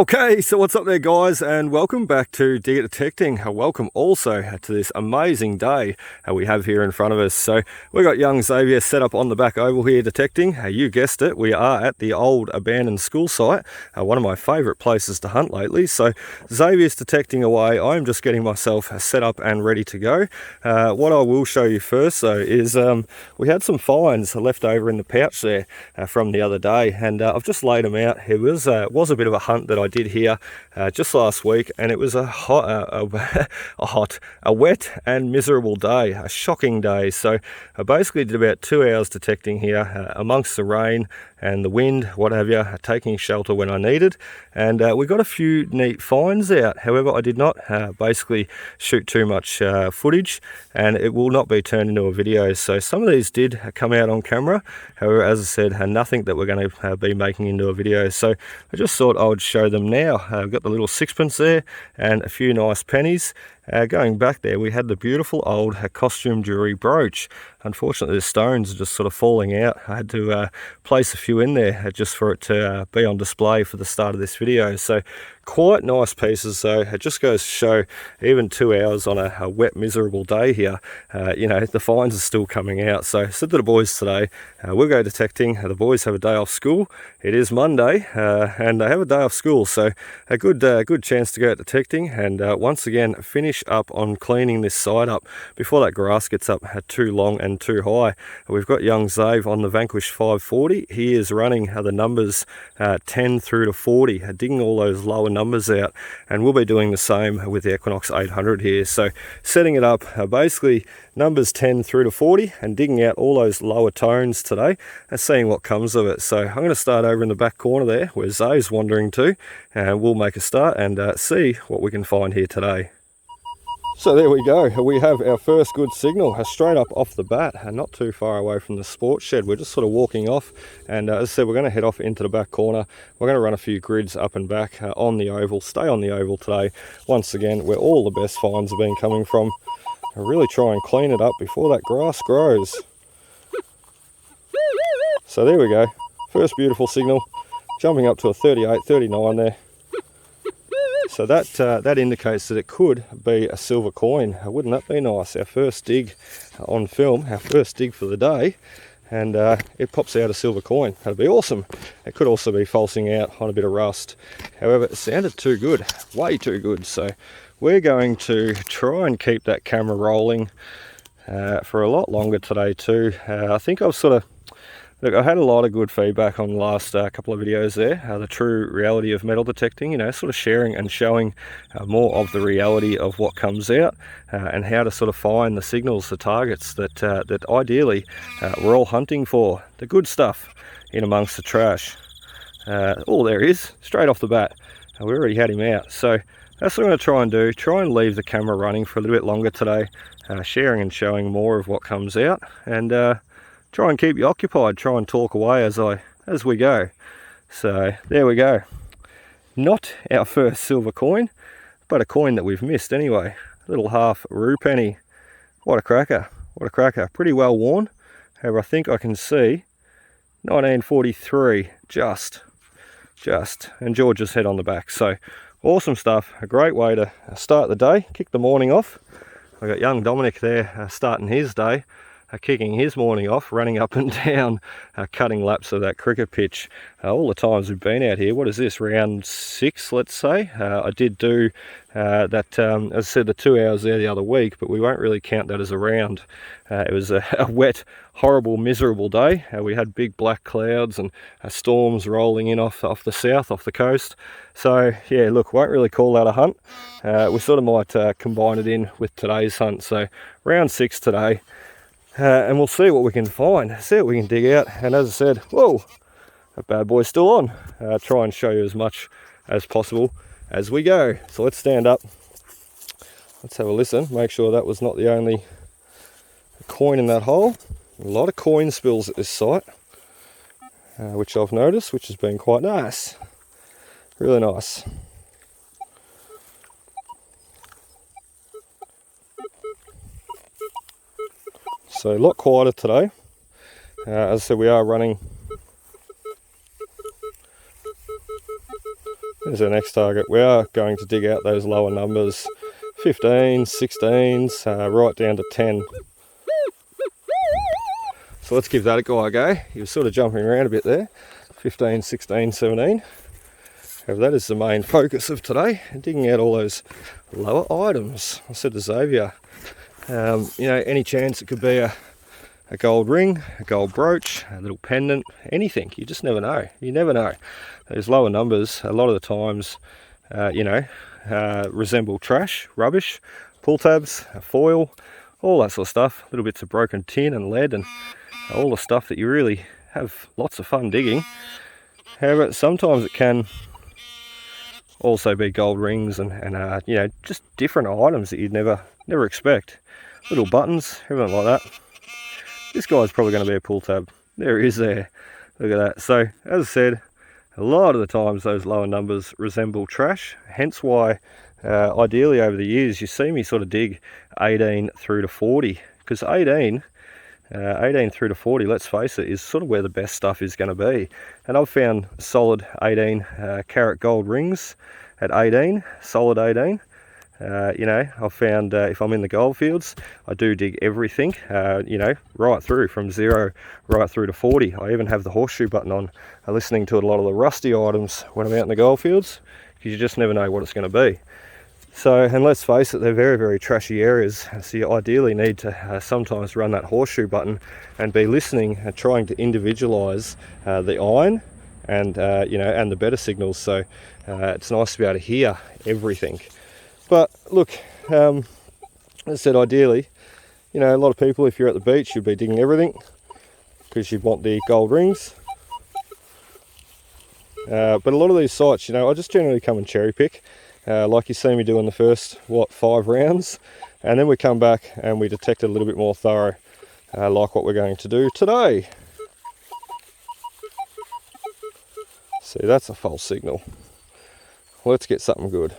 Okay, so what's up there guys, and welcome back to Digger Detecting. Welcome also to this amazing day we have here in front of us. So we've got young Xavier set up on the back oval here detecting. You guessed it, we are at the old abandoned school site, one of my favourite places to hunt lately. So Xavier's detecting away, I'm just getting myself set up and ready to go. What I will show you first though is we had some finds left over in the pouch there from the other day, and I've just laid them out. It was a bit of a hunt that I did here just last week, and it was a wet and miserable day, a shocking day. So I basically did about 2 hours detecting here amongst the rain and the wind, what have you, taking shelter when I needed, and we got a few neat finds out. However, I did not basically shoot too much footage, and it will not be turned into a video. So some of these did come out on camera, however, as I said, nothing that we're going to be making into a video. So I just thought I would show them now. I've got the little sixpence there and a few nice pennies. Going back there, we had the beautiful old costume jewelry brooch. Unfortunately, the stones are just sort of falling out. I had to place a few in there just for it to be on display for the start of this video. So quite nice pieces though. It just goes to show, even 2 hours on a wet, miserable day here, you know, the finds are still coming out. So I said to the boys today, we'll go detecting. The boys have a day off school. It is Monday, and they have a day off school, so a good chance to go out detecting, and once again finish up on cleaning this side up before that grass gets up too long and too high. We've got young Xav on the Vanquish 540. He is running the numbers 10 through to 40, digging all those lower numbers out, and we'll be doing the same with the Equinox 800 here. So setting it up basically numbers 10 through to 40 and digging out all those lower tones today and seeing what comes of it. So I'm going to start over in the back corner there where Zav's wandering to, and we'll make a start and see what we can find here today. So there we go, we have our first good signal straight up off the bat, and not too far away from the sports shed. We're just sort of walking off, and as I said, we're going to head off into the back corner. We're going to run a few grids up and back on the oval, stay on the oval today, once again where all the best finds have been coming from. I really try and clean it up before that grass grows. So there we go, first beautiful signal, jumping up to a 38, 39 there. So that indicates that it could be a silver coin. Wouldn't that be nice? Our first dig on film, our first dig for the day, and it pops out a silver coin. That'd be awesome. It could also be falsing out on a bit of rust. However, it sounded too good, way too good. So we're going to try and keep that camera rolling for a lot longer today too. I think I've sort of, look, I had a lot of good feedback on the last couple of videos there, the true reality of metal detecting, you know, sort of sharing and showing more of the reality of what comes out and how to sort of find the signals, the targets that ideally we're all hunting for, the good stuff in amongst the trash. All there is, straight off the bat, we already had him out. So that's what I'm going to try and do, try and leave the camera running for a little bit longer today, sharing and showing more of what comes out, and try and keep you occupied, try and talk away as we go. So there we go. Not our first silver coin, but a coin that we've missed anyway. A little half rue penny. What a cracker, what a cracker. Pretty well worn. However, I think I can see 1943, just. And George's head on the back. So awesome stuff, a great way to start the day, kick the morning off. I've got young Dominic there starting his day, kicking his morning off, running up and down, cutting laps of that cricket pitch. All the times we've been out here, what is this, round 6, let's say? I did do that, as I said, the 2 hours there the other week, but we won't really count that as a round. It was a wet, horrible, miserable day. We had big black clouds and storms rolling in off the south, off the coast. So yeah, look, won't really call that a hunt. We sort of might combine it in with today's hunt. So round 6 today. And we'll see what we can find, see what we can dig out. And as I said, whoa, that bad boy's still on. Try and show you as much as possible as we go. So let's stand up, let's have a listen, make sure that was not the only coin in that hole. A lot of coin spills at this site, which I've noticed, which has been quite nice, really nice. So a lot quieter today. As I said, we are running There's our next target. We are going to dig out those lower numbers, 15s, 16s, right down to 10. So let's give that a go. He was sort of jumping around a bit there. 15, 16, 17. However, that is the main focus of today, digging out all those lower items. I said to Xavier, you know, any chance it could be a gold ring, a gold brooch, a little pendant, anything. You just never know. You never know. Those lower numbers, a lot of the times, you know, resemble trash, rubbish, pull tabs, foil, all that sort of stuff. Little bits of broken tin and lead and all the stuff that you really have lots of fun digging. However, sometimes it can also be gold rings and you know, just different items that you'd never expect. Little buttons, everything like that. This guy's probably going to be a pull tab. There he is there. Look at that. So, as I said, a lot of the times those lower numbers resemble trash, hence why ideally over the years you see me sort of dig 18 through to 40, because 18 through to 40, let's face it, is sort of where the best stuff is going to be. And I've found solid 18 carat gold rings at 18, solid 18. You know, I've found if I'm in the gold fields, I do dig everything, you know, right through from 0 right through to 40. I even have the horseshoe button on, listening to a lot of the rusty items when I'm out in the gold fields, because you just never know what it's going to be. So, and let's face it, they're very, very trashy areas, so you ideally need to sometimes run that horseshoe button and be listening and trying to individualise the iron and, you know, and the better signals, so it's nice to be able to hear everything. But look, as I said, ideally, you know, a lot of people, if you're at the beach, you'd be digging everything because you'd want the gold rings. But a lot of these sites, you know, I just generally come and cherry pick. Like you see me doing the first, 5 rounds, and then we come back and we detect it a little bit more thorough, like what we're going to do today. See, that's a false signal. Let's get something good.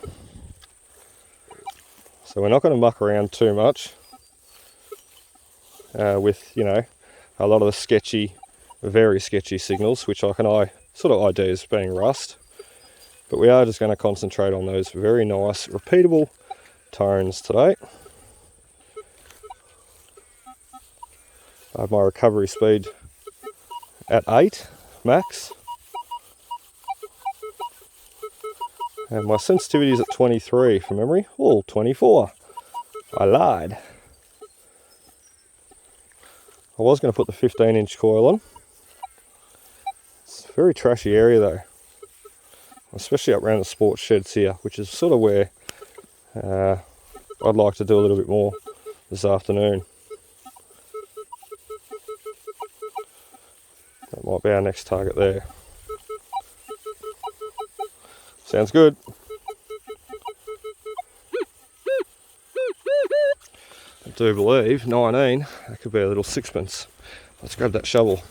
So we're not going to muck around too much with, you know, a lot of the sketchy, very sketchy signals, which I sort of ID as being rust. But we are just going to concentrate on those very nice, repeatable tones today. I have my recovery speed at 8 max. And my sensitivity is at 23 from memory. Oh, 24. I lied. I was going to put the 15-inch coil on. It's a very trashy area though. Especially up around the sports sheds here, which is sort of where I'd like to do a little bit more this afternoon. That might be our next target there. Sounds good. I do believe 19, that could be a little sixpence. Let's grab that shovel.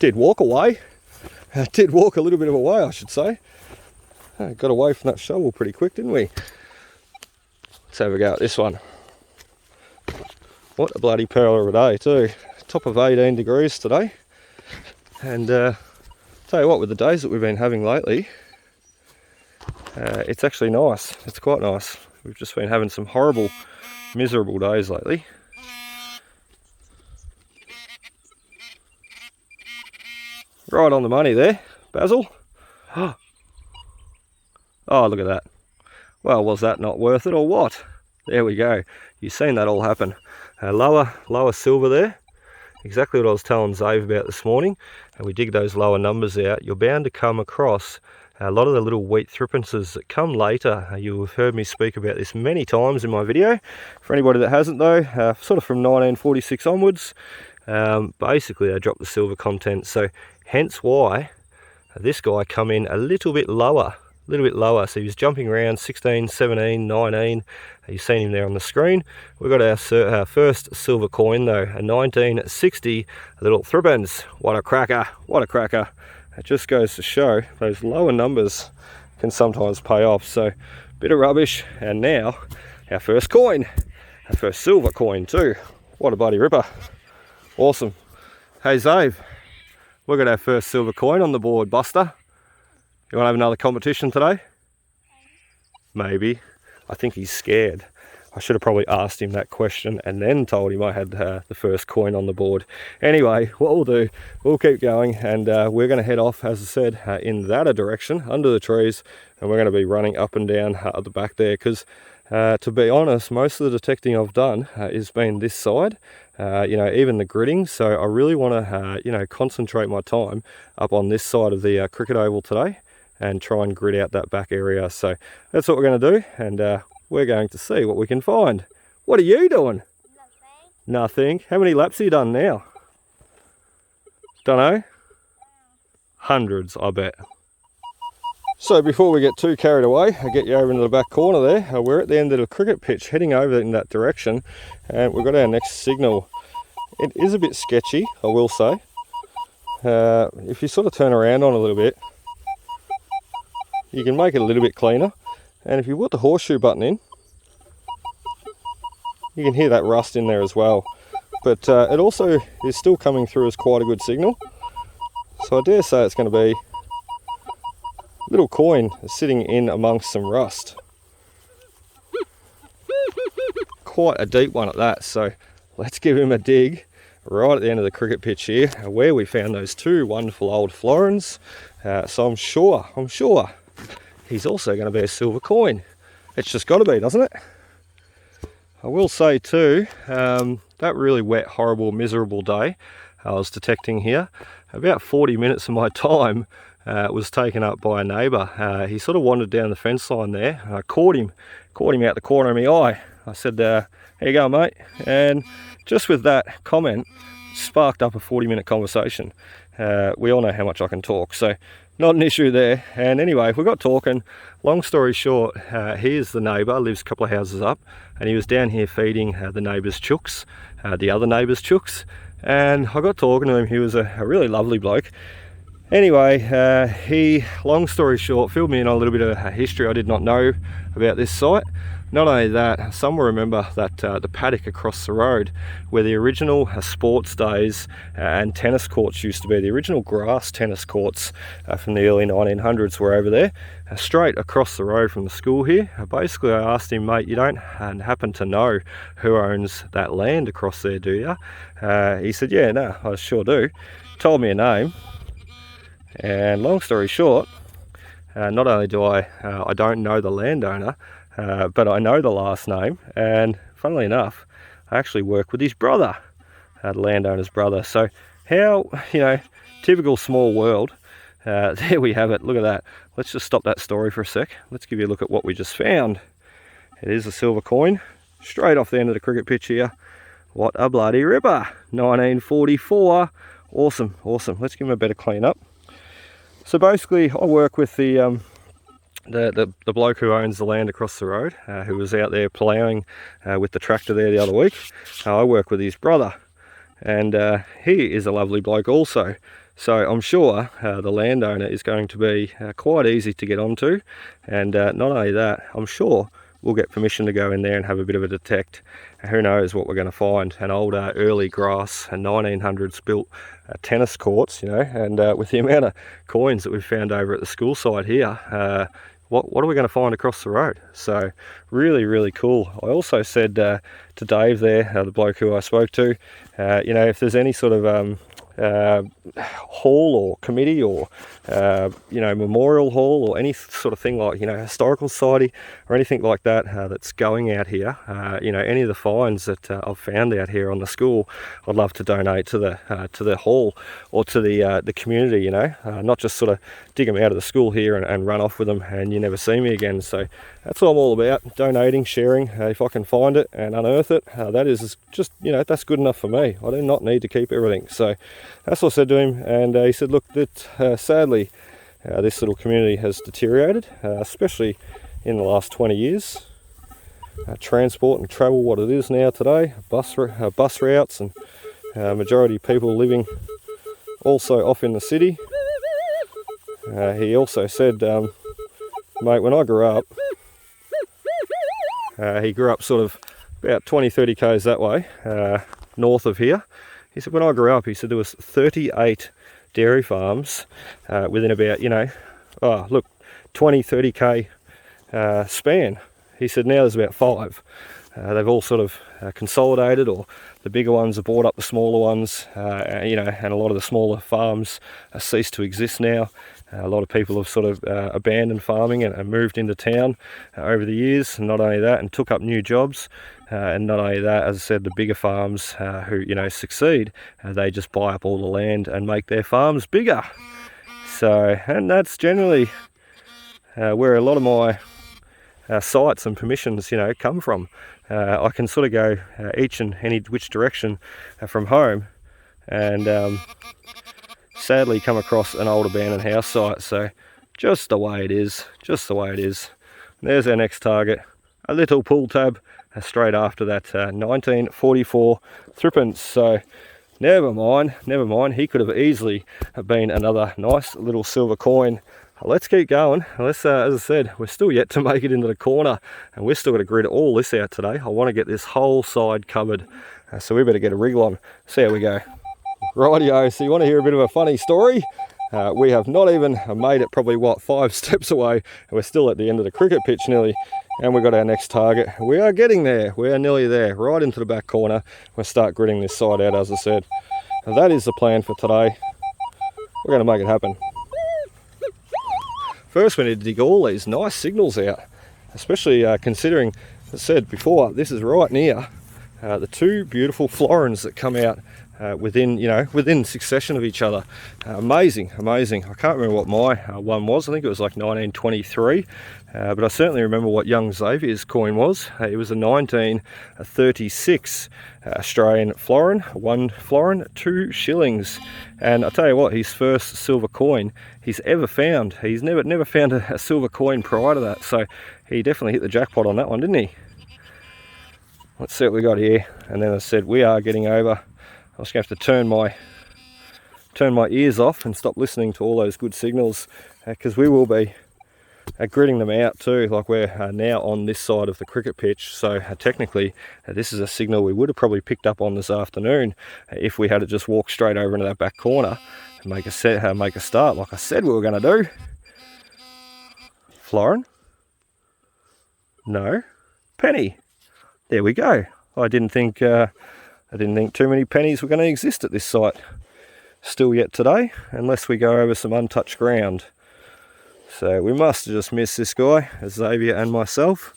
Did walk away. Did walk a little bit of a way, I should say. Got away from that shovel pretty quick, didn't we? Let's have a go at this one. What a bloody pearl of a day too. Top of 18 degrees today. And tell you what, with the days that we've been having lately, it's actually nice. It's quite nice. We've just been having some horrible, miserable days lately. Right on the money there, Basil. Oh, look at that. Well, was that not worth it or what? There we go. You've seen that all happen. Lower silver there. Exactly what I was telling Xavier about this morning. And we dig those lower numbers out, you're bound to come across a lot of the little wheat threepences that come later. You'll have heard me speak about this many times in my video. For anybody that hasn't though, sort of from 1946 onwards, basically they drop the silver content. So hence why this guy come in a little bit lower. So he was jumping around 16, 17, 19. You've seen him there on the screen. We've got our first silver coin though, a 1960 little threepence. What a cracker, what a cracker. It just goes to show those lower numbers can sometimes pay off. So bit of rubbish, and now our first coin, our first silver coin too. What a bloody ripper. Awesome. Hey Xav, we got our first silver coin on the board, Buster. You want to have another competition today? Maybe. I think he's scared. I should have probably asked him that question and then told him I had the first coin on the board. Anyway, what we'll do, we'll keep going, and we're going to head off, as I said, in that direction, under the trees, and we're going to be running up and down at the back there, because to be honest, most of the detecting I've done has been this side, you know, even the gridding. So I really want to, you know, concentrate my time up on this side of the cricket oval today and try and grid out that back area. So that's what we're going to do, and we're going to see what we can find. What are you doing? Nothing. Nothing. How many laps have you done now? Dunno. Hundreds, I bet. So before we get too carried away, I'll get you over into the back corner there. We're at the end of the cricket pitch, heading over in that direction, and we've got our next signal. It is a bit sketchy, I will say. If you sort of turn around on a little bit, you can make it a little bit cleaner. And if you put the horseshoe button in, you can hear that rust in there as well. But it also is still coming through as quite a good signal. So I dare say it's going to be little coin sitting in amongst some rust. Quite a deep one at that, so let's give him a dig right at the end of the cricket pitch here, where we found those two wonderful old florins. So I'm sure he's also going to be a silver coin. It's just got to be, doesn't it? I will say too, that really wet, horrible, miserable day I was detecting here, about 40 minutes of my time was taken up by a neighbour. He sort of wandered down the fence line there, and I caught him out the corner of my eye. I said, here you go, mate. And just with that comment, sparked up a 40-minute conversation. We all know how much I can talk, so not an issue there. And anyway, we got talking. Long story short, he is the neighbour, lives a couple of houses up, and he was down here feeding the neighbour's chooks, the other neighbour's chooks. And I got talking to him. He was a really lovely bloke. Anyway, he, long story short, filled me in on a little bit of history I did not know about this site. Not only that, some will remember that the paddock across the road, where the original sports days and tennis courts used to be, the original grass tennis courts from the early 1900s were over there, straight across the road from the school here. Basically, I asked him, mate, you don't happen to know who owns that land across there, do you? He said, yeah, no, I sure do. Told me a name. And long story short, not only do I don't know the landowner, but I know the last name, and funnily enough, I actually work with his brother, the landowner's brother. So how, you know, typical small world. There we have it. Look at that. Let's just stop that story for a sec. Let's give you a look at what we just found. It is a silver coin, straight off the end of the cricket pitch here. What a bloody ripper. 1944. Awesome, awesome. Let's give him a better clean up. So basically, I work with the bloke who owns the land across the road, who was out there ploughing with the tractor there the other week. I work with his brother, and he is a lovely bloke also. So I'm sure the landowner is going to be quite easy to get onto, and not only that, I'm sure we'll get permission to go in there and have a bit of a detect. Who knows what we're going to find? An old early grass, a 1900s built tennis courts, you know, and with the amount of coins that we've found over at the school site here, what are we going to find across the road? So really, really cool. I also said to Dave there, the bloke who I spoke to, you know, if there's any sort of hall or committee or you know, memorial hall or any sort of thing like, you know, historical society or anything like that that's going out here, you know, any of the finds that I've found out here on the school, I'd love to donate to the hall or to the community, you know, not just sort of dig them out of the school here and run off with them and you never see me again. So that's what I'm all about, donating, sharing. If I can find it and unearth it, that is just, you know, that's good enough for me. I do not need to keep everything. So that's what I said to him, and he said, look, that sadly this little community has deteriorated, especially in the last 20 years. Transport and travel, what it is now today, bus routes, and majority of people living also off in the city. He also said, mate, when I grew up, he grew up sort of about 20-30 k's that way, north of here. He said, when I grew up, he said there was 38 dairy farms within about, you know, oh look, 20-30k span. He said now there's about 5. They've all sort of consolidated, or the bigger ones have bought up the smaller ones, you know, and a lot of the smaller farms ceased to exist now. A lot of people have sort of abandoned farming and moved into town over the years, and not only that, and took up new jobs. And not only that, as I said, the bigger farms who, you know, succeed, they just buy up all the land and make their farms bigger. So, and that's generally where a lot of my sites and permissions, you know, come from. I can sort of go each and any which direction from home, and sadly come across an old abandoned house site. So just the way it is, just the way it is. There's our next target, a little pull tab straight after that 1944 threepence. So never mind, he could have easily been another nice little silver coin. Let's keep going. Let's, as I said, we're still yet to make it into the corner, and we're still going to grid all this out today. I want to get this whole side covered, so we better get a wriggle on. See how we go. Rightio, so you want to hear a bit of a funny story? We have not even made it probably, what, 5 steps away, and we're still at the end of the cricket pitch nearly, and we've got our next target. We are getting there. We are nearly there, right into the back corner. We'll start gridding this side out, as I said. And that is the plan for today. We're going to make it happen. First, we need to dig all these nice signals out, especially considering, as I said before, this is right near the 2 beautiful florins that come out within, you know, within succession of each other. Amazing, amazing. I can't remember what my one was. I think it was like 1923, but I certainly remember what young Xavier's coin was. It was a 1936 Australian florin, 1 florin, 2 shillings. And I'll tell you what, his first silver coin he's ever found. He's never found a silver coin prior to that, so he definitely hit the jackpot on that one, didn't he? Let's see what we got here. And then I said, we are getting over. I'm just going to have to turn my ears off and stop listening to all those good signals, because we will be gridding them out too. Like we're now on this side of the cricket pitch, so technically this is a signal we would have probably picked up on this afternoon if we had to just walk straight over into that back corner and make a start like I said we were going to do. Florin? No. Penny. There we go. I didn't think too many pennies were going to exist at this site still yet today, unless we go over some untouched ground. So we must have just missed this guy, Xavier and myself.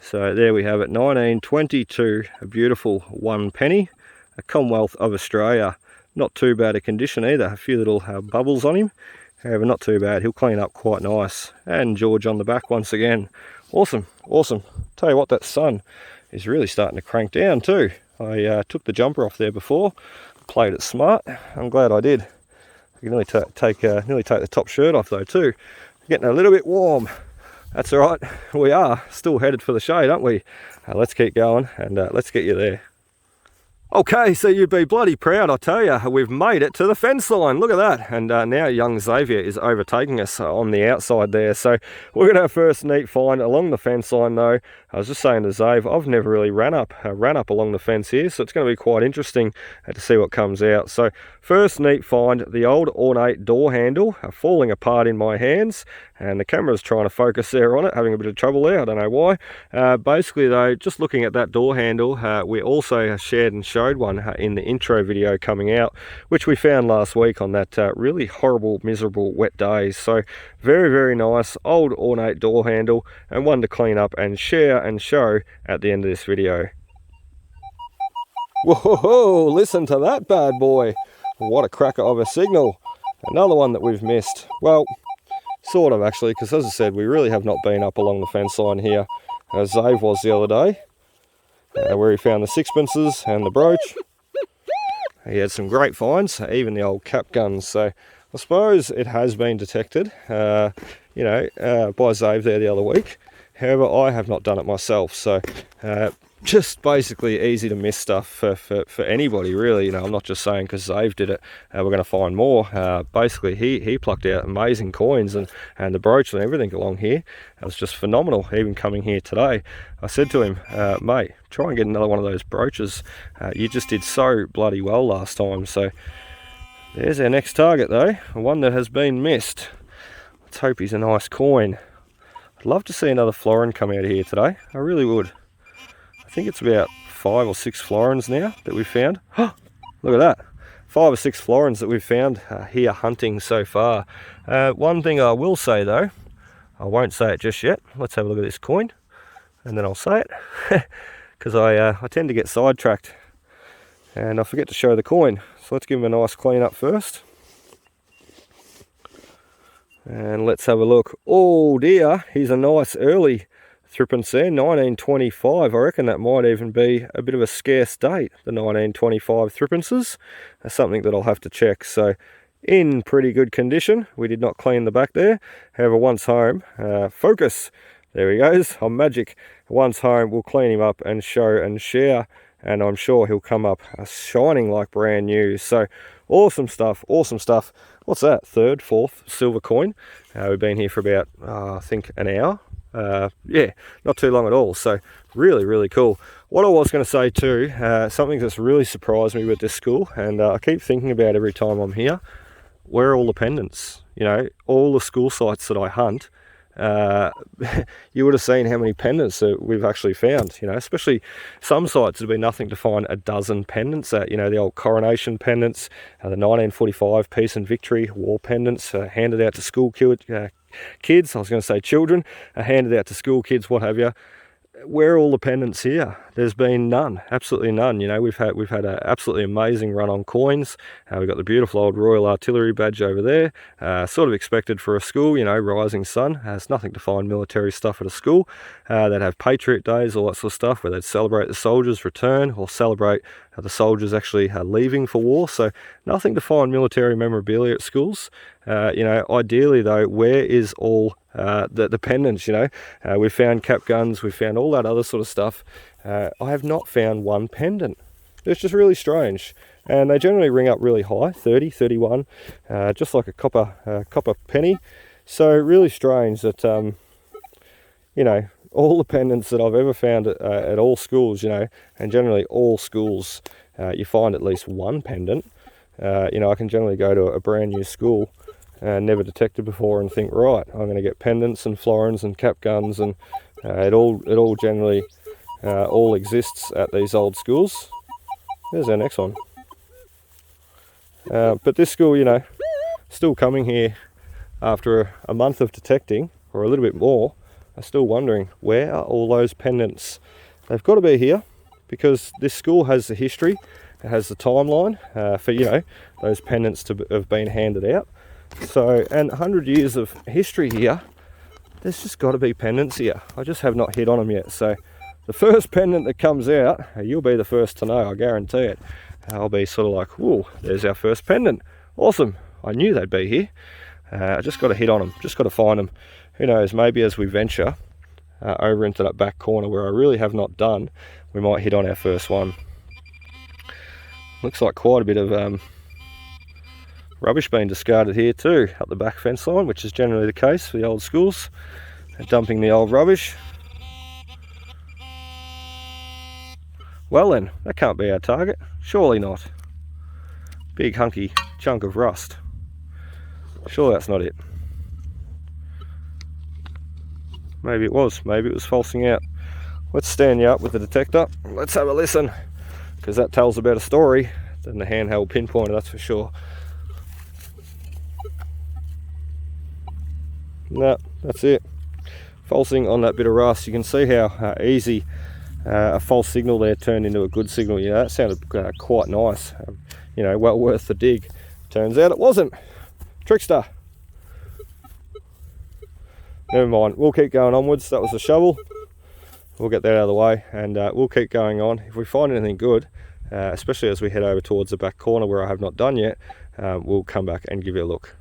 So there we have it, 1922, a beautiful 1 penny, a Commonwealth of Australia. Not too bad a condition either, a few little bubbles on him. However, not too bad, he'll clean up quite nice. And George on the back once again. Awesome, awesome. Tell you what, that sun is really starting to crank down too. I took the jumper off there before, played it smart. I'm glad I did. I can nearly take the top shirt off though too. Getting a little bit warm. That's all right. We are still headed for the shade, aren't we? Let's keep going, and let's get you there. Okay, so you'd be bloody proud, I tell you. We've made it to the fence line. Look at that. And now young Xavier is overtaking us on the outside there. So we're going to have first neat find along the fence line though. I was just saying to Xav, I've never really ran up along the fence here, so it's going to be quite interesting to see what comes out. So first neat find, the old ornate door handle falling apart in my hands, and the camera's trying to focus there on it, having a bit of trouble there, I don't know why. Basically though, just looking at that door handle, we also shared and showed one in the intro video coming out, which we found last week on that really horrible, miserable wet day. So very, very nice old ornate door handle, and one to clean up and share and show at the end of this video. Whoa, listen to that bad boy. What a cracker of a signal. Another one that we've missed. Well, sort of actually, because as I said, we really have not been up along the fence line here as Xav was the other day, where he found the sixpences and the brooch. He had some great finds, even the old cap guns. So I suppose it has been detected, by Xav there the other week. However, I have not done it myself, so just basically easy to miss stuff for anybody really. You know, I'm not just saying because Xav did it, we're going to find more. Basically, he plucked out amazing coins, and the brooch and everything along here. It was just phenomenal, even coming here today. I said to him, mate, try and get another one of those brooches. You just did so bloody well last time. So there's our next target though, one that has been missed. Let's hope he's a nice coin. I'd love to see another florin come out of here today. I really would. I think it's about 5 or 6 florins now that we've found. Look at that. 5 or 6 florins that we've found here hunting so far. One thing I will say though, I won't say it just yet. Let's have a look at this coin and then I'll say it. Because I tend to get sidetracked and I forget to show the coin. So let's give him a nice clean up first. And let's have a look. Oh dear, he's a nice early threepence there, 1925. I reckon that might even be a bit of a scarce date, the 1925 threepences. That's something that I'll have to check. So in pretty good condition. We did not clean the back there. However, once home, focus. There he goes, on magic. Once home, we'll clean him up and show and share. And I'm sure he'll come up shining like brand new. So awesome stuff, awesome stuff. What's that? 3rd, 4th silver coin. We've been here for about, I think, an hour. Yeah, not too long at all. So really, really cool. What I was going to say too, something that's really surprised me with this school, and I keep thinking about every time I'm here, where are all the pendants? You know, all the school sites that I hunt, you would have seen how many pendants that we've actually found, you know, especially some sites have been nothing to find a dozen pendants at, you know, the old coronation pendants, the 1945 peace and victory war pendants handed out to school kids, I was going to say children, handed out to school kids, what have you. Where are all the pendants here? There's been none, absolutely none. You know, we've had an absolutely amazing run on coins. We've got the beautiful old Royal Artillery badge over there, sort of expected for a school, you know, rising sun. Has nothing to find military stuff at a school. They'd have Patriot Days, all that sort of stuff, where they'd celebrate the soldiers' return or celebrate the soldiers actually leaving for war. So nothing to find military memorabilia at schools. You know, ideally though, where is all the pendants? You know, we've found cap guns, we've found all that other sort of stuff. I have not found one pendant. It's just really strange, and they generally ring up really high, 30, 31, just like a copper penny. So really strange that you know, all the pendants that I've ever found at all schools, you know, and generally all schools, you find at least one pendant. You know, I can generally go to a brand new school never detected before and think, right, I'm going to get pendants and florins and cap guns, and it all generally all exists at these old schools. There's our next one. But this school, you know, still coming here after a month of detecting, or a little bit more, are still wondering, where are all those pendants? They've got to be here, because this school has the history, it has the timeline for, you know, those pendants to have been handed out. So, and 100 years of history here, there's just got to be pendants here. I just have not hit on them yet. So the first pendant that comes out, you'll be the first to know, I guarantee it. I'll be sort of like, whoa, there's our first pendant. Awesome. I knew they'd be here. I just got to hit on them, just got to find them. Who knows, maybe as we venture over into that back corner where I really have not done, we might hit on our first one. Looks like quite a bit of rubbish being discarded here too, up the back fence line, which is generally the case for the old schools. They're dumping the old rubbish. Well then, that can't be our target. Surely not. Big hunky chunk of rust. Sure, that's not it. Maybe it was falsing out. Let's stand you up with the detector. Let's have a listen, because that tells a better story than the handheld pinpointer, that's for sure. No, that's it. Falsing on that bit of rust. You can see how easy a false signal there turned into a good signal. You know, that sounded quite nice. You know, well worth the dig. Turns out it wasn't. Trickster. Never mind. We'll keep going onwards. That was a shovel. We'll get that out of the way, and we'll keep going on. If we find anything good, especially as we head over towards the back corner where I have not done yet, we'll come back and give you a look.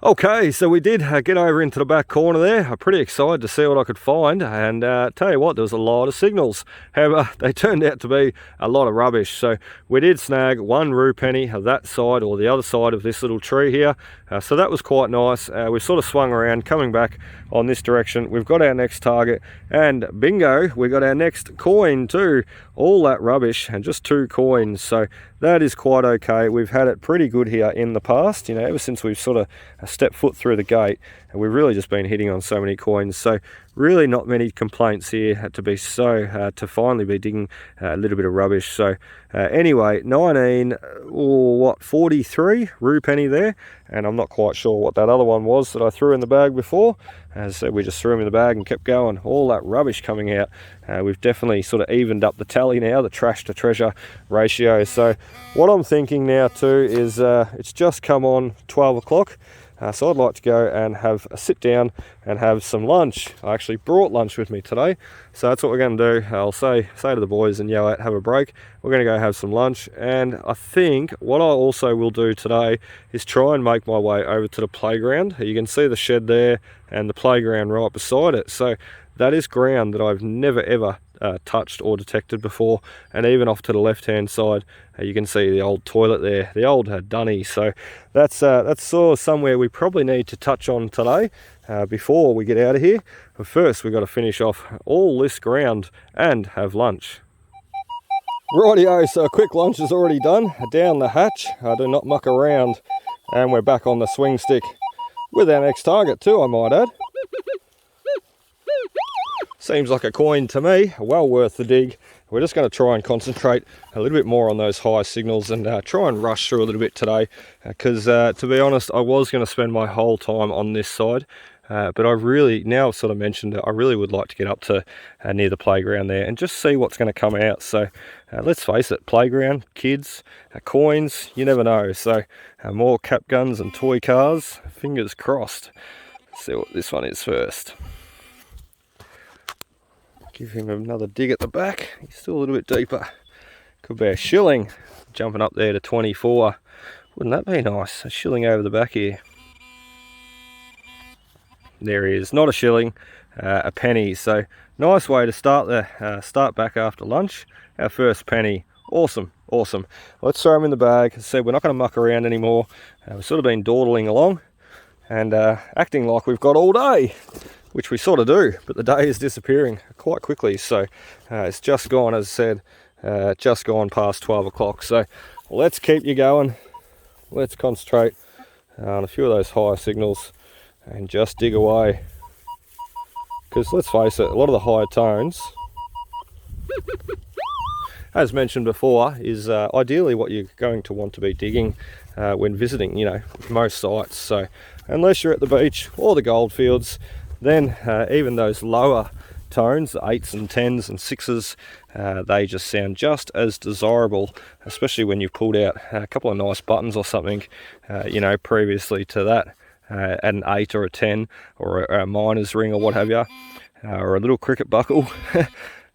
Okay, so we did get over into the back corner there. I'm pretty excited to see what I could find, and tell you what, there was a lot of signals. However, they turned out to be a lot of rubbish. So we did snag one rue penny of that side or the other side of this little tree here. So that was quite nice. We sort of swung around, coming back on this direction. We've got our next target, and bingo, we got our next coin too. All that rubbish and just 2 coins, so that is quite okay. We've had it pretty good here in the past, you know, ever since we've sort of stepped foot through the gate, and we've really just been hitting on so many coins. So really not many complaints here to be so to finally be digging a little bit of rubbish. So anyway, 19 or what, 43 rue penny there, and I'm not quite sure what that other one was that I threw in the bag before. As I said, we just threw them in the bag and kept going. All that rubbish coming out. We've definitely sort of evened up the tally now, the trash to treasure ratio. So what I'm thinking now too is it's just come on 12 o'clock. So I'd like to go and have a sit down and have some lunch. I actually brought lunch with me today, so that's what we're going to do. I'll say to the boys and yell at, have a break. We're going to go have some lunch, and I think what I also will do today is try and make my way over to the playground. You can see the shed there and the playground right beside it. So that is ground that I've never ever touched or detected before, and even off to the left hand side you can see the old toilet there, the old dunny. So that's sort of somewhere we probably need to touch on today before we get out of here. But first we've got to finish off all this ground and have lunch. Rightio, so a quick lunch is already done down the hatch. I do not muck around, and we're back on the swing stick with our next target too, I might add. Seems like a coin to me, well worth the dig. We're just going to try and concentrate a little bit more on those high signals and try and rush through a little bit today, because to be honest, I was going to spend my whole time on this side, but I really, now I've sort of mentioned it, I really would like to get up to near the playground there and just see what's going to come out. So let's face it, playground, kids, coins, you never know. So more cap guns and toy cars, fingers crossed. Let's see what this one is first. Give him another dig at the back. He's still a little bit deeper. Could be a shilling, jumping up there to 24. Wouldn't that be nice? A shilling over the back here. There he is, not a shilling, a penny. So nice way to start back after lunch. Our first penny. Awesome, awesome. Let's throw him in the bag. As I said, we're not going to muck around anymore. We've sort of been dawdling along and acting like we've got all day, which we sort of do, but the day is disappearing quite quickly. So it's just gone, as I said, just gone past 12 o'clock. So let's keep you going. Let's concentrate on a few of those higher signals and just dig away. Because let's face it, a lot of the higher tones, as mentioned before, is ideally what you're going to want to be digging when visiting, you know, most sites. So unless you're at the beach or the goldfields, then even those lower tones, the 8s and 10s and 6s, they just sound just as desirable, especially when you pulled out a couple of nice buttons or something, you know, previously to that, an 8 or a 10 or a miner's ring or what have you, or a little cricket buckle.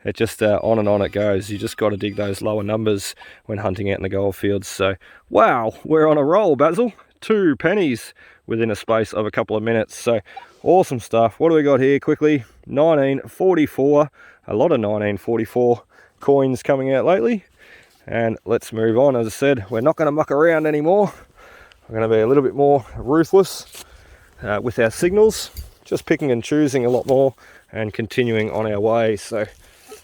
It just on and on it goes. You just got to dig those lower numbers when hunting out in the goldfields. So wow, we're on a roll, Basil. 2 pennies within a space of a couple of minutes. So awesome stuff. What do we got here quickly? 1944. A lot of 1944 coins coming out lately. And let's move on. As I said, we're not going to muck around anymore. We're going to be a little bit more ruthless with our signals. Just picking and choosing a lot more and continuing on our way. So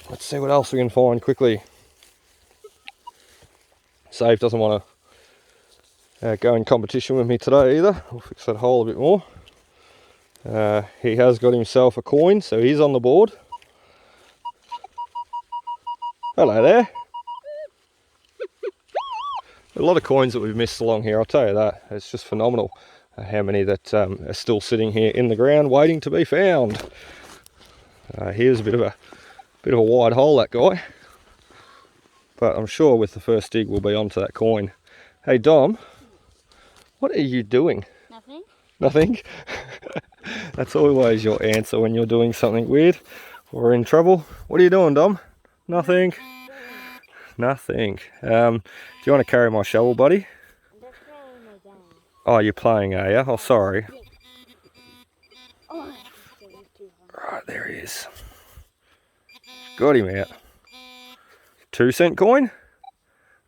let's see what else we can find quickly. Save doesn't want to go in competition with me today either. We'll fix that hole a bit more. He has got himself a coin, so he's on the board. Hello there. A lot of coins that we've missed along here, I'll tell you that. It's just phenomenal how many that are still sitting here in the ground waiting to be found. Here's a bit of a wide hole, that guy. But I'm sure with the first dig we'll be onto that coin. Hey Dom, what are you doing? Nothing. Nothing? That's always your answer when you're doing something weird or in trouble. What are you doing, Dom? Nothing. Nothing. Do you want to carry my shovel, buddy? I'm just playing my game. Oh, you're playing, are you? Oh, sorry. Oh, Right, there he is. Got him out. 2-cent coin?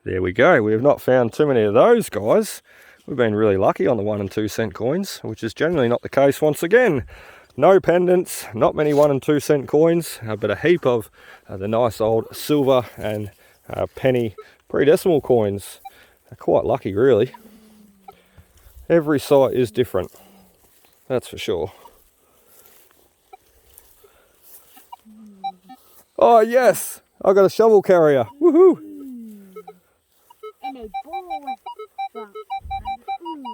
There we go. We have not found too many of those, guys. We've been really lucky on the 1 and 2 cent coins, which is generally not the case once again. No pendants, not many 1 and 2 cent coins, but a heap of the nice old silver and penny pre-decimal coins. Quite lucky really. Every site is different, that's for sure. Oh yes, I got a shovel carrier, woohoo! And a ball.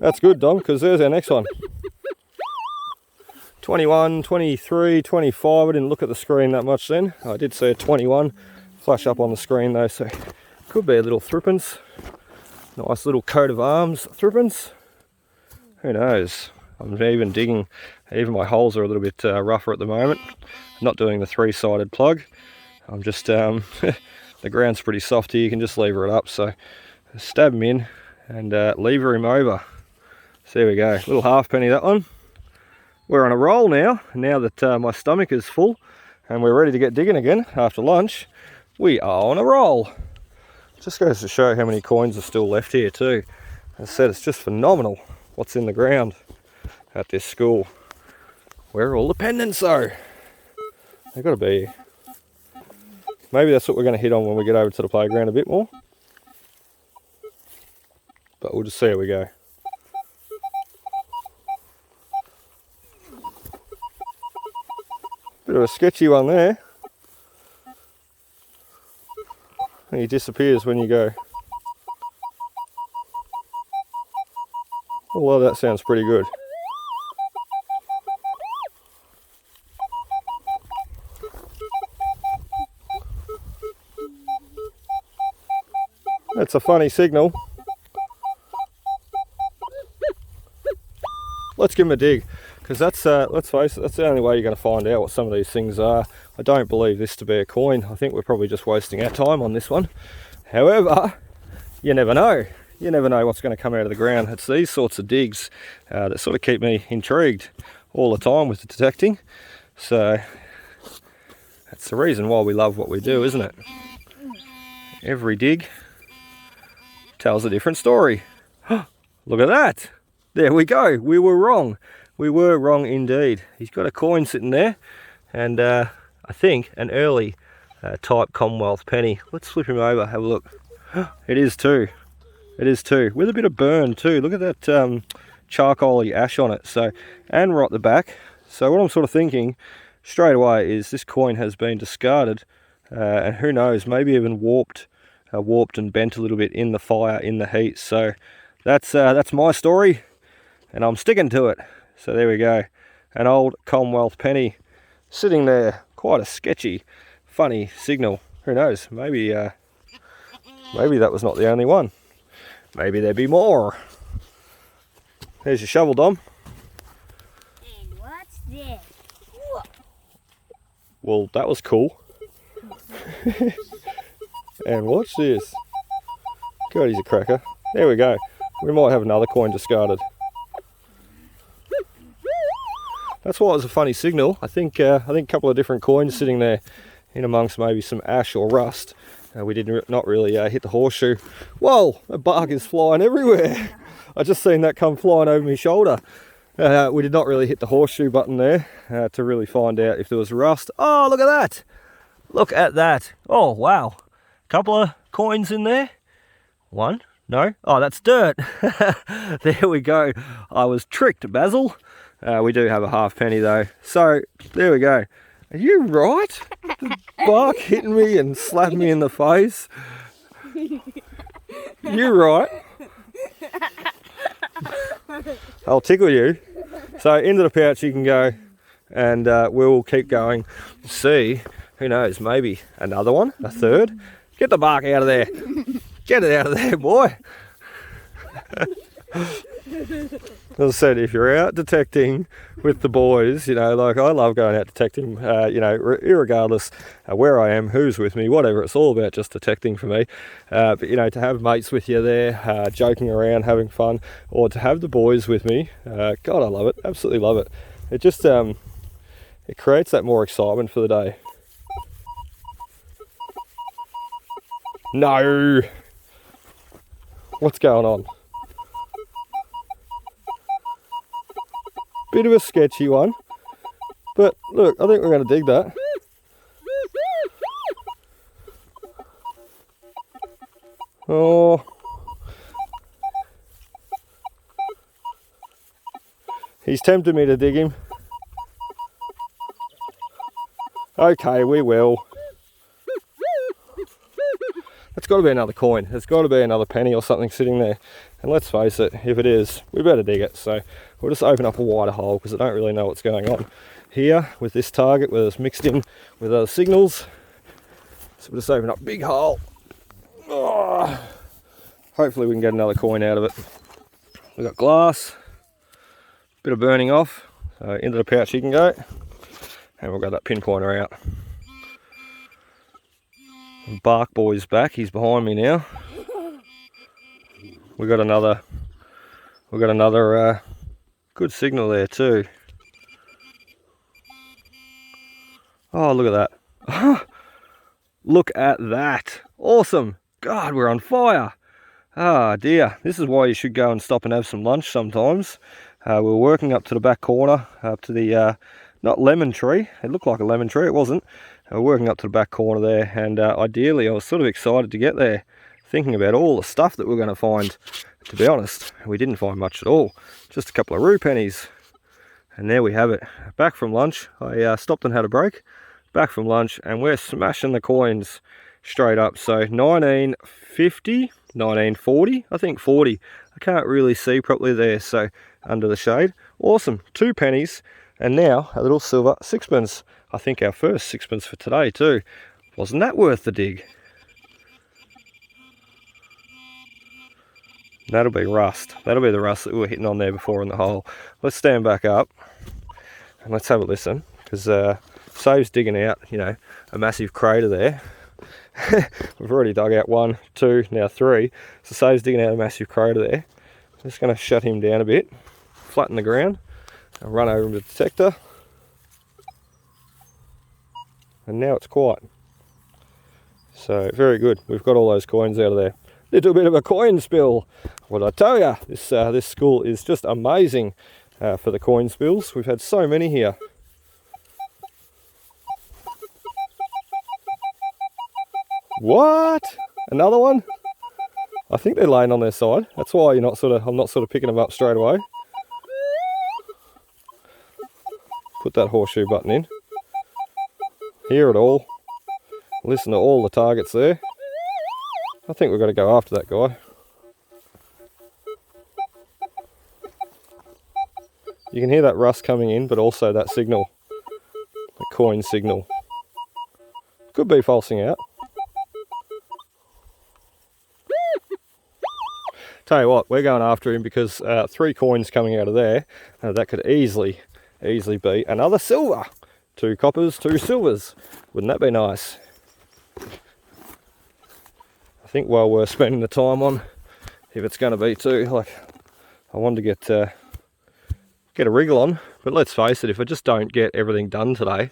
That's good, Dom, because there's our next one. 21, 23, 25, I didn't look at the screen that much then. I did see a 21 flash up on the screen though, so could be a little threepence. Nice little coat of arms threepence. Who knows? I'm even digging, even my holes are a little bit rougher at the moment. I'm not doing the 3-sided plug. I'm just, the ground's pretty soft here, you can just lever it up. So stab him in and lever him over. So there we go, little halfpenny that one. We're on a roll now that my stomach is full and we're ready to get digging again after lunch. We are on a roll. Just goes to show how many coins are still left here too. As I said, it's just phenomenal what's in the ground at this school. Where are all the pendants though? They've got to be. Maybe that's what we're going to hit on when we get over to the playground a bit more. But we'll just see how we go. Bit of a sketchy one there. He disappears when you go. Although that sounds pretty good. That's a funny signal. Let's give him a dig, because that's, let's face it, that's the only way you're going to find out what some of these things are. I don't believe this to be a coin. I think we're probably just wasting our time on this one. However, you never know. You never know what's going to come out of the ground. It's these sorts of digs that sort of keep me intrigued all the time with the detecting. So that's the reason why we love what we do, isn't it? Every dig tells a different story. Look at that. There we go. We were wrong. We were wrong indeed. He's got a coin sitting there, and I think an early type Commonwealth penny. Let's flip him over, have a look. It is too. It is too. With a bit of burn too. Look at that charcoaly ash on it. So, and right at the back. So what I'm sort of thinking straight away is this coin has been discarded, and who knows, maybe even warped and bent a little bit in the fire, in the heat. So that's my story, and I'm sticking to it. So there we go, an old Commonwealth penny sitting there. Quite a sketchy, funny signal. Who knows? Maybe maybe that was not the only one. Maybe there'd be more. There's your shovel, Dom. And what's this? Well, that was cool. And watch this. God, he's a cracker. There we go. We might have another coin discarded. That's why it was a funny signal. I think a couple of different coins sitting there in amongst maybe some ash or rust. We did not really hit the horseshoe. Whoa, the bark is flying everywhere. I just seen that come flying over my shoulder. We did not really hit the horseshoe button there to really find out if there was rust. Oh, look at that. Look at that. Oh, wow. Couple of coins in there. One. No? Oh, that's dirt. There we go. I was tricked, Basil. We do have a halfpenny though. So, there we go. Are you right? The bark hitting me and slapping me in the face. You right? I'll tickle you. So into the pouch you can go, and we'll keep going. See, who knows, maybe another one, a third. Get the bark out of there. Get it out of there, boy. As I said, if you're out detecting with the boys, you know, like I love going out detecting, you know, irregardless where I am, who's with me, whatever, it's all about just detecting for me. But, you know, to have mates with you there, joking around, having fun, or to have the boys with me, God, I love it, absolutely love it. It just, it creates that more excitement for the day. No! What's going on? Bit of a sketchy one. But look, I think we're going to dig that. Oh. He's tempted me to dig him. Okay, we will. It's got to be another coin. There's got to be another penny or something sitting there. And let's face it, if it is, we better dig it. So we'll just open up a wider hole because I don't really know what's going on here with this target, whether it's mixed in with other signals. So we'll just open up a big hole. Oh, hopefully we can get another coin out of it. We've got glass, bit of burning off, so into the pouch you can go. And we'll get that pinpointer out. Bark Boy's back, he's behind me now. We got another good signal there too. Oh, look at that. Look at that. Awesome. God, we're on fire. Ah dear, this is why you should go and stop and have some lunch sometimes. We're working up to the back corner, up to the not lemon tree. It looked like a lemon tree, it wasn't. We're working up to the back corner there, and ideally I was sort of excited to get there, thinking about all the stuff that we're going to find. To be honest, we didn't find much at all, just a couple of rue pennies. And there we have it. Back from lunch, I stopped and had a break. Back from lunch, and we're smashing the coins straight up. So 1950, 1940, I think 40. I can't really see properly there, so under the shade. Awesome, 2 pennies, and now a little silver sixpence. I think our first sixpence for today too. Wasn't that worth the dig? That'll be rust. That'll be the rust that we were hitting on there before in the hole. Let's stand back up and let's have a listen, because Save's digging out, you know, a massive crater there. We've already dug out 1, 2, now 3. So Save's digging out a massive crater there. I'm just going to shut him down a bit, flatten the ground, and run over to the detector. And now it's quiet. So very good. We've got all those coins out of there. Little bit of a coin spill. What I tell you, this school is just amazing for the coin spills. We've had so many here. What? Another one? I think they're laying on their side. That's why I'm not sort of picking them up straight away. Put that horseshoe button in. Hear it all. Listen to all the targets there. I think we've got to go after that guy. You can hear that rust coming in, but also that signal, the coin signal. Could be falsing out. Tell you what, we're going after him because 3 coins coming out of there, that could easily be another silver. 2 coppers, 2 silvers. Wouldn't that be nice? I think while we're spending the time on, if it's going to be too, like, I wanted to get a wriggle on, but let's face it, if I just don't get everything done today,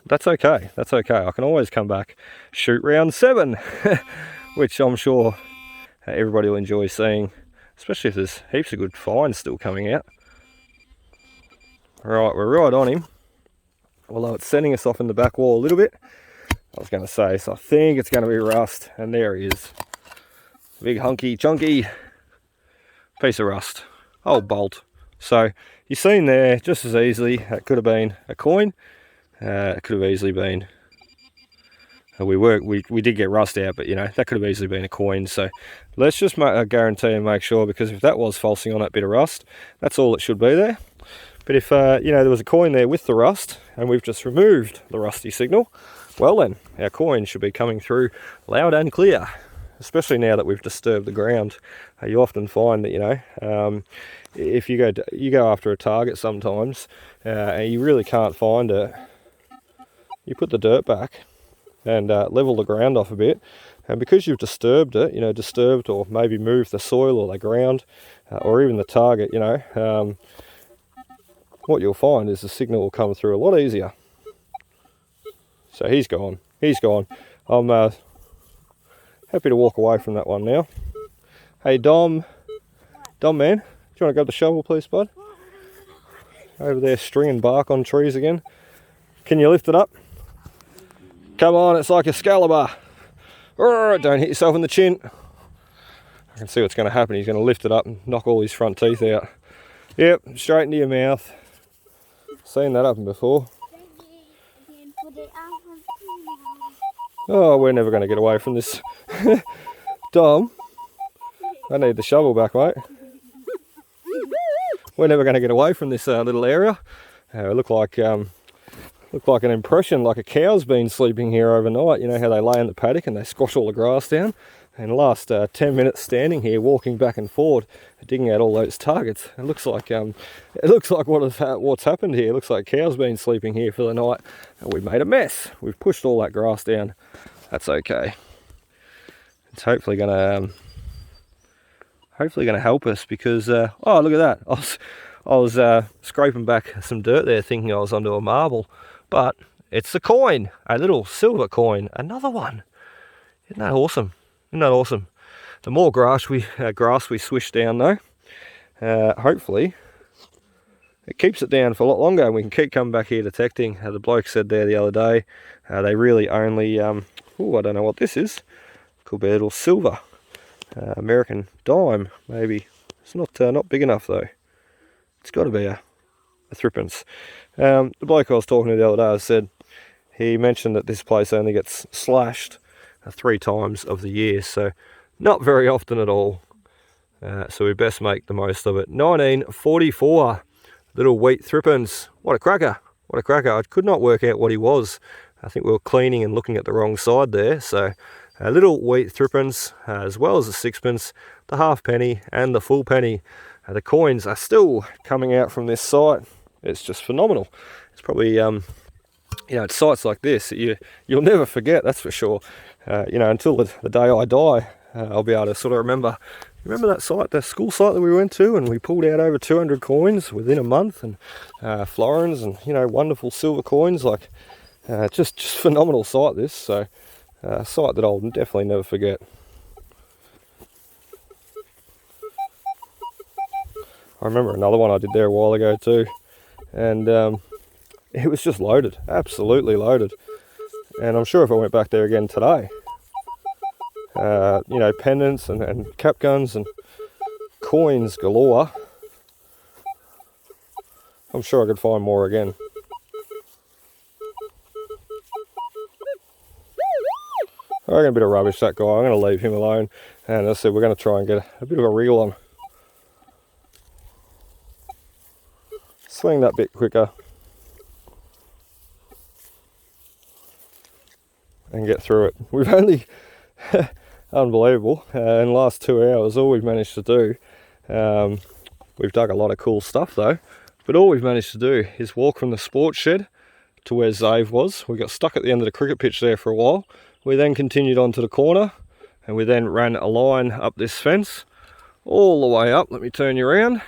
that's okay. That's okay. I can always come back, shoot round 7, which I'm sure everybody will enjoy seeing, especially if there's heaps of good finds still coming out. Right, we're right on him, although it's sending us off in the back wall a little bit. I was going to say, so I think it's going to be rust, and there he is. Big hunky chunky piece of rust, old bolt. So you've seen there, just as easily, it could have been a coin. It could have easily been, we did get rust out, but you know, that could have easily been a coin. So let's just guarantee and make sure, because if that was falsing on that bit of rust, that's all it should be there. But if you know, there was a coin there with the rust, and we've just removed the rusty signal, well then, our coin should be coming through loud and clear. Especially now that we've disturbed the ground. You often find that, you know, if you go after a target sometimes, and you really can't find it, you put the dirt back and level the ground off a bit, and because you've disturbed it, you know, disturbed or maybe moved the soil or the ground, or even the target, you know, what you'll find is the signal will come through a lot easier. So he's gone. I'm happy to walk away from that one now. Hey Dom man, do you want to grab the shovel please, bud? Over there stringing bark on trees again. Can you lift it up? Come on, it's like Excalibur. Don't hit yourself in the chin. I can see what's going to happen. He's going to lift it up and knock all his front teeth out. Yep, straight into your mouth. Seen that happen before. Oh, we're never going to get away from this. Dom, I need the shovel back, mate. We're never going to get away from this little area. Look like an impression, like a cow's been sleeping here overnight. You know how they lay in the paddock and they squash all the grass down? And the last 10 minutes standing here, walking back and forward, digging out all those targets. It looks like what's happened here. It looks like cows been sleeping here for the night, and we've made a mess. We've pushed all that grass down. That's okay. It's hopefully gonna help us because oh, look at that! I was scraping back some dirt there, thinking I was onto a marble, but it's a coin, a little silver coin, another one. Isn't that awesome? Isn't that awesome? The more grass we swish down though, hopefully it keeps it down for a lot longer and we can keep coming back here detecting. The bloke said there the other day, they really only, I don't know what this is. Could be a little silver, American dime maybe. It's not big enough though. It's got to be a threepence. The bloke I was talking to the other day said, he mentioned that this place only gets slashed 3 times of the year, so not very often at all. So we best make the most of it. 1944, little wheat threepence. What a cracker! What a cracker! I could not work out what he was. I think we were cleaning and looking at the wrong side there. So a little wheat threepence, as well as the sixpence, the halfpenny, and the full penny. The coins are still coming out from this site. It's just phenomenal. It's probably you know, it's sites like this that you'll never forget, that's for sure. You know, until the day I die, I'll be able to sort of remember that site, the school site that we went to, and we pulled out over 200 coins within a month, and florins, and you know, wonderful silver coins. Like just phenomenal site this. So site that I'll definitely never forget. I remember another one I did there a while ago too, and it was just loaded, absolutely loaded. And I'm sure if I went back there again today, you know, pendants and cap guns and coins galore, I'm sure I could find more again. I reckon a bit of rubbish, that guy. I'm going to leave him alone. And as I said, we're going to try and get a bit of a reel on. Swing that bit quicker. And get through it. We've only, unbelievable, in the last 2 hours, all we've managed to do, we've dug a lot of cool stuff though, but all we've managed to do is walk from the sports shed to where Xavier was. We got stuck at the end of the cricket pitch there for a while. We then continued on to the corner, and we then ran a line up this fence, all the way up, let me turn you around,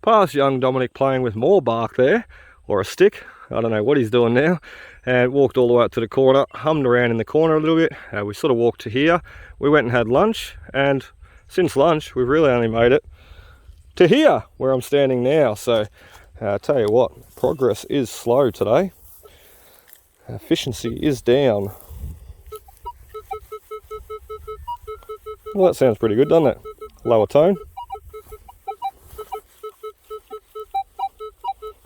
past young Dominic playing with more bark there, or a stick, I don't know what he's doing now, and walked all the way up to the corner, hummed around in the corner a little bit. We sort of walked to here, we went and had lunch, and since lunch we've really only made it to here where I'm standing now. So I tell you what, progress is slow today, efficiency is down. Well, that sounds pretty good, doesn't it? Lower tone.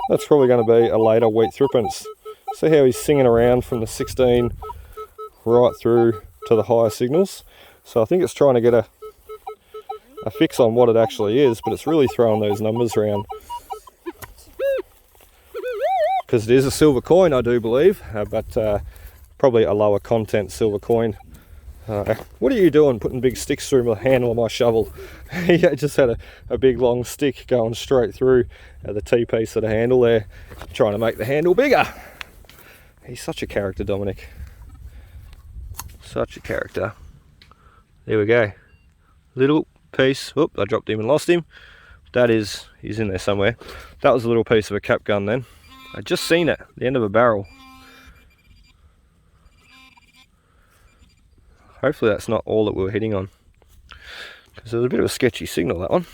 That's probably going to be a later wheat threepence. See how he's singing around from the 16 right through to the higher signals. So I think it's trying to get a fix on what it actually is, but it's really throwing those numbers around. Because it is a silver coin, I do believe, but probably a lower content silver coin. What are you doing putting big sticks through the handle of my shovel? He just had a big long stick going straight through the T-piece of the handle there, trying to make the handle bigger. He's such a character, Dominic. Such a character. There we go. Little piece. Oop, I dropped him and lost him. He's in there somewhere. That was a little piece of a cap gun then. I just seen it, the end of a barrel. Hopefully that's not all that we were hitting on, because it was a bit of a sketchy signal, that one.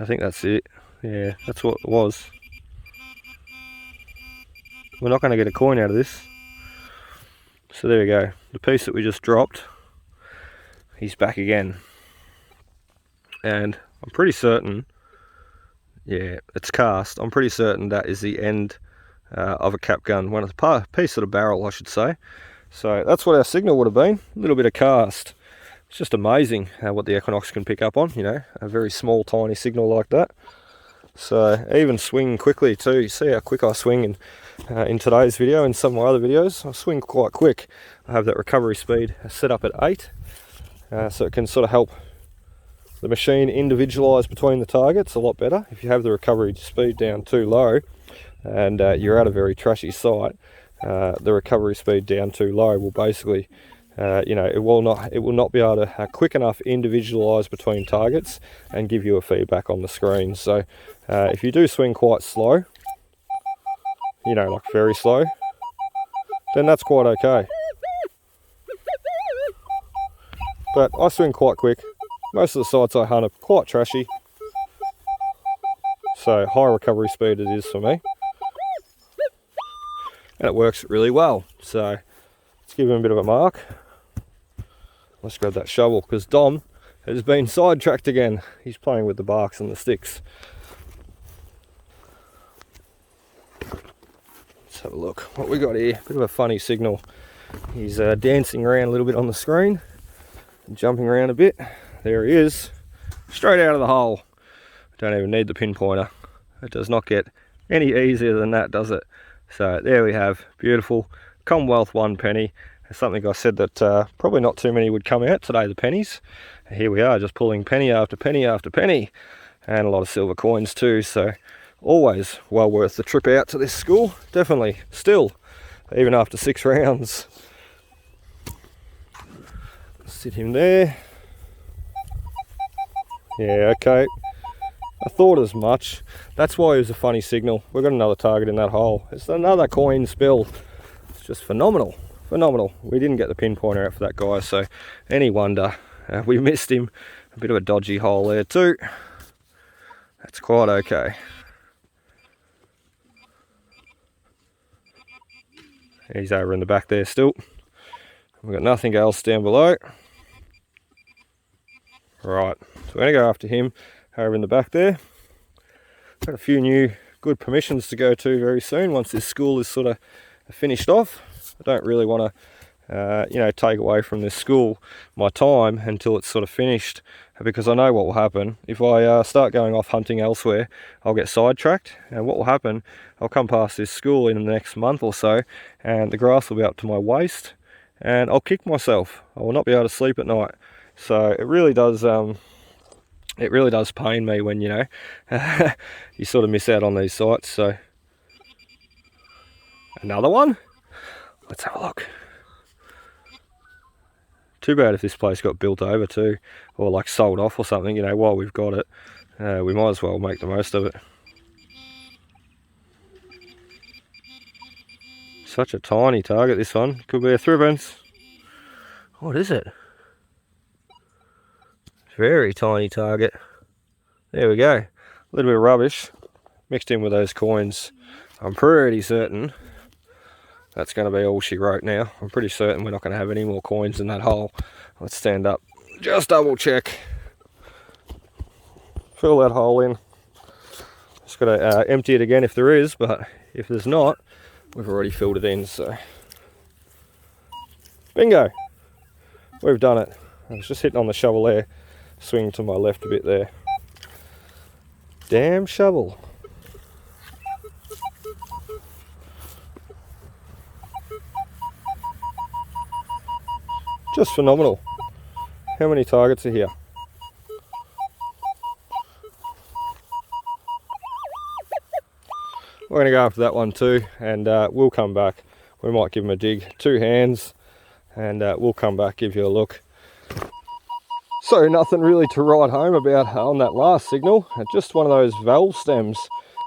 I think that's it. Yeah, that's what it was. we're not going to get a coin out of this. So there we go, the piece that we just dropped, he's back again. And I'm pretty certain, yeah, it's cast. I'm pretty certain that is the end of a cap gun, one of the piece of the barrel, I should say. So that's what our signal would have been, a little bit of cast. It's just amazing what the Equinox can pick up on, you know, a very small, tiny signal like that. So even swing quickly too. You see how quick I swing in today's video and some of my other videos. I swing quite quick. I have that recovery speed set up at 8, so it can sort of help the machine individualize between the targets a lot better. If you have the recovery speed down too low and you're at a very trashy site, the recovery speed down too low will basically you know, it will not be able to quick enough individualize between targets and give you a feedback on the screen. So if you do swing quite slow, you know, like very slow, then that's quite okay. But I swing quite quick. Most of the sites I hunt are quite trashy, so high recovery speed it is for me, and it works really well. So let's give him a bit of a mark. Let's grab that shovel, because Dom has been sidetracked again. He's playing with the barks and the sticks. Let's have a look what we got here. Bit of a funny signal. He's dancing around a little bit on the screen, jumping around a bit. There he is, straight out of the hole. Don't even need the pinpointer. It does not get any easier than that, does it? So there we have, beautiful Commonwealth 1 penny. Something I said that probably not too many would come out today, the pennies. Here we are, just pulling penny after penny after penny, and a lot of silver coins too. So always well worth the trip out to this school, definitely. Still, even after 6 rounds. Sit him there. Yeah, okay. I thought as much. That's why it was a funny signal. We've got another target in that hole. It's another coin spill. It's just phenomenal. Phenomenal. We didn't get the pinpointer out for that guy, so any wonder we missed him. A bit of a dodgy hole there too. That's quite okay. He's over in the back there still. We've got nothing else down below. Right, so we're going to go after him over in the back there. Got a few new good permissions to go to very soon once this school is sort of finished off. I don't really want to, you know, take away from this school my time until it's sort of finished, because I know what will happen. If I start going off hunting elsewhere, I'll get sidetracked, and what will happen, I'll come past this school in the next month or so, and the grass will be up to my waist, and I'll kick myself. I will not be able to sleep at night. So it really does pain me when, you know, you sort of miss out on these sites. So another one. Let's have a look. Too bad if this place got built over too, or like sold off or something, you know, while we've got it. We might as well make the most of it. Such a tiny target, this one. Could be a thribbons. What is it? Very tiny target. There we go. A little bit of rubbish mixed in with those coins. I'm pretty certain that's going to be all she wrote now. I'm pretty certain we're not going to have any more coins in that hole. Let's stand up, just double check. Fill that hole in. Just got to empty it again if there is, but if there's not, we've already filled it in, so. Bingo! We've done it. I was just hitting on the shovel there. Swing to my left a bit there. Damn shovel. Just phenomenal. How many targets are here? We're going to go after that one too, and we'll come back. We might give him a dig, 2 hands, and we'll come back, give you a look. So nothing really to write home about on that last signal. Just one of those valve stems.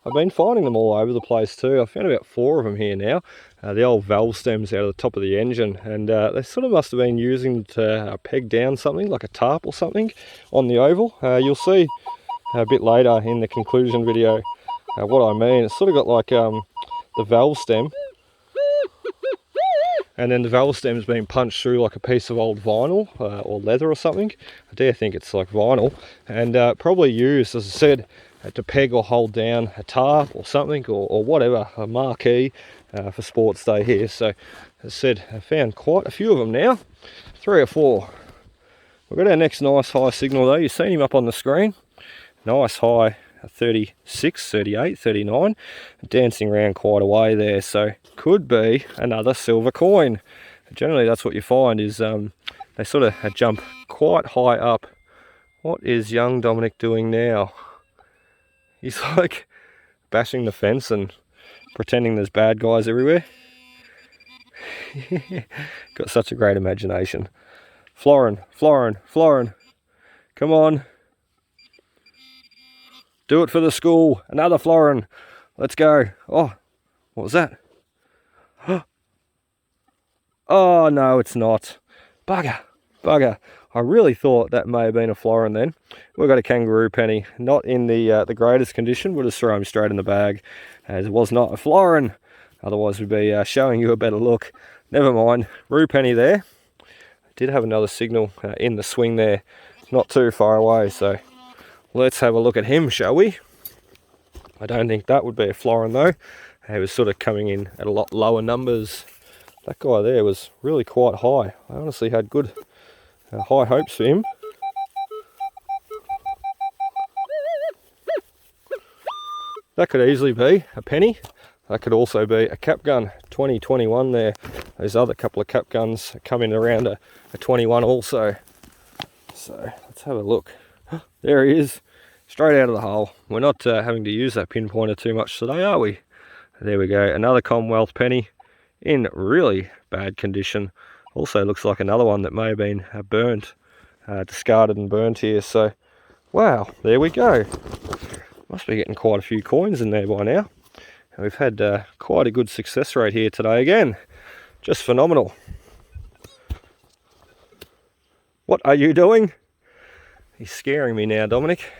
I've been finding them all over the place too. I've found about 4 of them here now. The old valve stems out of the top of the engine, and they sort of must have been using to peg down something like a tarp or something on the oval. You'll see a bit later in the conclusion video what I mean. It's sort of got like the valve stem and then the valve stem's been punched through like a piece of old vinyl or leather or something. I dare think it's like vinyl, and probably used, as I said, to peg or hold down a tarp or something, or whatever, a marquee for sports day here. So as I said, I found quite a few of them now, 3 or 4. We've got our next nice high signal though. You've seen him up on the screen. Nice high 36, 38, 39, dancing around quite a way there, so could be another silver coin. Generally that's what you find is they sort of jump quite high up. What is young Dominic doing now? He's like bashing the fence and pretending there's bad guys everywhere. Got such a great imagination. Florin, Florin, Florin, come on. Do it for the school. Another florin. Let's go. Oh, what was that? Oh, no, it's not. Bugger. Bugger. I really thought that may have been a florin then. We've got a kangaroo penny. Not in the greatest condition. We'll just throw him straight in the bag, as it was not a florin. Otherwise, we'd be showing you a better look. Never mind. Roo penny there. Did have another signal in the swing there. Not too far away, so let's have a look at him, shall we? I don't think that would be a florin though. He was sort of coming in at a lot lower numbers. That guy there was really quite high. I honestly had good high hopes for him. That could easily be a penny. That could also be a cap gun, 2021 there. Those other couple of cap guns coming around a 21 also. So let's have a look. There he is, straight out of the hole. We're not having to use that pinpointer too much today, are we? There we go, another Commonwealth penny in really bad condition. Also looks like another one that may have been burnt, discarded and burnt here. So, wow, there we go. Must be getting quite a few coins in there by now. And we've had quite a good success rate here today again. Just phenomenal. What are you doing? He's scaring me now, Dominic.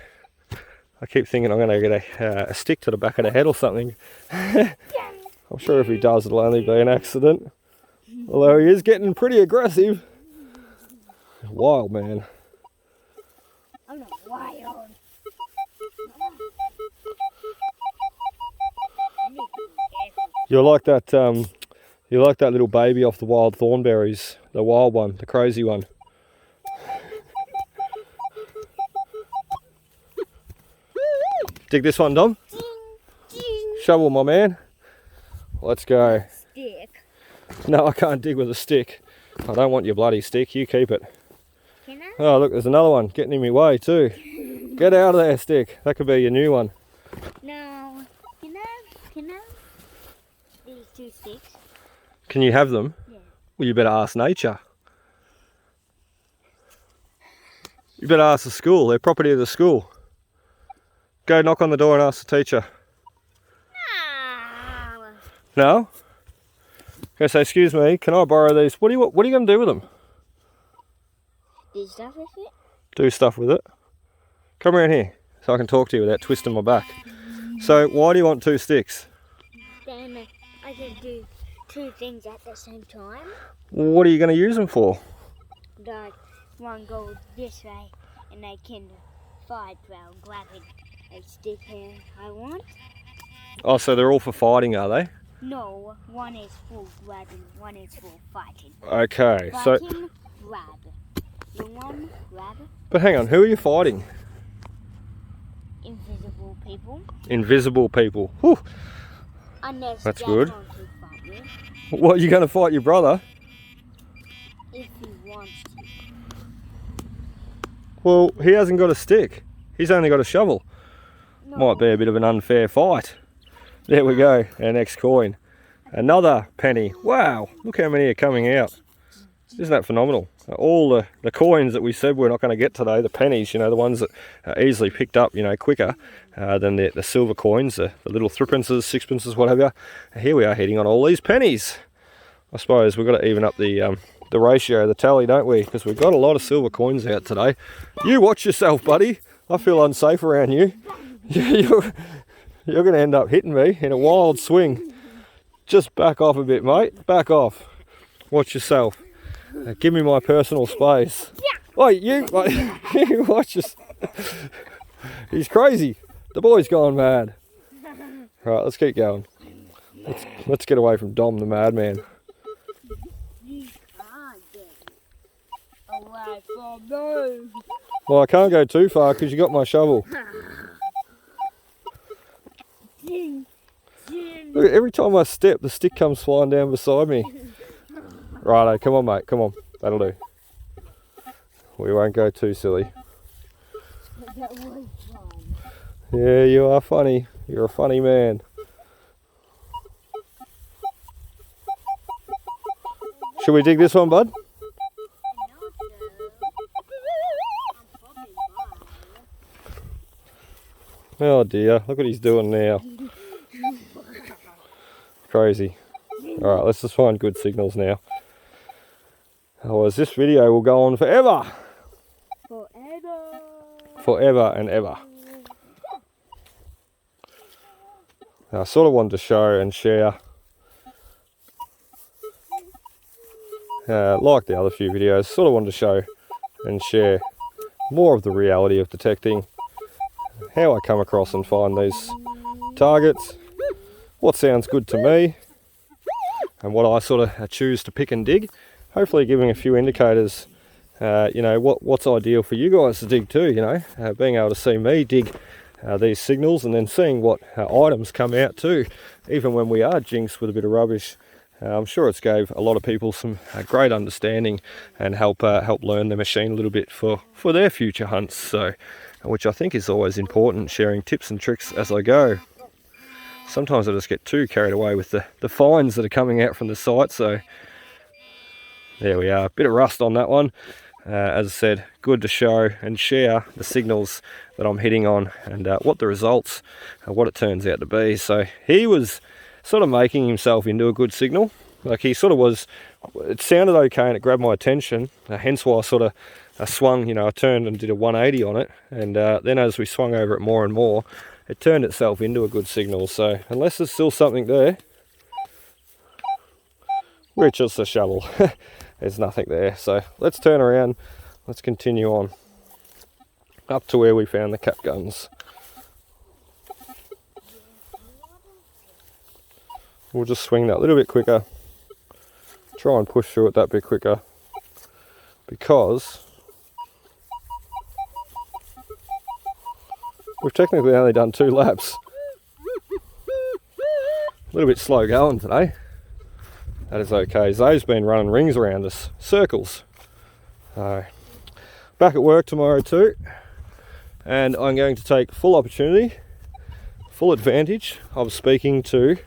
I keep thinking I'm going to get a stick to the back of the head or something. I'm sure if he does, it'll only be an accident. Although he is getting pretty aggressive. Wild man. I'm not wild. You're like that. You're like that little baby off the wild thornberries. The wild one, the crazy one. Dig this one, Dom. Shovel, my man. Let's go. Stick. No, I can't dig with a stick. I don't want your bloody stick. You keep it. Can I? Oh, look, there's another one getting in my way too. Get out of there, stick. That could be your new one. No. Can I? These 2 sticks. Can you have them? Yeah. Well, you better ask nature. You better ask the school. They're property of the school. Go knock on the door and ask the teacher. No. No? Go say, excuse me, can I borrow these? What are you going to do with them? Do stuff with it? Do stuff with it. Come around here so I can talk to you without twisting my back. So why do you want 2 sticks? Then I can do 2 things at the same time. What are you going to use them for? Like one goes this way and I can fight while grabbing a stick here I want. Oh, so they're all for fighting, are they? No, one is for grabbing, one is for fighting. Okay, so... Fighting, grab. You want grab? But hang on, who are you fighting? Invisible people. Invisible people. Whew. Unless That's Dad good. wants to fight me. What, you going to fight your brother? If he wants to. Well, he hasn't got a stick. He's only got a shovel. No. Might be a bit of an unfair fight. There we go, our next coin. Another penny. Wow, look how many are coming out. Isn't that phenomenal? All the coins that we said we're not going to get today, the pennies, you know, the ones that are easily picked up, you know, quicker than the silver coins, the little threepences, sixpences, whatever. Here we are hitting on all these pennies. I suppose we've got to even up the ratio, the tally, don't we? Because we've got a lot of silver coins out today. You watch yourself, buddy. I feel unsafe around you. You're going to end up hitting me in a wild swing. Just back off a bit, mate. Back off. Watch yourself. Give me my personal space. Oh, you watch this. He's crazy. The boy's gone mad. Right, let's keep going. Let's get away from Dom the madman. You can't get away from me. Well, I can't go too far because you got my shovel. Look, every time I step, the stick comes flying down beside me. Righto, come on, mate, come on. That'll do. We won't go too silly. That was fun. Yeah, you are funny. You're a funny man. Should we dig this one, bud? Oh dear, look what he's doing now. Crazy. Alright, let's just find good signals now. Otherwise this video will go on forever. Forever. Forever and ever. I sort of wanted to show and share, like the other few videos, sort of wanted to show and share more of the reality of detecting, how I come across and find these targets, what sounds good to me, and what I sort of choose to pick and dig. Hopefully giving a few indicators, you know, what's ideal for you guys to dig too, you know, being able to see me dig these signals and then seeing what items come out too, even when we are jinxed with a bit of rubbish. I'm sure it's gave a lot of people some great understanding and help learn the machine a little bit for their future hunts, so which I think is always important, sharing tips and tricks as I go. Sometimes I just get too carried away with the finds that are coming out from the site, so there we are, a bit of rust on that one. As I said, good to show and share the signals that I'm hitting on and what the results, what it turns out to be. So he was sort of making himself into a good signal. Like he sort of was, it sounded okay and it grabbed my attention, hence why I sort of swung, you know, I turned and did a 180 on it, and then as we swung over it more and more, it turned itself into a good signal. So unless there's still something there, we're just a shovel. There's nothing there. So let's turn around, let's continue on up to where we found the cap guns. We'll just swing that a little bit quicker, try and push through it that bit quicker, because we've technically only done 2 laps. A little bit slow going today. That is okay. Zoe's been running rings around us, circles. Back at work tomorrow too, and I'm going to take full opportunity, full advantage of speaking to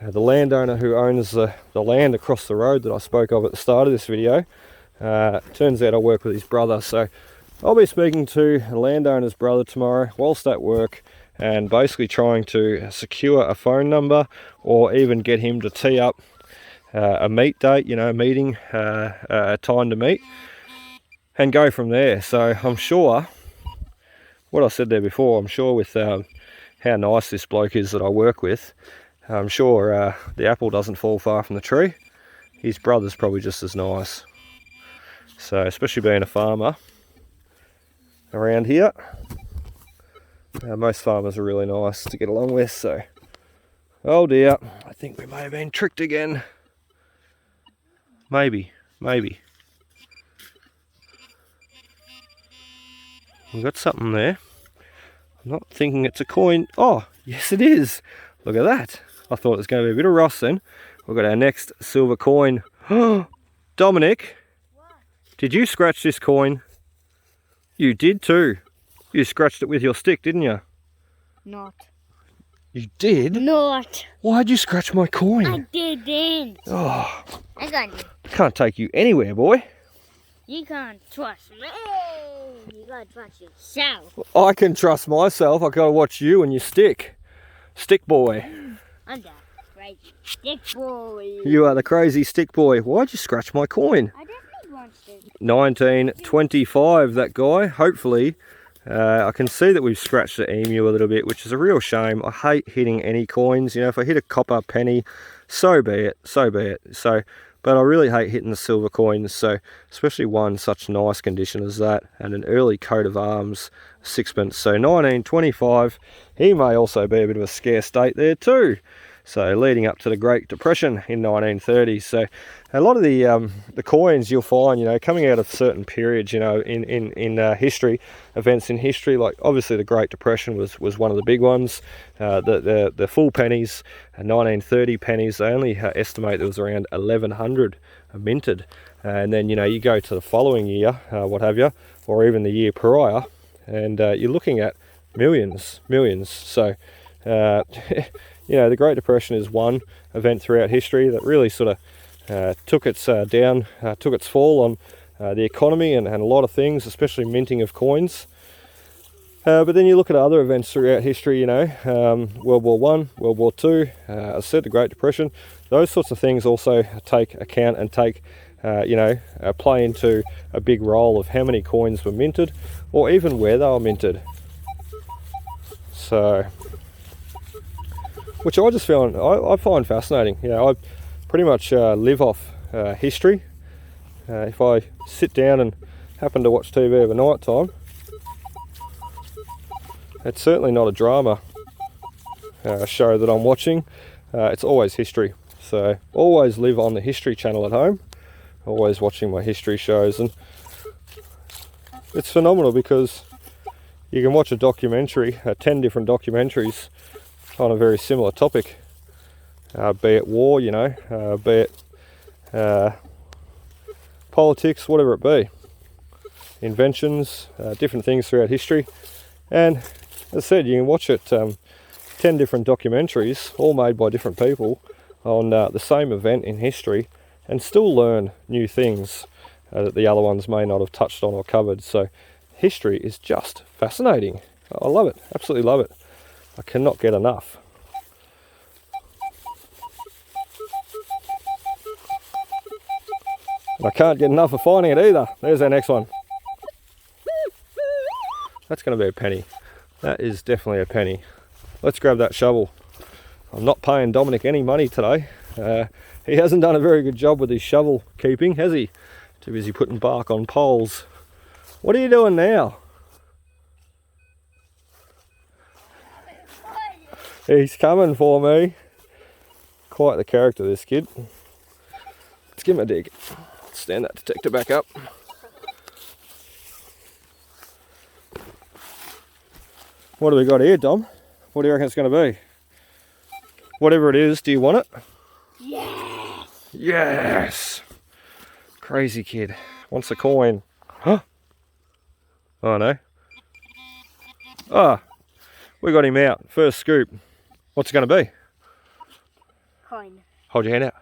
the landowner who owns the land across the road that I spoke of at the start of this video. Turns out I work with his brother, so I'll be speaking to the landowner's brother tomorrow whilst at work, and basically trying to secure a phone number or even get him to tee up a meet date, you know, a meeting, a time to meet, and go from there. So I'm sure, what I said there before, I'm sure with how nice this bloke is that I work with, I'm sure the apple doesn't fall far from the tree. His brother's probably just as nice. So especially being a farmer around here, most farmers are really nice to get along with. So, oh dear, I think we may have been tricked again. Maybe. We've got something there. I'm not thinking it's a coin. Oh, yes it is. Look at that. I thought it was going to be a bit of rust then. We've got our next silver coin. Dominic, what? Did you scratch this coin? You did too. You scratched it with your stick, didn't you? Not. You did? Not. Why'd you scratch my coin? I didn't. Oh, I got you. Can't take you anywhere, boy. You can't trust me. You gotta trust yourself. I can trust myself. I gotta watch you and your stick. Stick boy. I'm the crazy stick boy. You are the crazy stick boy. Why'd you scratch my coin? I definitely want to. 1925, that guy. Hopefully, I can see that we've scratched the emu a little bit, which is a real shame. I hate hitting any coins. You know, if I hit a copper penny, so be it, so be it. So But I really hate hitting the silver coins, so especially one such nice condition as that, and an early coat of arms, sixpence. So 1925, he may also be a bit of a scarce date there too. So leading up to the Great Depression in 1930. So a lot of the coins you'll find, you know, coming out of certain periods, you know, in history, events in history, like obviously the Great Depression was one of the big ones. The full pennies, 1930 pennies, they only estimate there was around 1,100 minted. And then, you know, you go to the following year, what have you, or even the year prior, and you're looking at millions. So you know, the Great Depression is one event throughout history that really sort of took its fall on the economy and a lot of things, especially minting of coins. But then you look at other events throughout history, you know, World War I, World War II, as I said, the Great Depression. Those sorts of things also take account and take, you know, play into a big role of how many coins were minted, or even where they were minted. So, which I just found, I find fascinating. You know, I pretty much live off history. If I sit down and happen to watch TV over night time, it's certainly not a drama show that I'm watching. It's always history. So always live on the History Channel at home, always watching my history shows, and it's phenomenal because you can watch a documentary, 10 different documentaries on a very similar topic, be it war, you know, be it politics, whatever it be, inventions, different things throughout history. And as I said, you can watch it, 10 different documentaries, all made by different people, on the same event in history, and still learn new things that the other ones may not have touched on or covered. So history is just fascinating. I love it, absolutely love it. I cannot get enough. And I can't get enough of finding it either. There's our next one. That's going to be a penny. That is definitely a penny. Let's grab that shovel. I'm not paying Dominic any money today. He hasn't done a very good job with his shovel keeping, has he? Too busy putting bark on poles. What are you doing now? He's coming for me. Quite the character, this kid. Let's give him a dig. Stand that detector back up. What do we got here, Dom? What do you reckon it's going to be? Whatever it is, do you want it? Yes! Yes! Crazy kid. Wants a coin. Huh? Oh no. Ah, we got him out. First scoop. What's it going to be? Coin. Hold your hand out.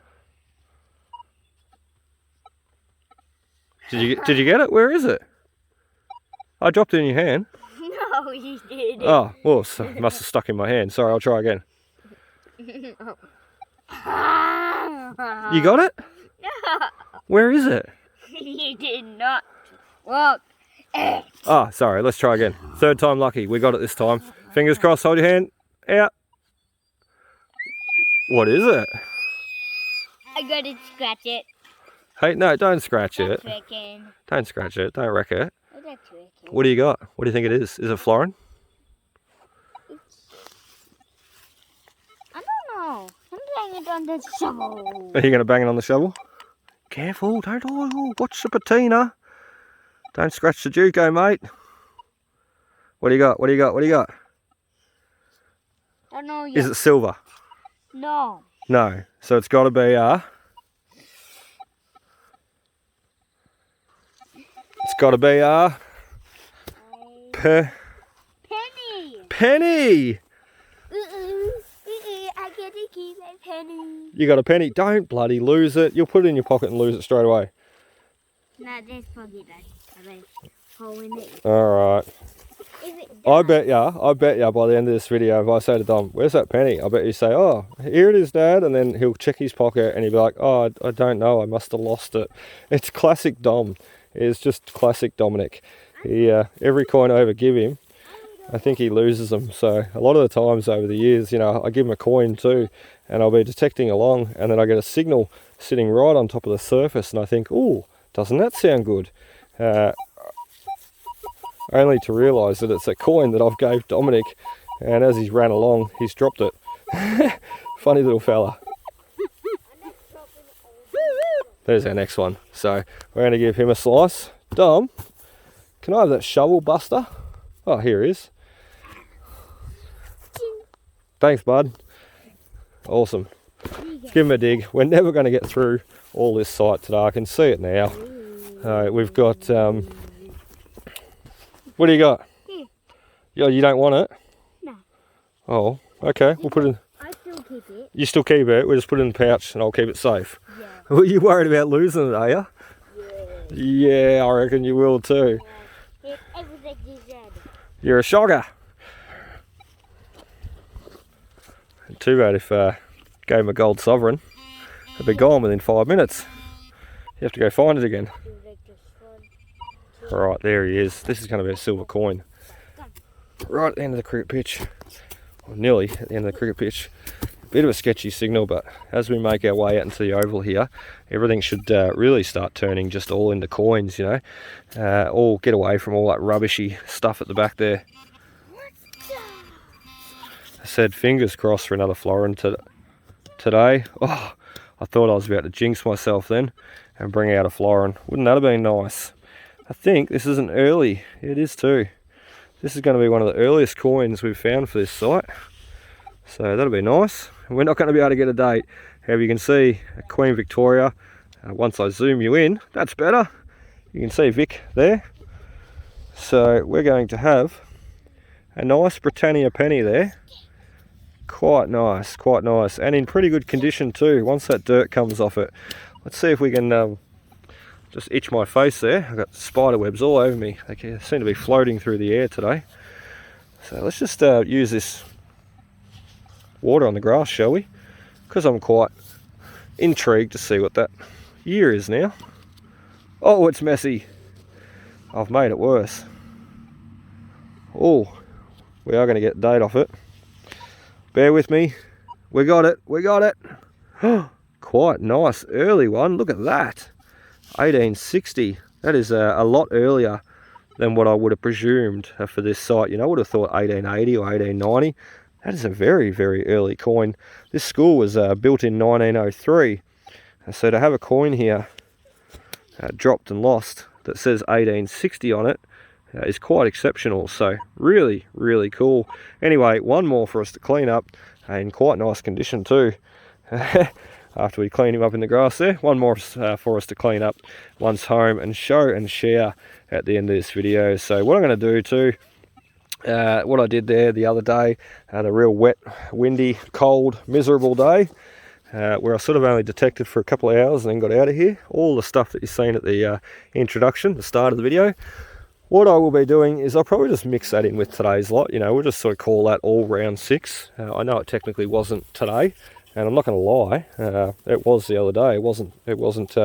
Did you get it? Where is it? I dropped it in your hand. No, you didn't. Oh, well, so it must have stuck in my hand. Sorry, I'll try again. You got it? No. Where is it? You did not. Look. Ah, sorry, let's try again. Third time lucky. We got it this time. Fingers crossed, hold your hand out. What is it? I gotta scratch it. Hey, no, don't scratch it. Tricking. Don't scratch it. Don't wreck it. That's tricking. What do you got? What do you think it is? Is it florin? I don't know. I'm playing it on the shovel. Are you going to bang it on the shovel? Careful, don't. Oh, watch the patina. Don't scratch the Juco, mate. What do you got? What do you got? What do you got? I don't know yet. Is it silver? No. No. So it's got to be it's got to be Penny. Penny. I get to keep a penny. You got a penny. Don't bloody lose it. You'll put it in your pocket and lose it straight away. No, there's probably a hole in it. All right. Is it I bet ya by the end of this video, if I say to Dom, where's that penny? I bet you say, oh, here it is, Dad. And then he'll check his pocket and he'll be like, oh, I don't know. I must have lost it. It's classic Dom. It's just classic Dominic. He, every coin I ever give him, I think he loses them. So a lot of the times over the years, you know, I give him a coin too. and I'll be detecting along, and then I get a signal sitting right on top of the surface, and I think, oh, doesn't that sound good? Only to realise that it's a coin that I've gave Dominic, and as he's ran along, he's dropped it. Funny little fella. There's our next one. So we're going to give him a slice. Dom, can I have that shovel, Buster? Oh, here he is. Thanks, bud. Awesome. Let's give him a dig. We're never going to get through all this site today. I can see it now. We've got... what do you got? Yeah, you don't want it? No. Oh, okay. We'll put it in... I still keep it. You still keep it? We'll just put it in the pouch and I'll keep it safe. Yeah. Well, you worried about losing it, are you? Yeah. Yeah, I reckon you will too. Yeah. Everything is red. You're a shocker. Too bad if gave him a gold sovereign. It'd be gone within 5 minutes. You have to go find it again. Right, there he is. This is going to be a silver coin. Right at the end of the cricket pitch. Or nearly at the end of the cricket pitch. Bit of a sketchy signal, but as we make our way out into the oval here, everything should really start turning just all into coins, you know. All get away from all that rubbishy stuff at the back there. I said fingers crossed for another florin today. Oh, I thought I was about to jinx myself then and bring out a florin. Wouldn't that have been nice? I think this is an early. It is too. This is going to be one of the earliest coins we've found for this site. So that'll be nice. We're not going to be able to get a date. However, you can see Queen Victoria. Once I zoom you in, that's better. You can see Vic there. So we're going to have a nice Britannia penny there. Quite nice, and in pretty good condition too, once that dirt comes off it. Let's see if we can just itch my face there. I've got spider webs all over me. They seem to be floating through the air today. So let's just use this water on the grass, shall we? Because I'm quite intrigued to see what that year is now. Oh, it's messy. I've made it worse. Oh, we are going to get a date off it. Bear with me. We got it. We got it. Quite nice early one. Look at that. 1860. That is a lot earlier than what I would have presumed for this site. You know, I would have thought 1880 or 1890. That is a very, very early coin. This school was built in 1903. So to have a coin here dropped and lost that says 1860 on it is quite exceptional. So really, really cool. Anyway, one more for us to clean up in quite nice condition too. After we clean him up in the grass there, one more for us to clean up once home and show and share at the end of this video. So what I'm going to do too, what I did there the other day, had a real wet, windy, cold, miserable day, where I sort of only detected for a couple of hours and then got out of here. All the stuff that you've seen at the introduction, the start of the video. What I will be doing is I'll probably just mix that in with today's lot. You know, we'll just sort of call that all round 6. I know it technically wasn't today, and I'm not going to lie, it was the other day. It wasn't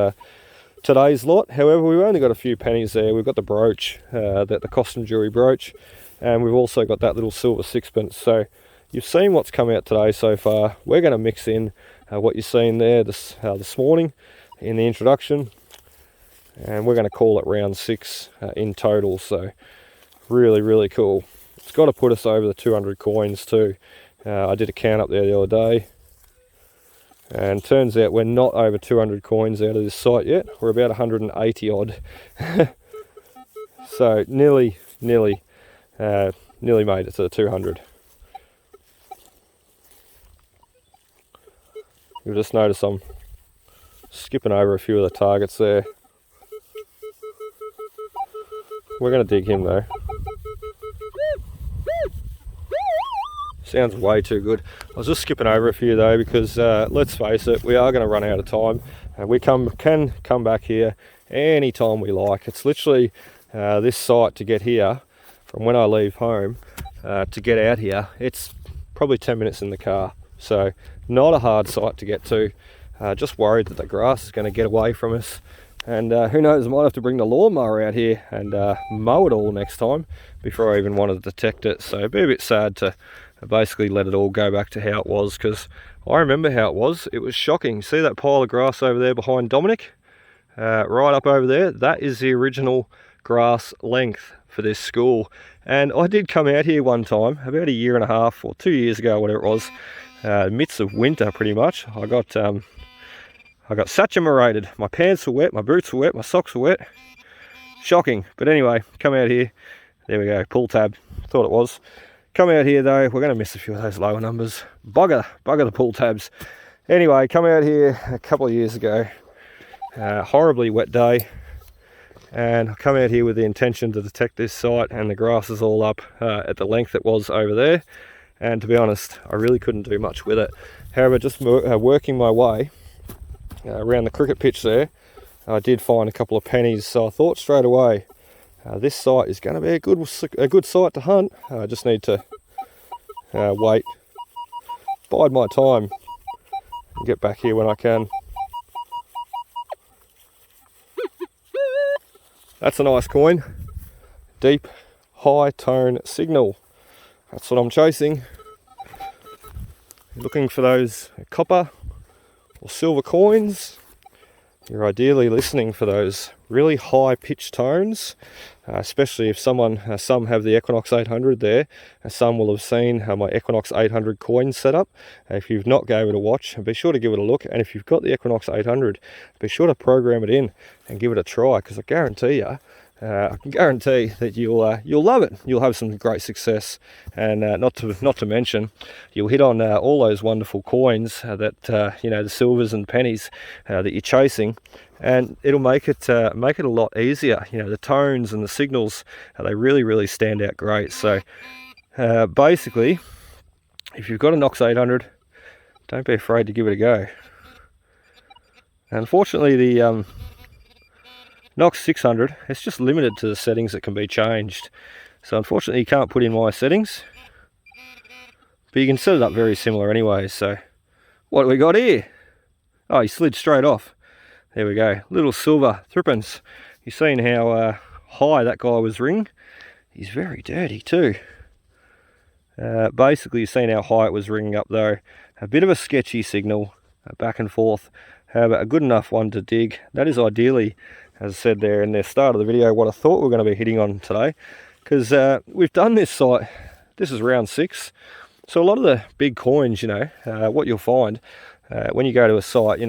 today's lot. However, we've only got a few pennies there. We've got the brooch, the costume jewelry brooch, and we've also got that little silver sixpence. So you've seen what's come out today so far. We're going to mix in what you've seen there this morning in the introduction. And we're going to call it round 6 in total. So really, really cool. It's got to put us over the 200 coins too. I did a count up there the other day, and turns out we're not over 200 coins out of this site yet. We're about 180 odd. So nearly made it to the 200. You'll just notice I'm skipping over a few of the targets there. We're going to dig him though. Sounds way too good. I was just skipping over a few though because let's face it, we are going to run out of time. We can come back here anytime we like. It's literally this site to get here from when I leave home to get out here. It's probably 10 minutes in the car. So not a hard site to get to. Just worried that the grass is going to get away from us. And who knows, I might have to bring the lawnmower out here and mow it all next time before I even wanted to detect it. So it'd be a bit sad to basically let it all go back to how it was, because I remember how it was. It was shocking. See that pile of grass over there behind Dominic? Right up over there, that is the original grass length for this school. And I did come out here one time, about a year and a half or 2 years ago, whatever it was, midst of winter pretty much. I got saturated. My pants were wet, my boots were wet, my socks were wet. Shocking. But anyway, come out here. There we go, pull tab. Thought it was. Come out here though, we're going to miss a few of those lower numbers. Bugger the pull tabs. Anyway, come out here a couple of years ago. Horribly wet day. And I come out here with the intention to detect this site, and the grass is all up at the length it was over there. And to be honest, I really couldn't do much with it. However, just working my way around the cricket pitch there, I did find a couple of pennies. So I thought straight away, this site is going to be a good site to hunt. I just need to wait, bide my time, and get back here when I can. That's a nice coin. Deep, high tone signal. That's what I'm chasing. Looking for those copper or silver coins. You're ideally listening for those really high pitch tones, especially if some have the Equinox 800 there, and some will have seen my Equinox 800 coin setup. If you've not gave it a watch, be sure to give it a look, and if you've got the Equinox 800, be sure to program it in and give it a try, because I guarantee you, I can guarantee that you'll love it. You'll have some great success, and not to mention, you'll hit on all those wonderful coins that the silvers and pennies that you're chasing, and it'll make it a lot easier. The tones and the signals, they really stand out great. So basically, if you've got a Nox 800, don't be afraid to give it a go. Unfortunately, the Nox 600, it's just limited to the settings that can be changed. So unfortunately you can't put in my settings, but you can set it up very similar anyway. So what do we got here? Oh, he slid straight off. There we go, little silver threepence. You've seen how high that guy was ringing. He's very dirty too. Basically you've seen how high it was ringing up though. A bit of a sketchy signal, back and forth. However, a good enough one to dig. That is ideally, as I said there in the start of the video, what I thought we were going to be hitting on today, because we've done this site. This is round 6, so a lot of the big coins, what you'll find when you go to a site,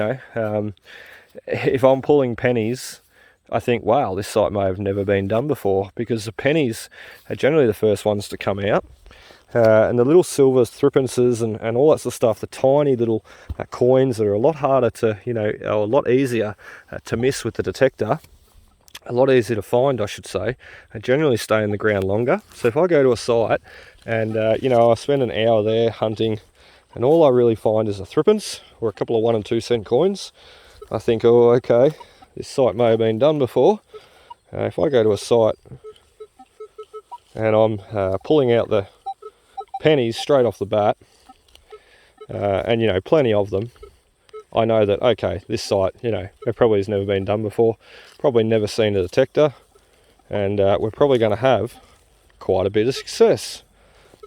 if I'm pulling pennies, I think, wow, this site may have never been done before, because the pennies are generally the first ones to come out. And the little silvers, threepences, and all that sort of stuff, the tiny little coins that are a lot harder to, a lot easier to miss with the detector, a lot easier to find, I should say, and generally stay in the ground longer. So if I go to a site and, I spend an hour there hunting, and all I really find is a threepence or a couple of 1 and 2 cent coins, I think, oh, okay, this site may have been done before. If I go to a site and I'm pulling out the pennies straight off the bat, and plenty of them, I know that, okay, this site, it probably has never been done before, probably never seen a detector, and we're probably going to have quite a bit of success,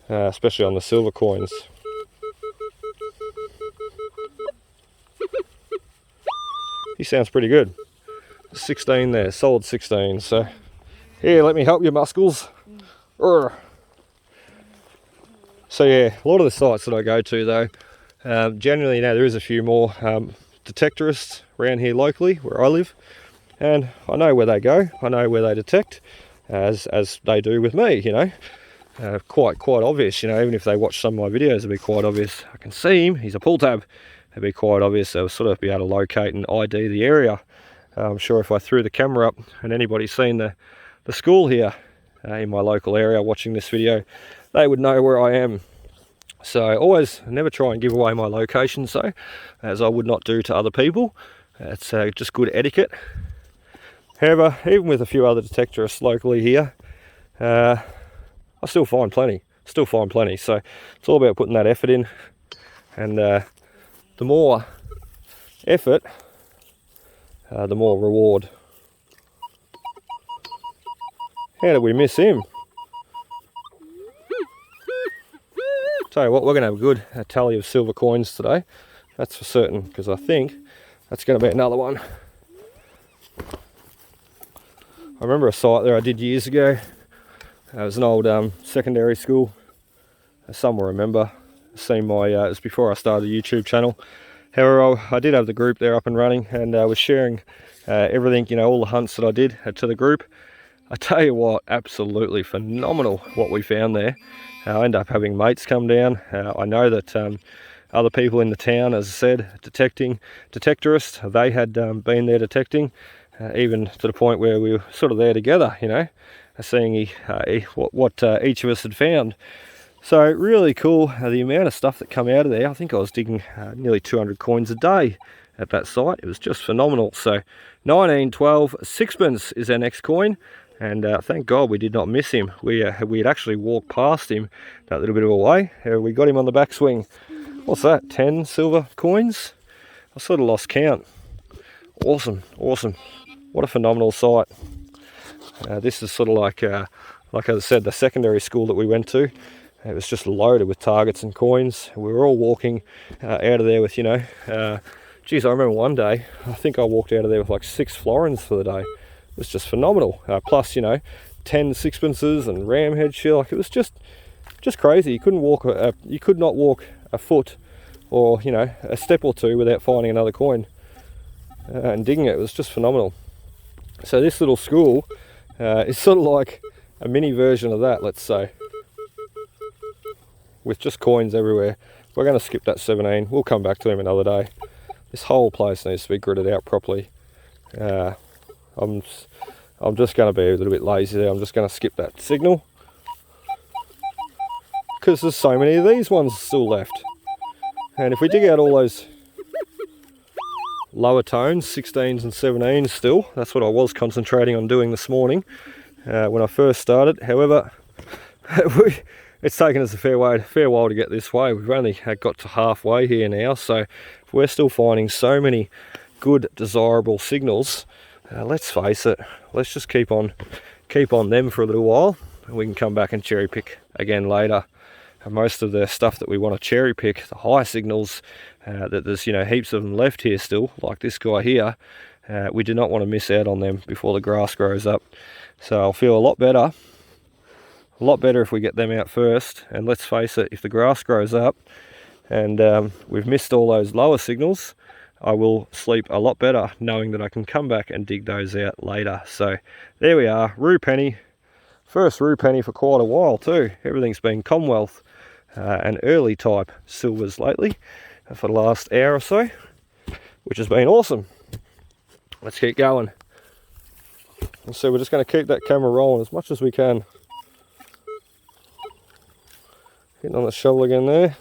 especially on the silver coins. He sounds pretty good. 16 there, solid 16. So here, let me help you, Muscles. Urgh. So yeah, a lot of the sites that I go to though, generally there is a few more detectorists around here locally where I live, and I know where they go, I know where they detect, as they do with me, quite obvious, even if they watch some of my videos, it'll be quite obvious. I can see him, he's a pull tab, it'll be quite obvious. They'll sort of be able to locate and ID the area. I'm sure if I threw the camera up and anybody's seen the school here in my local area watching this video, they would know where I am. So always, never try and give away my location, so as I would not do to other people. It's just good etiquette. However, even with a few other detectorists locally here, I still find plenty. So it's all about putting that effort in, and the more effort, the more reward. How did we miss him? Tell you what, we're going to have a good tally of silver coins today. That's for certain, because I think that's going to be another one. I remember a site there I did years ago. It was an old secondary school. Some will remember. Seen my, it was before I started the YouTube channel. However, I did have the group there up and running, and I was sharing everything, you know, all the hunts that I did to the group. I tell you what, absolutely phenomenal what we found there. I ended up having mates come down. I know that other people in the town, as I said, Detectorist, they had been there detecting, even to the point where we were sort of there together, you know, seeing what each of us had found. So really cool, the amount of stuff that come out of there. I think I was digging nearly 200 coins a day at that site. It was just phenomenal. So 1912 sixpence is our next coin, and thank God we did not miss him. We had actually walked past him that little bit of a way. We got him on the backswing. What's that, 10 silver coins? I sort of lost count. Awesome, awesome. What a phenomenal site. This is sort of like as I said, the secondary school that we went to. It was just loaded with targets and coins. We were all walking out of there with, you know, geez, I remember one day, I think I walked out of there with like 6 florins for the day. It was just phenomenal. Plus, you know, 10 sixpences and ramhead shit. Like, it was just crazy. You couldn't walk, you could not walk a foot or, you know, a step or two without finding another coin and digging it. It was just phenomenal. So this little school is sort of like a mini version of that, let's say, with just coins everywhere. We're going to skip that 17. We'll come back to him another day. This whole place needs to be gridded out properly. I'm just going to be a little bit lazy there. I'm just going to skip that signal, because there's so many of these ones still left. And if we dig out all those lower tones, 16s and 17s still, that's what I was concentrating on doing this morning when I first started. However, it's taken us a fair while to get this way. We've only got to halfway here now, so if we're still finding so many good, desirable signals, let's face it, let's just keep on them for a little while, and we can come back and cherry pick again later. And most of the stuff that we want to cherry pick, the high signals, that there's, you know, heaps of them left here still, like this guy here, we do not want to miss out on them before the grass grows up. So I'll feel a lot better if we get them out first. And let's face it, if the grass grows up and we've missed all those lower signals, I will sleep a lot better knowing that I can come back and dig those out later. So there we are, rue penny. First rue penny for quite a while too. Everything's been Commonwealth and early type silvers lately for the last hour or so, which has been awesome. Let's keep going. And so we're just going to keep that camera rolling as much as we can. Hitting on the shovel again there.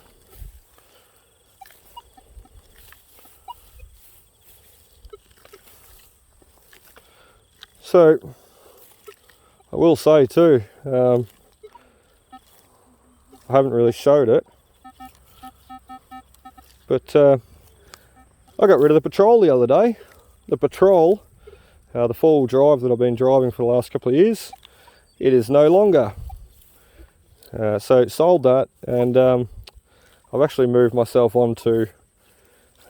So I will say too, I haven't really showed it, but I got rid of the Patrol the other day. The Patrol, the four-wheel drive that I've been driving for the last couple of years, it is no longer. So sold that, and I've actually moved myself onto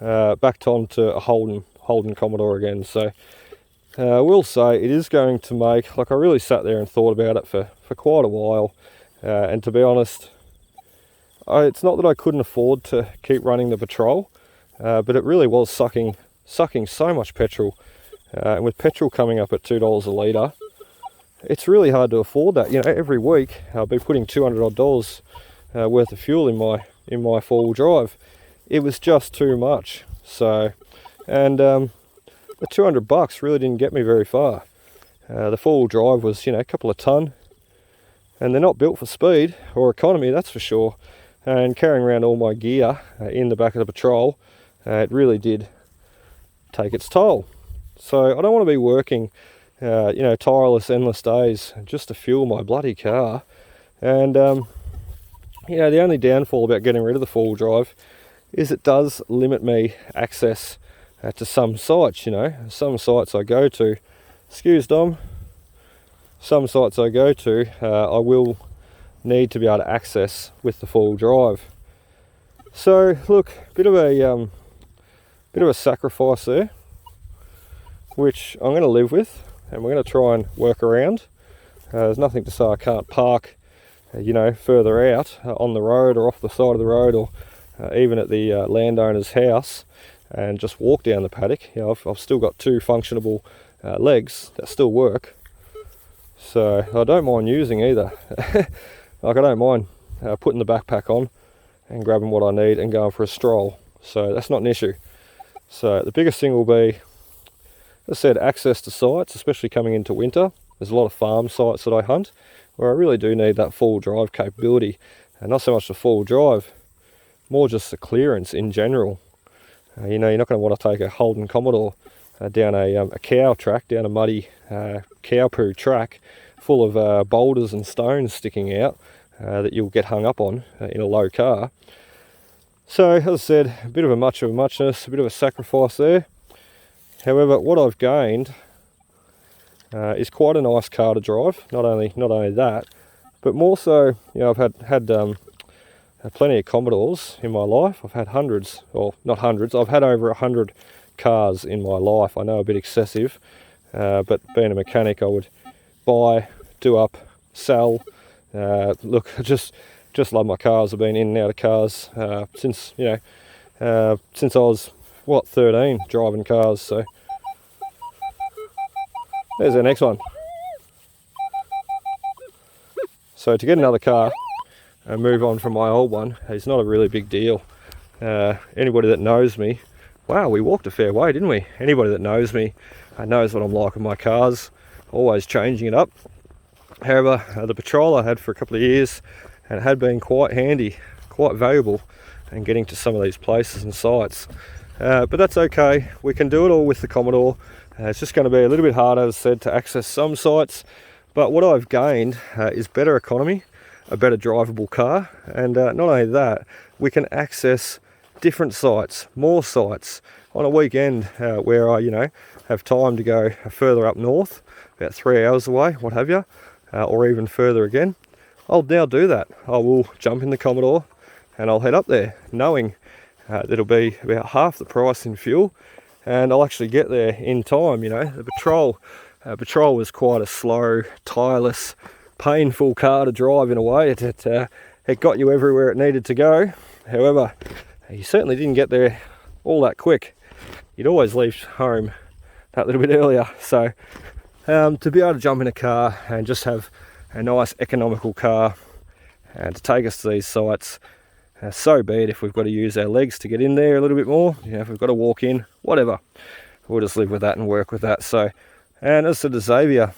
back onto a Holden Commodore again. So I will say it is going to make, like, I really sat there and thought about it for quite a while, and to be honest, it's not that I couldn't afford to keep running the Patrol, but it really was sucking so much petrol, and with petrol coming up at $2 a litre, it's really hard to afford that. You know, every week I'll be putting $200 odd worth of fuel in my four-wheel drive. It was just too much. So, and the $200 really didn't get me very far. The four-wheel drive was, you know, a couple of ton, and they're not built for speed or economy, that's for sure. And carrying around all my gear in the back of the Patrol, it really did take its toll. So I don't want to be working you know, tireless, endless days just to fuel my bloody car. And you know, the only downfall about getting rid of the four-wheel drive is it does limit me access to some sites. You know, some sites I go to, excuse Dom, some sites I go to, I will need to be able to access with the full drive. So look, bit of a sacrifice there, which I'm going to live with, and we're going to try and work around. There's nothing to say I can't park, you know, further out on the road or off the side of the road, or even at the landowner's house, and just walk down the paddock. You know, I've still got 2 functionable legs that still work, so I don't mind using either. Like, I don't mind putting the backpack on and grabbing what I need and going for a stroll, so that's not an issue. So the biggest thing will be, as I said, access to sites, especially coming into winter. There's a lot of farm sites that I hunt where I really do need that full drive capability, and not so much the full drive, more just the clearance in general. You know, you're not going to want to take a Holden Commodore down a cow track, down a muddy cow poo track full of boulders and stones sticking out that you'll get hung up on in a low car. So as I said, a bit of a muchness, a bit of a sacrifice there. However, what I've gained is quite a nice car to drive. Not only that, but more so, you know, I've had plenty of Commodores in my life. I've had hundreds, or not hundreds, I've had over 100 cars in my life. I know, a bit excessive, but being a mechanic, I would buy, do up, sell. Look, I just love my cars. I've been in and out of cars since, you know, since I was, what, 13, driving cars. So there's our next one. So to get another car and move on from my old one is not a really big deal. Anybody that knows me, wow, we walked a fair way, didn't we? Anybody that knows me knows what I'm like with my cars, always changing it up. However, the Patrol I had for a couple of years, and it had been quite handy, quite valuable in getting to some of these places and sites. But that's okay, we can do it all with the Commodore. It's just going to be a little bit harder, as I said, to access some sites, but what I've gained is better economy, a better drivable car, and not only that, we can access different sites, more sites on a weekend where I, you know, have time to go further up north, about 3 hours away, what have you, or even further again. I'll now do that. I will jump in the Commodore and I'll head up there, knowing it'll be about half the price in fuel, and I'll actually get there in time. You know, the Patrol was quite a slow, tireless, painful car to drive in a way. It got you everywhere it needed to go. However, you certainly didn't get there all that quick. You'd always leave home that little bit earlier. So to be able to jump in a car and just have a nice economical car and to take us to these sites, so be it. If we've got to use our legs to get in there a little bit more, you know, if we've got to walk in, whatever, we'll just live with that and work with that. So, and as to the Xavier,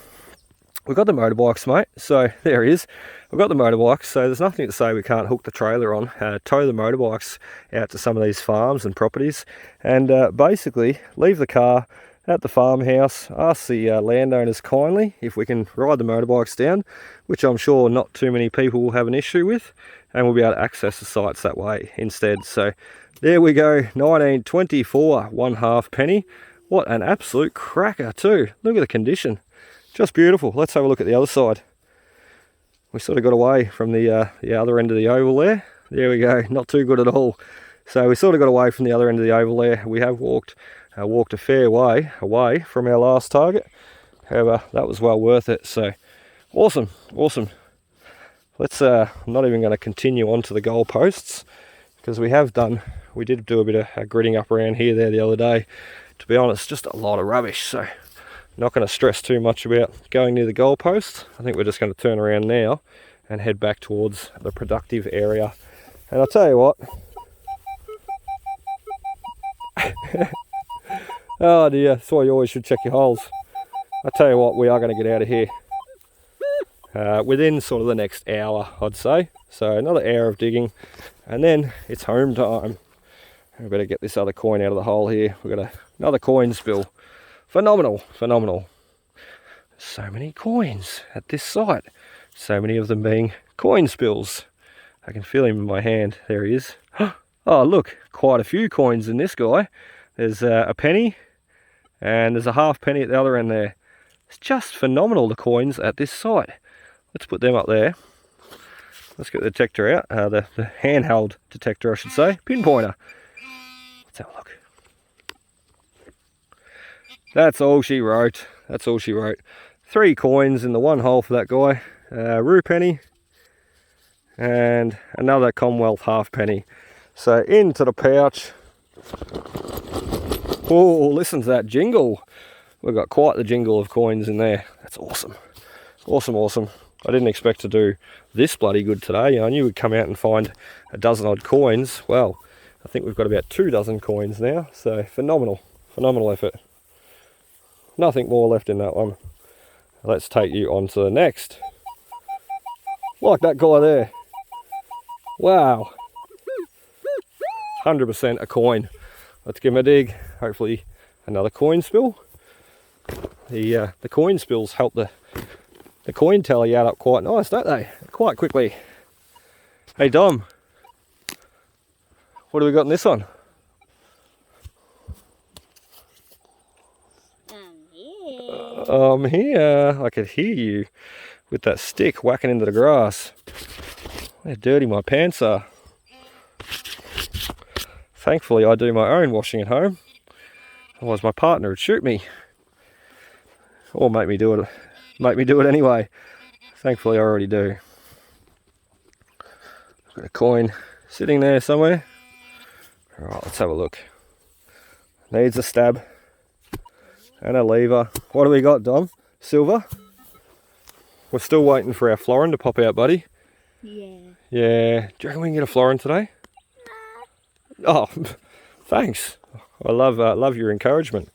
we've got the motorbikes, mate. So there he is. We've got the motorbikes, so there's nothing to say we can't hook the trailer on, tow the motorbikes out to some of these farms and properties, and basically leave the car at the farmhouse, ask the landowners kindly if we can ride the motorbikes down, which I'm sure not too many people will have an issue with, and we'll be able to access the sites that way instead. So there we go, 1924, 1/2 penny. What an absolute cracker too. Look at the condition, just beautiful. Let's have a look at the other side. We sort of got away from the other end of the oval there. There we go, not too good at all. So we sort of got away from the other end of the oval there. We have walked a fair way away from our last target. However, that was well worth it. So awesome. Let's I'm not even going to continue on to the goalposts, because we did do a bit of gritting up around here there the other day. To be honest, just a lot of rubbish. So not going to stress too much about going near the goalpost. I think we're just going to turn around now and head back towards the productive area. And I'll tell you what, oh dear, that's why you always should check your holes. I tell you what, we are going to get out of here within sort of the next hour, I'd say. So another hour of digging, and then it's home time. We better get this other coin out of the hole here. We've got another coin spill. Phenomenal. So many coins at this site. So many of them being coin spills. I can feel him in my hand. There he is. Oh look, quite a few coins in this guy. There's a penny, and there's a half penny at the other end there. It's just phenomenal, the coins at this site. Let's put them up there. Let's get the detector out, the handheld detector I should say, pinpointer. Let's have a look. That's all she wrote, that's all she wrote. 3 coins in the one hole for that guy, rue penny and another Commonwealth halfpenny. So into the pouch. Oh, listen to that jingle. We've got quite the jingle of coins in there. That's awesome. Awesome, awesome. I didn't expect to do this bloody good today. I knew we'd come out and find a dozen odd coins. Well, I think we've got about 2 dozen coins now. So phenomenal, phenomenal effort. Nothing more left in that one. Let's take you on to the next. Like that guy there. Wow. 100% a coin. Let's give him a dig. Hopefully another coin spill. The coin spills help the coin tally add up quite nice, don't they? Quite quickly. Hey Dom, what do we got in this one? I'm here. I could hear you with that stick whacking into the grass. How dirty my pants are. Thankfully I do my own washing at home. Otherwise my partner would shoot me. Or make me do it anyway. Thankfully I already do. I've got a coin sitting there somewhere. Alright, let's have a look. Needs a stab. And a lever. What do we got, Dom? Silver? We're still waiting for our florin to pop out, buddy. Yeah. Yeah. Do you reckon we can get a florin today? Oh, thanks. I love your encouragement.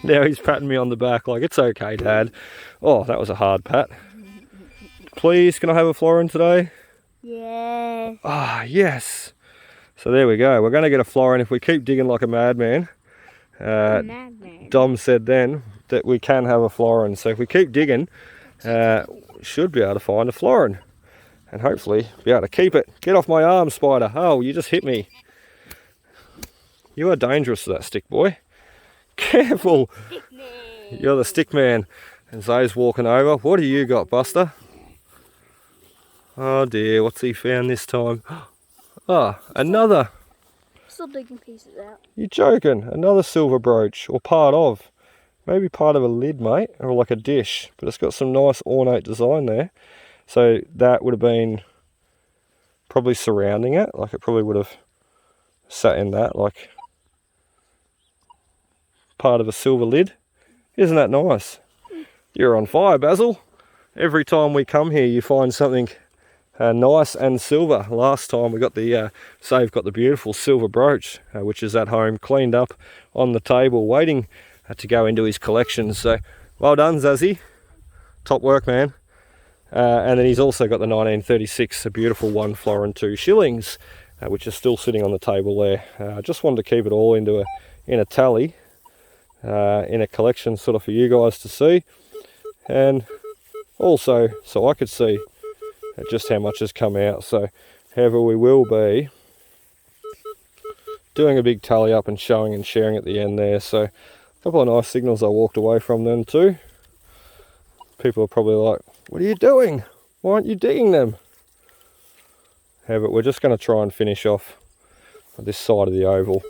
Now he's patting me on the back like, it's okay, Dad. Oh, that was a hard pat. Please, can I have a florin today? Yeah. Ah, yes. So there we go. We're going to get a florin if we keep digging like a madman. Dom said then that we can have a florin. So if we keep digging, we should be able to find a florin. And hopefully be able to keep it. Get off my arm, spider. Oh, you just hit me. You are dangerous with that stick, boy. Careful. You're the stick man. And Zoe's walking over. What do you got, Buster? Oh dear, what's he found this time? Ah, another. Still digging pieces out. You're joking. Another silver brooch, or part of. Maybe part of a lid, mate, or like a dish. But it's got some nice ornate design there. So that would have been probably surrounding it. Like it probably would have sat in that, like part of a silver lid. Isn't that nice? You're on fire, Basil. Every time we come here, you find something nice and silver. Last time we got the Save got the beautiful silver brooch, which is at home, cleaned up on the table, waiting to go into his collection. So well done, Zazzy. Top work, man. And then he's also got the 1936, a beautiful 1 florin 2 shillings, which is still sitting on the table there. I just wanted to keep it all in a tally, in a collection sort of for you guys to see, and also so I could see just how much has come out. So however, we will be doing a big tally up and showing and sharing at the end there. So a couple of nice signals I walked away from then too. People are probably like, what are you doing? Why aren't you digging them? However, we're just going to try and finish off this side of the oval.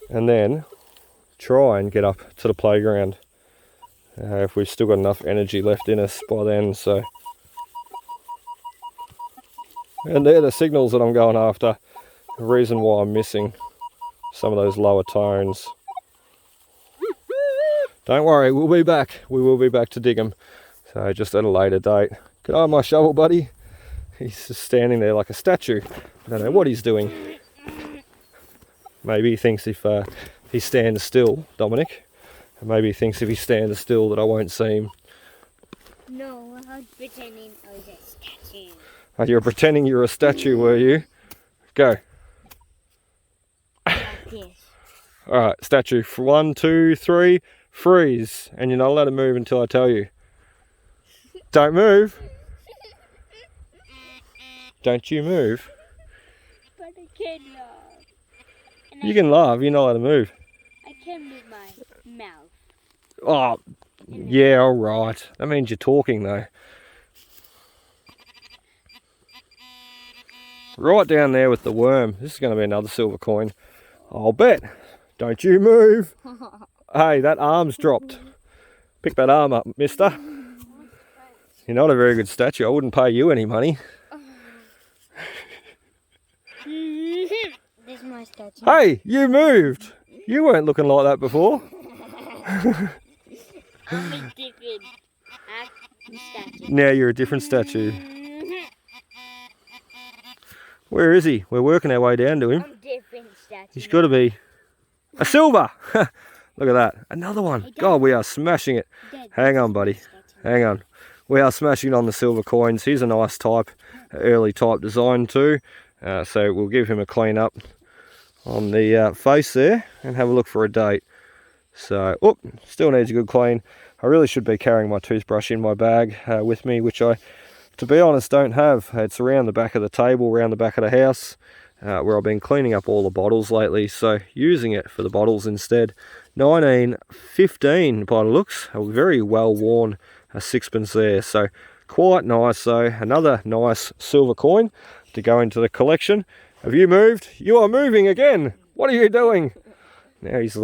And then try and get up to the playground. If we've still got enough energy left in us by then, so. And they're the signals that I'm going after. The reason why I'm missing some of those lower tones. Don't worry, we'll be back. We will be back to dig them. So just at a later date. Good eye, my shovel buddy. He's just standing there like a statue. I don't know what he's doing. Maybe he thinks if he stands still, Dominic, maybe he thinks if he stands still that I won't see him. No, I was pretending I was a statue. Oh, you're pretending you're a statue, were you? Go. Like this. Alright, statue. For 1, 2, 3, freeze. And you're not allowed to move until I tell you. Don't move. Don't you move. But I can laugh. And You can laugh, you're not allowed to move. I can move my mouth. Oh, Yeah, all right. That means you're talking though. Right down there with the worm. This is going to be another silver coin. I'll bet. Don't you move. Hey, that arm's dropped. Pick that arm up, mister. You're not a very good statue. I wouldn't pay you any money. This is my statue. Hey, you moved. You weren't looking like that before. I'm a different statue. Now you're a different statue. Where is he? We're working our way down to him. I'm a different statue. He's got to be a silver. Look at that. Another one. God, we are smashing it. Hang on, buddy. Hang on. We are smashing on the silver coins. He's a nice type, early type design too. So we'll give him a clean up on the face there and have a look for a date. So, still needs a good clean. I really should be carrying my toothbrush in my bag with me, which I, to be honest, don't have. It's around the back of the table, around the back of the house, where I've been cleaning up all the bottles lately. So using it for the bottles instead. 1915 by the looks. A very well worn sixpence there. So quite nice. So another nice silver coin to go into the collection. Have you moved? You are moving again. What are you doing? Now he's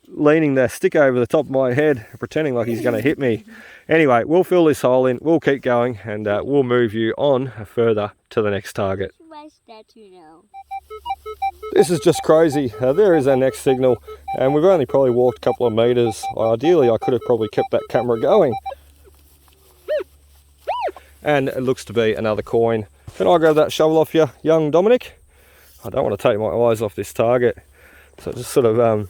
leaning the stick over the top of my head, pretending like he's going to hit me. Anyway, we'll fill this hole in, we'll keep going, and we'll move you on further to the next target. My statue now. This is just crazy. There is our next signal, and we've only probably walked a couple of meters. Ideally, I could have probably kept that camera going. And it looks to be another coin. Can I grab that shovel off you, young Dominic? I don't want to take my eyes off this target. So just sort of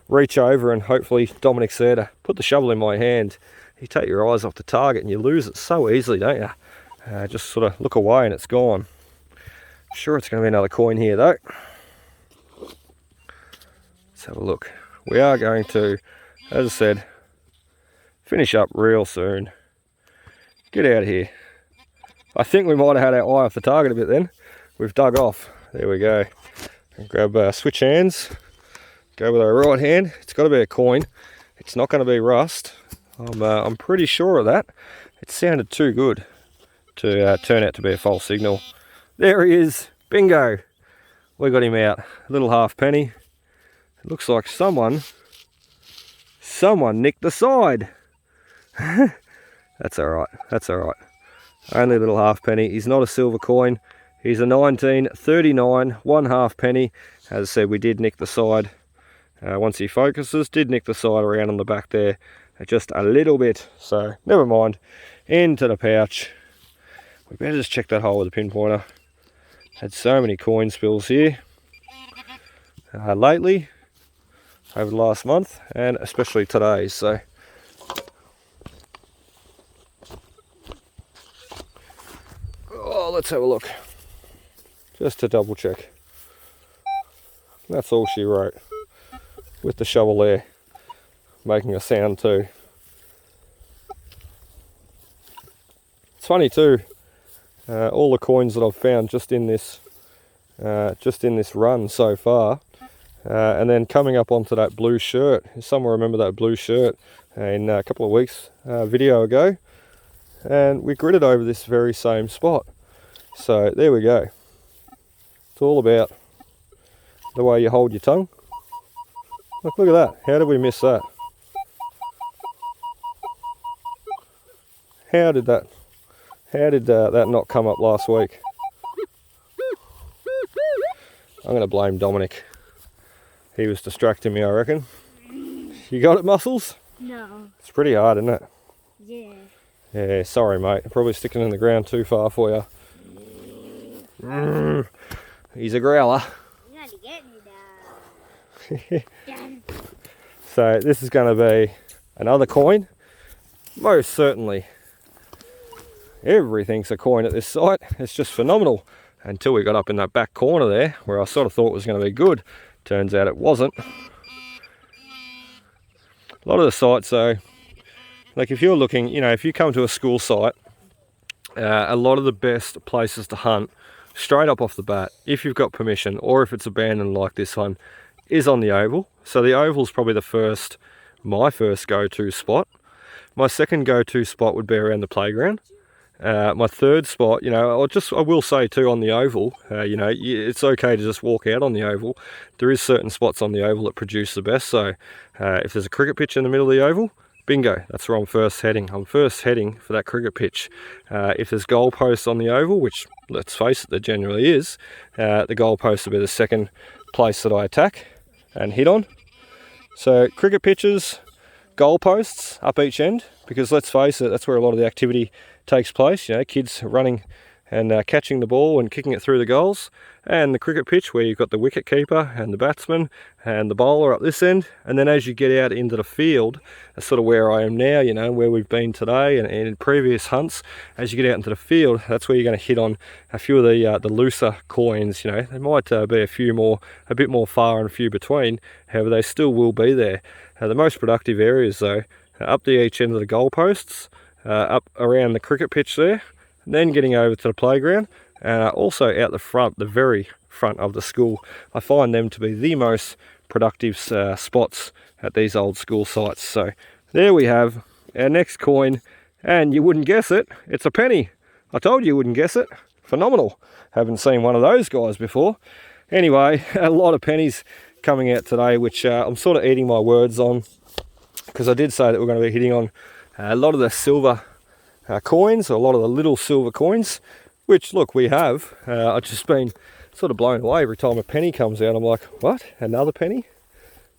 reach over, and hopefully Dominic's there to put the shovel in my hand. You take your eyes off the target and you lose it so easily, don't you? Just sort of look away and it's gone. I'm sure it's going to be another coin here though. Let's have a look. We are going to, as I said, finish up real soon. Get out of here. I think we might have had our eye off the target a bit then. We've dug off. There we go. And grab switch hands. Go with our right hand. It's got to be a coin. It's not going to be rust. I'm pretty sure of that. It sounded too good to turn out to be a false signal. There he is. Bingo. We got him out. A little half penny. It looks like someone nicked the side. That's all right. That's all right. Only a little half penny. He's not a silver coin. He's a 1939, 1 half penny. As I said, we did nick the side. Once he focuses, did nick the side around on the back there. Just a little bit. So, never mind. Into the pouch. We better just check that hole with a pinpointer. Had so many coin spills here. Lately. Over the last month. And especially today. So, let's have a look. Just to double check. That's all she wrote. With the shovel there. Making a sound too. It's funny too. All the coins that I've found just in this run so far. And then coming up onto that blue shirt. Someone remember that blue shirt in a couple of weeks video ago. And we gridded over this very same spot. So there we go. It's all about the way you hold your tongue. Look at that. How did we miss that? How did that not come up last week? I'm going to blame Dominic. He was distracting me, I reckon. You got it, Muscles? No. It's pretty hard, isn't it? Yeah. Yeah, sorry, mate. I'm probably sticking in the ground too far for you. He's a growler. You're going to get me now. So this is going to be another coin. Most certainly. Everything's a coin at this site. It's just phenomenal. Until we got up in that back corner there, where I sort of thought it was going to be good. Turns out it wasn't. A lot of the sites though, like if you're looking, you know, if you come to a school site, a lot of the best places to hunt, straight up off the bat, if you've got permission, or if it's abandoned like this one, is on the oval. So the oval's probably the first my first go-to spot. My second go-to spot would be around the playground. My third spot, you know, I will say too, on the oval, you know, it's okay to just walk out on the oval. There is certain spots on the oval that produce the best. So if there's a cricket pitch in the middle of the oval, bingo, that's where I'm first heading. I'm first heading for that cricket pitch. If there's goalposts on the oval, which let's face it, there generally is, the goalposts will be the second place that I attack and hit on. So cricket pitches, goalposts up each end, because let's face it, that's where a lot of the activity takes place. You know, kids running and catching the ball and kicking it through the goals, and the cricket pitch where you've got the wicket keeper and the batsman and the bowler up this end. And then as you get out into the field, that's sort of where I am now, you know, where we've been today and in previous hunts. As you get out into the field, that's where you're going to hit on a few of the looser coins. You know, there might be a bit more far and few between, however they still will be there. The most productive areas though, up the each end of the goalposts, up around the cricket pitch there, and then getting over to the playground, and also out the front, the very front of the school. I find them to be the most productive spots at these old school sites. So there we have our next coin, and you wouldn't guess it, it's a penny. I told you wouldn't guess it. Phenomenal. Haven't seen one of those guys before. Anyway, a lot of pennies coming out today, which I'm sort of eating my words on, because I did say that we're going to be hitting on a lot of the silver coins, or a lot of the little silver coins, which look, we have. I've just been sort of blown away every time a penny comes out. I'm like, what, another penny?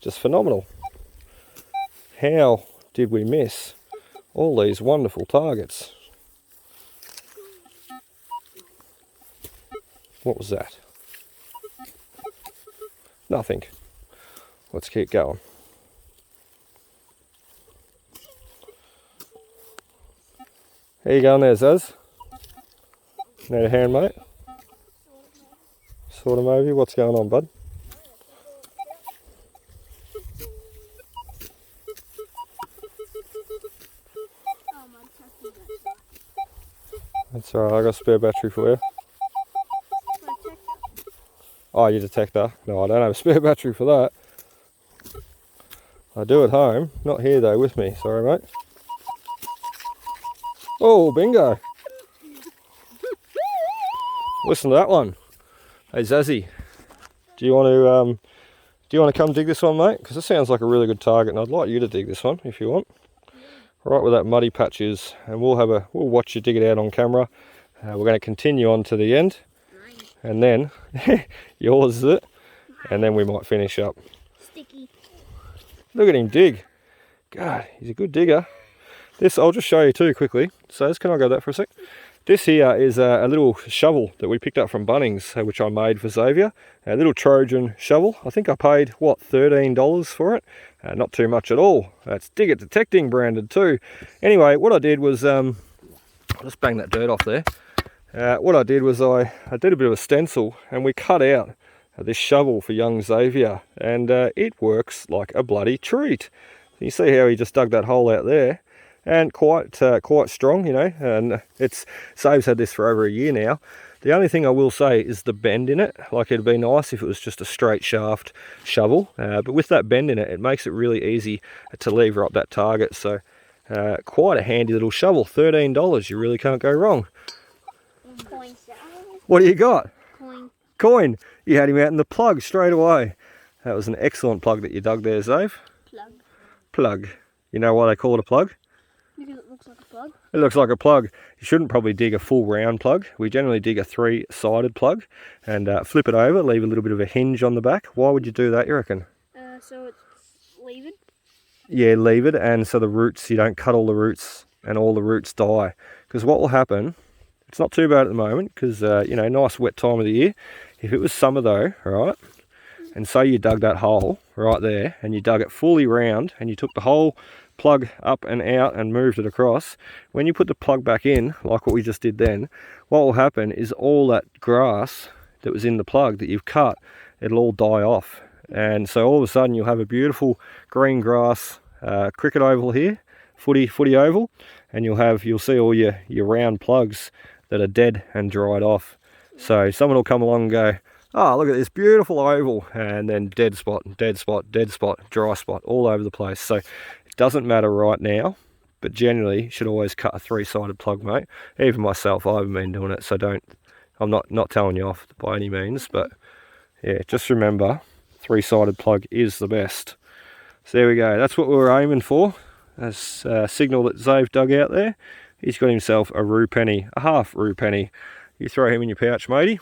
Just phenomenal. How did we miss all these wonderful targets? What was that? Nothing. Let's keep going. How you going there, Zaz? Need a hand, mate? Sort of maybe. What's going on, bud? That's alright, I got a spare battery for you. Oh, your detector? No, I don't have a spare battery for that. I do at home. Not here though, with me. Sorry, mate. Oh, bingo. Listen to that one. Hey, Zazzy, do you want to come dig this one, mate? Because it sounds like a really good target, and I'd like you to dig this one if you want. Right where that muddy patch is, and we'll watch you dig it out on camera. We're going to continue on to the end, and then yours is it, and then we might finish up. Sticky. Look at him dig. God, he's a good digger. This, I'll just show you too quickly. So can I go that for a sec? This here is a little shovel that we picked up from Bunnings, which I made for Xavier. A little Trojan shovel. I think I paid, what, $13 for it? Not too much at all. That's Dig It Detecting branded too. Anyway, what I did was, I'll just bang that dirt off there. What I did was I did a bit of a stencil, and we cut out this shovel for young Xavier, and it works like a bloody treat. You see how he just dug that hole out there? And quite strong, you know, and Save's had this for over a year now. The only thing I will say is the bend in it. Like, it'd be nice if it was just a straight shaft shovel, but with that bend in it, it makes it really easy to lever up that target. So quite a handy little shovel. $13, you really can't go wrong. Coin. What do you got? Coin. You had him out in the plug straight away. That was an excellent plug that you dug there, Zave. Plug. You know why they call it a plug? Because it looks like a plug. It looks like a plug. You shouldn't probably dig a full round plug. We generally dig a 3-sided plug and flip it over, leave a little bit of a hinge on the back. Why would you do that, you reckon? So it's levered? Yeah, levered, and so the roots, you don't cut all the roots and all the roots die. Because what will happen, it's not too bad at the moment because, you know, nice wet time of the year. If it was summer though, right, and say you dug that hole right there and you dug it fully round and you took the whole plug up and out and moved it across, when you put the plug back in, like what we just did then, what will happen is all that grass that was in the plug that you've cut, it'll all die off. And so all of a sudden you'll have a beautiful green grass cricket oval here, footy oval, and you'll see all your round plugs that are dead and dried off. So someone will come along and go, Oh, look at this beautiful oval, and then dead spot, dead spot, dead spot, dry spot, all over the place. So it doesn't matter right now, but generally you should always cut a 3-sided plug, mate. Even myself, I haven't been doing it, so I'm not telling you off by any means, but yeah, just remember 3-sided plug is the best. So there we go, that's what we were aiming for. That's a signal that Xav dug out there. He's got himself a roo penny, a half roo penny. You throw him in your pouch, matey.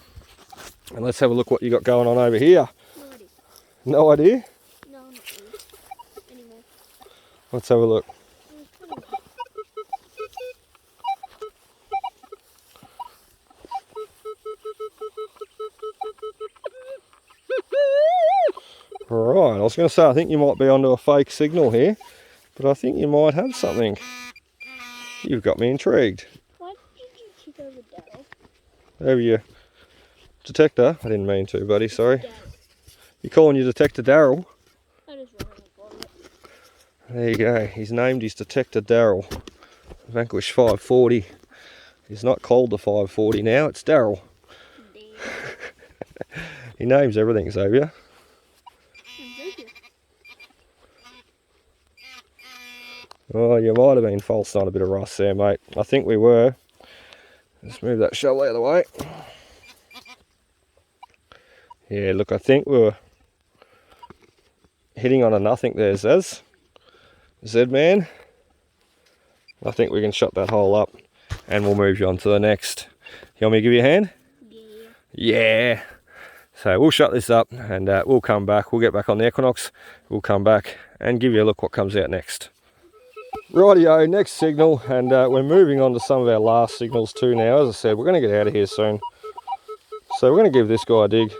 And let's have a look what you got going on over here. No idea? No, not really. Anymore. Let's have a look. Right, I was going to say I think you might be onto a fake signal here, but I think you might have something. You've got me intrigued. Why did you kick over Daryl? Over your detector? I didn't mean to, buddy, sorry. You're calling your detector Daryl? I just wanted to call it. There you go, he's named his detector Daryl. Vanquish 540. He's not called the 540 now, it's Daryl. He names everything, Xavier. Oh, you might have been false on a bit of rust there, mate. I think we were. Let's move that shell out of the way. Yeah, look, I think we were hitting on a nothing there, Zaz. Z-man. I think we can shut that hole up and we'll move you on to the next. You want me to give you a hand? Yeah. Yeah. So we'll shut this up and we'll come back. We'll get back on the Equinox. We'll come back and give you a look what comes out next. Rightio, next signal, and we're moving on to some of our last signals too now. As I said, we're going to get out of here soon. So we're going to give this guy a dig.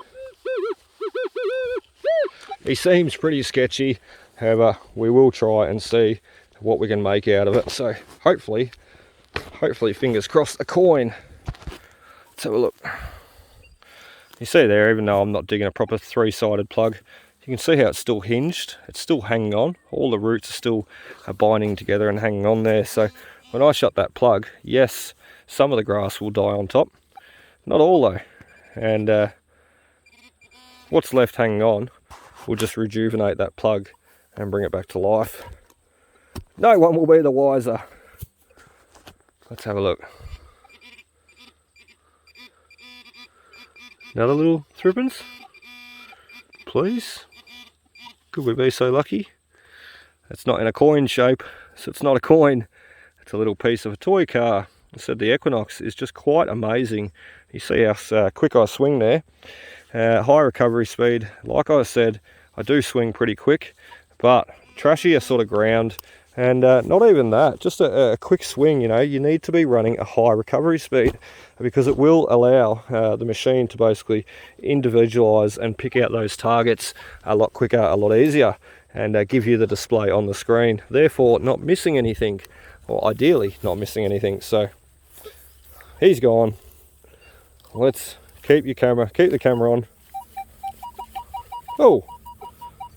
He seems pretty sketchy, however, we will try and see what we can make out of it. So hopefully, fingers crossed, a coin. Let's have a look. You see there, even though I'm not digging a proper 3-sided plug, you can see how it's still hinged. It's still hanging on. All the roots are still binding together and hanging on there. So when I shut that plug, yes, some of the grass will die on top. Not all though. And what's left hanging on will just rejuvenate that plug and bring it back to life. No one will be the wiser. Let's have a look. Another little thrippence. Please. Could we be so lucky? It's not in a coin shape, so it's not a coin. It's a little piece of a toy car. I said the Equinox is just quite amazing. You see how quick I swing there. High recovery speed. Like I said, I do swing pretty quick, but trashy are sort of ground. And not even that, just a quick swing, you know, you need to be running a high recovery speed because it will allow the machine to basically individualize and pick out those targets a lot quicker, a lot easier, and give you the display on the screen, therefore not missing anything, or ideally not missing anything. So he's gone. Let's keep the camera on. Oh,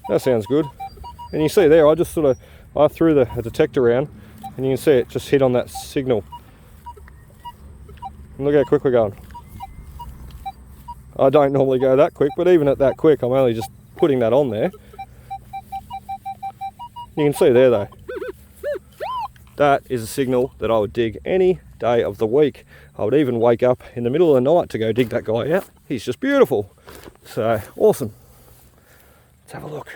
that sounds good. And you see there, I threw the detector around and you can see it just hit on that signal. And look how quick we're going. I don't normally go that quick, but even at that quick, I'm only just putting that on there. You can see there though. That is a signal that I would dig any day of the week. I would even wake up in the middle of the night to go dig that guy out. He's just beautiful. So, awesome. Let's have a look.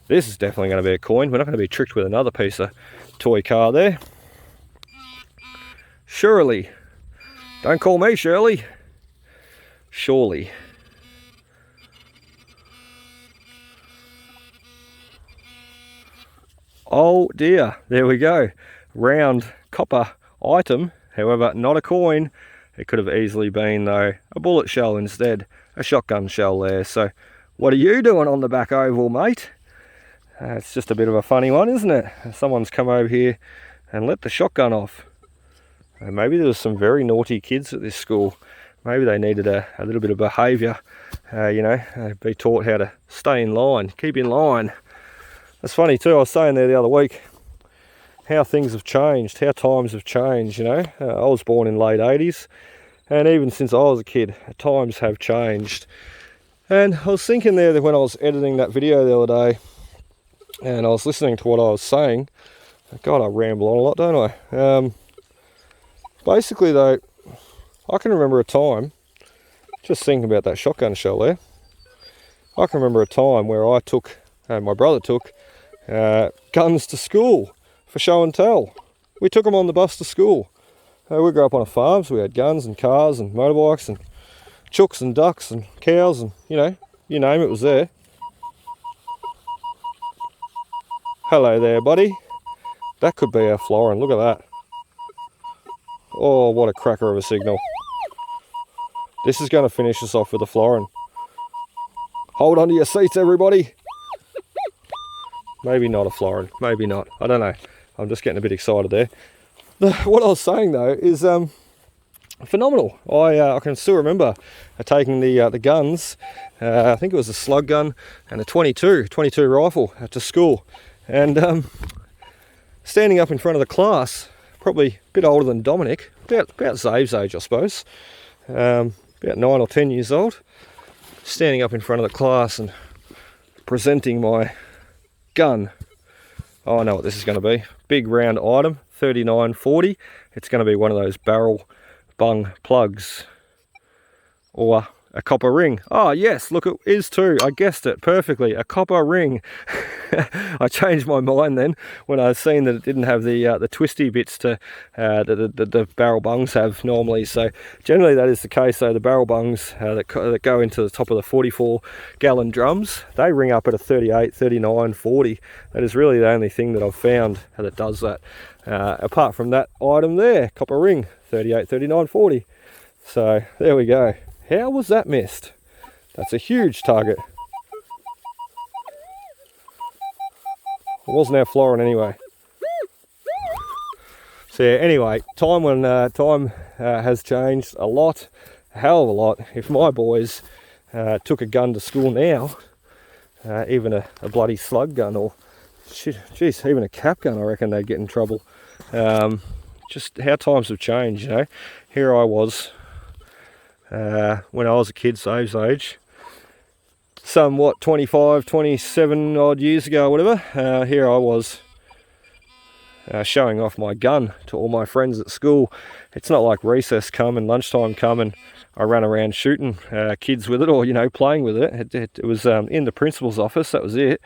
This is definitely going to be a coin. We're not going to be tricked with another piece of toy car there. Surely. Don't call me Shirley. Surely. Oh dear, there we go. Round copper item, however, not a coin. It could have easily been, though, a bullet shell instead. A shotgun shell there. So, what are you doing on the back oval, mate? It's just a bit of a funny one, isn't it? Someone's come over here and let the shotgun off. Maybe there was some very naughty kids at this school. Maybe they needed a little bit of behaviour, you know, be taught how to stay in line, keep in line. That's funny too, I was saying there the other week, how things have changed, how times have changed, you know. I was born in late 80s, And even since I was a kid, times have changed. And I was thinking there that when I was editing that video the other day, and I was listening to what I was saying, God, I ramble on a lot, don't I? Basically though, I can remember a time, just thinking about that shotgun shell there, I can remember a time where I took, my brother took, guns to school for show and tell. We took them on the bus to school. We grew up on a farm, so we had guns and cars and motorbikes and chooks and ducks and cows and, you know, you name it was there. Hello there, buddy. That could be our florin, look at that. Oh, what a cracker of a signal. This is going to finish us off with a florin. Hold on to your seats, everybody. Maybe not a florin, maybe not, I don't know. I'm just getting a bit excited there. What I was saying though is phenomenal. I can still remember taking the guns, I think it was a slug gun and a 22 rifle to school, and standing up in front of the class, probably a bit older than Dominic, about Xavier's age I suppose, about 9 or 10 years old, standing up in front of the class and presenting my gun. Oh, I know what this is going to be. Big round item, 3940. It's going to be one of those barrel bung plugs, or a copper ring. Oh yes, look, it is too. I guessed it perfectly, a copper ring. I changed my mind then when I seen that it didn't have the twisty bits to the barrel bungs have normally. So generally that is the case. So the barrel bungs that go into the top of the 44 gallon drums, they ring up at a 38, 39, 40. That is really the only thing that I've found that does that. Apart from that item there, copper ring, 38, 39, 40. So there we go. How was that missed? That's a huge target. It wasn't our florin anyway. So yeah, anyway, time has changed a lot, a hell of a lot. If my boys took a gun to school now, even a bloody slug gun, or geez, even a cap gun, I reckon they'd get in trouble. Just how times have changed, you know. Here I was, when I was a kid, Save's age, somewhat 25, 27 odd years ago or whatever, here I was showing off my gun to all my friends at school. It's not like recess come and lunchtime come and I ran around shooting kids with it, or, you know, playing with it. It was in the principal's office, that was it,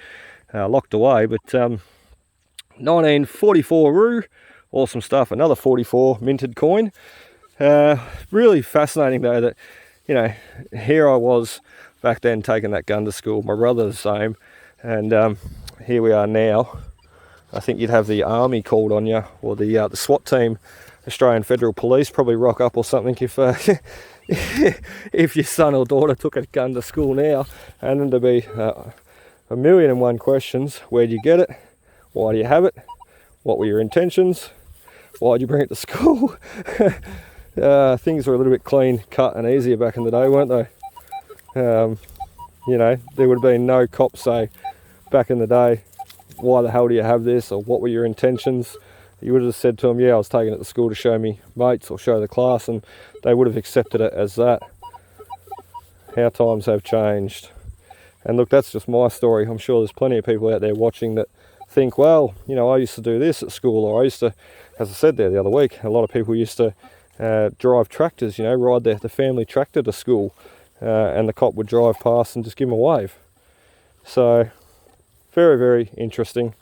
locked away. But 1944 roo, awesome stuff. Another 44 minted coin. Really fascinating though that, you know, here I was back then taking that gun to school, my brother the same, and here we are now. I think you'd have the army called on you, or the SWAT team, Australian Federal Police, probably rock up or something if if your son or daughter took a gun to school now. And then there'd be 1,000,001 questions. Where'd you get it? Why do you have it? What were your intentions? Why'd you bring it to school? Things were a little bit clean cut and easier back in the day, weren't they? You know, there would have been no cop say back in the day, why the hell do you have this, or what were your intentions? You would have said to them, yeah, I was taking it to school to show me mates or show the class, and they would have accepted it as that. How times have changed. And look, that's just my story. I'm sure there's plenty of people out there watching that think, well, you know, I used to do this at school, or I used to, as I said there the other week, a lot of people used to drive tractors, you know, ride the family tractor to school, and the cop would drive past and just give them a wave. So very, very interesting.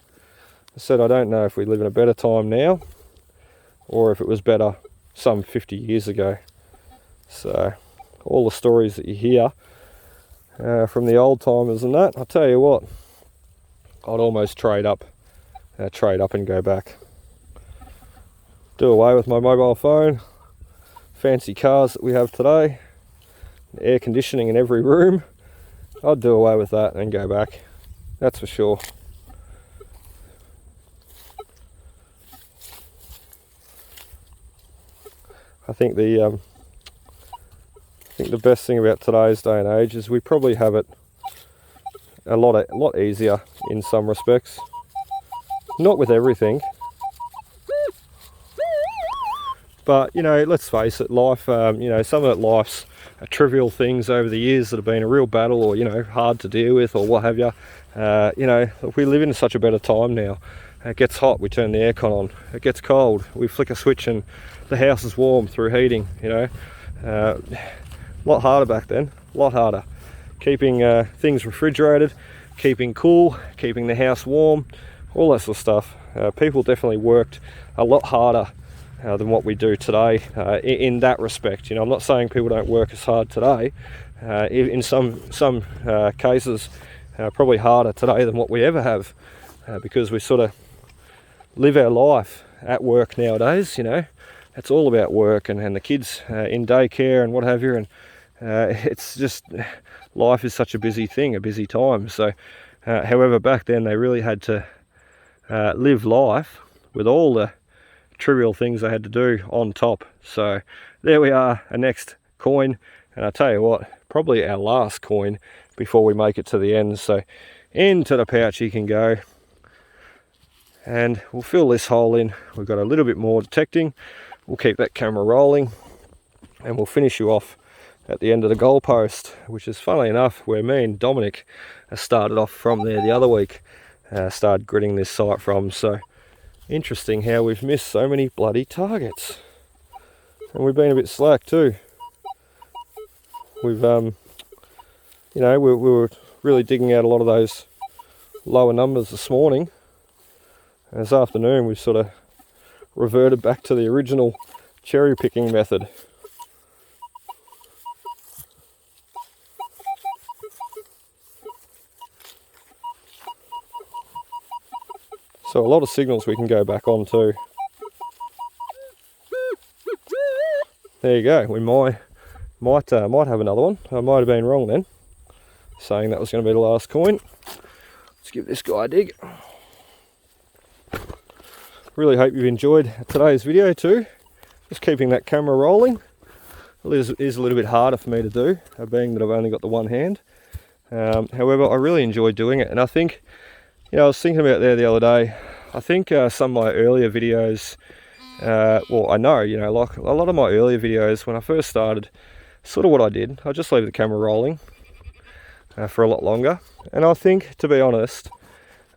I said, I don't know if we live in a better time now, or if it was better some 50 years ago. So all the stories that you hear from the old timers and that, I'll tell you what, I'd almost trade up and go back. Do away with my mobile phone, fancy cars that we have today, air conditioning in every room. I'd do away with that and go back, that's for sure. I think the best thing about today's day and age is we probably have it a lot easier in some respects. Not with everything, But, you know, let's face it, life, you know, some of life's trivial things over the years that have been a real battle, or, you know, hard to deal with, or what have you. You know, we live in such a better time now. It gets hot, we turn the aircon on. It gets cold, we flick a switch and the house is warm through heating, you know. A lot harder back then, a lot harder. Keeping things refrigerated, keeping cool, keeping the house warm, all that sort of stuff. People definitely worked a lot harder than what we do today in that respect. You know, I'm not saying people don't work as hard today. In some cases, probably harder today than what we ever have, because we sort of live our life at work nowadays. You know, it's all about work, and the kids in daycare and what have you, and it's just, life is such a busy thing, a busy time. So however, back then they really had to live life with all the trivial things they had to do on top. So there we are, a next coin, and I tell you what, probably our last coin before we make it to the end. So into the pouch you can go, and we'll fill this hole in. We've got a little bit more detecting. We'll keep that camera rolling, and we'll finish you off at the end of the goalpost, which is, funnily enough, where me and Dominic started off from there the other week. Started gridding this site from. So interesting how we've missed so many bloody targets, and we've been a bit slack too. We've you know, we were really digging out a lot of those lower numbers this morning, and this afternoon we've sort of reverted back to the original cherry picking method. So a lot of signals we can go back on to. There you go. We might have another one. I might have been wrong then, saying that was going to be the last coin. Let's give this guy a dig. Really hope you've enjoyed today's video too. Just keeping that camera rolling. It is a little bit harder for me to do, being that I've only got the one hand. However, I really enjoy doing it, and I think, you know, I was thinking about there the other day, I think some of my earlier videos, well, I know, you know, like a lot of my earlier videos when I first started, sort of what I did, I just leave the camera rolling for a lot longer. And I think, to be honest,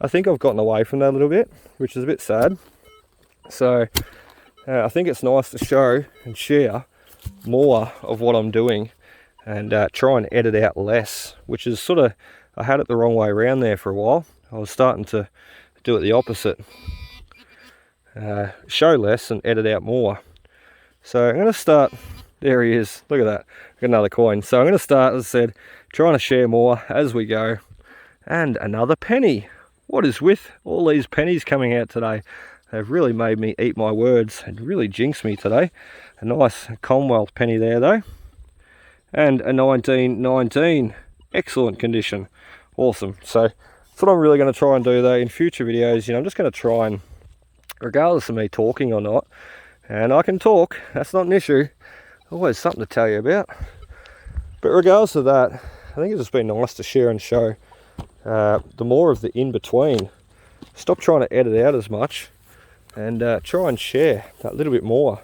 I think I've gotten away from that a little bit, which is a bit sad. So I think it's nice to show and share more of what I'm doing, and try and edit out less, which is sort of, I had it the wrong way around there for a while. I was starting to do it the opposite. Show less and edit out more. So I'm going to start, there he is, look at that, got another coin. So I'm going to start, as I said, trying to share more as we go. And another penny. What is with all these pennies coming out today? They've really made me eat my words and really jinxed me today. A nice Commonwealth penny there though. And a 1919, excellent condition, awesome. So that's what I'm really going to try and do though in future videos. You know, I'm just going to try and, regardless of me talking or not, and I can talk, that's not an issue, always something to tell you about, but regardless of that, I think it's just been nice to share and show the more of the in-between. Stop trying to edit out as much, and try and share that little bit more.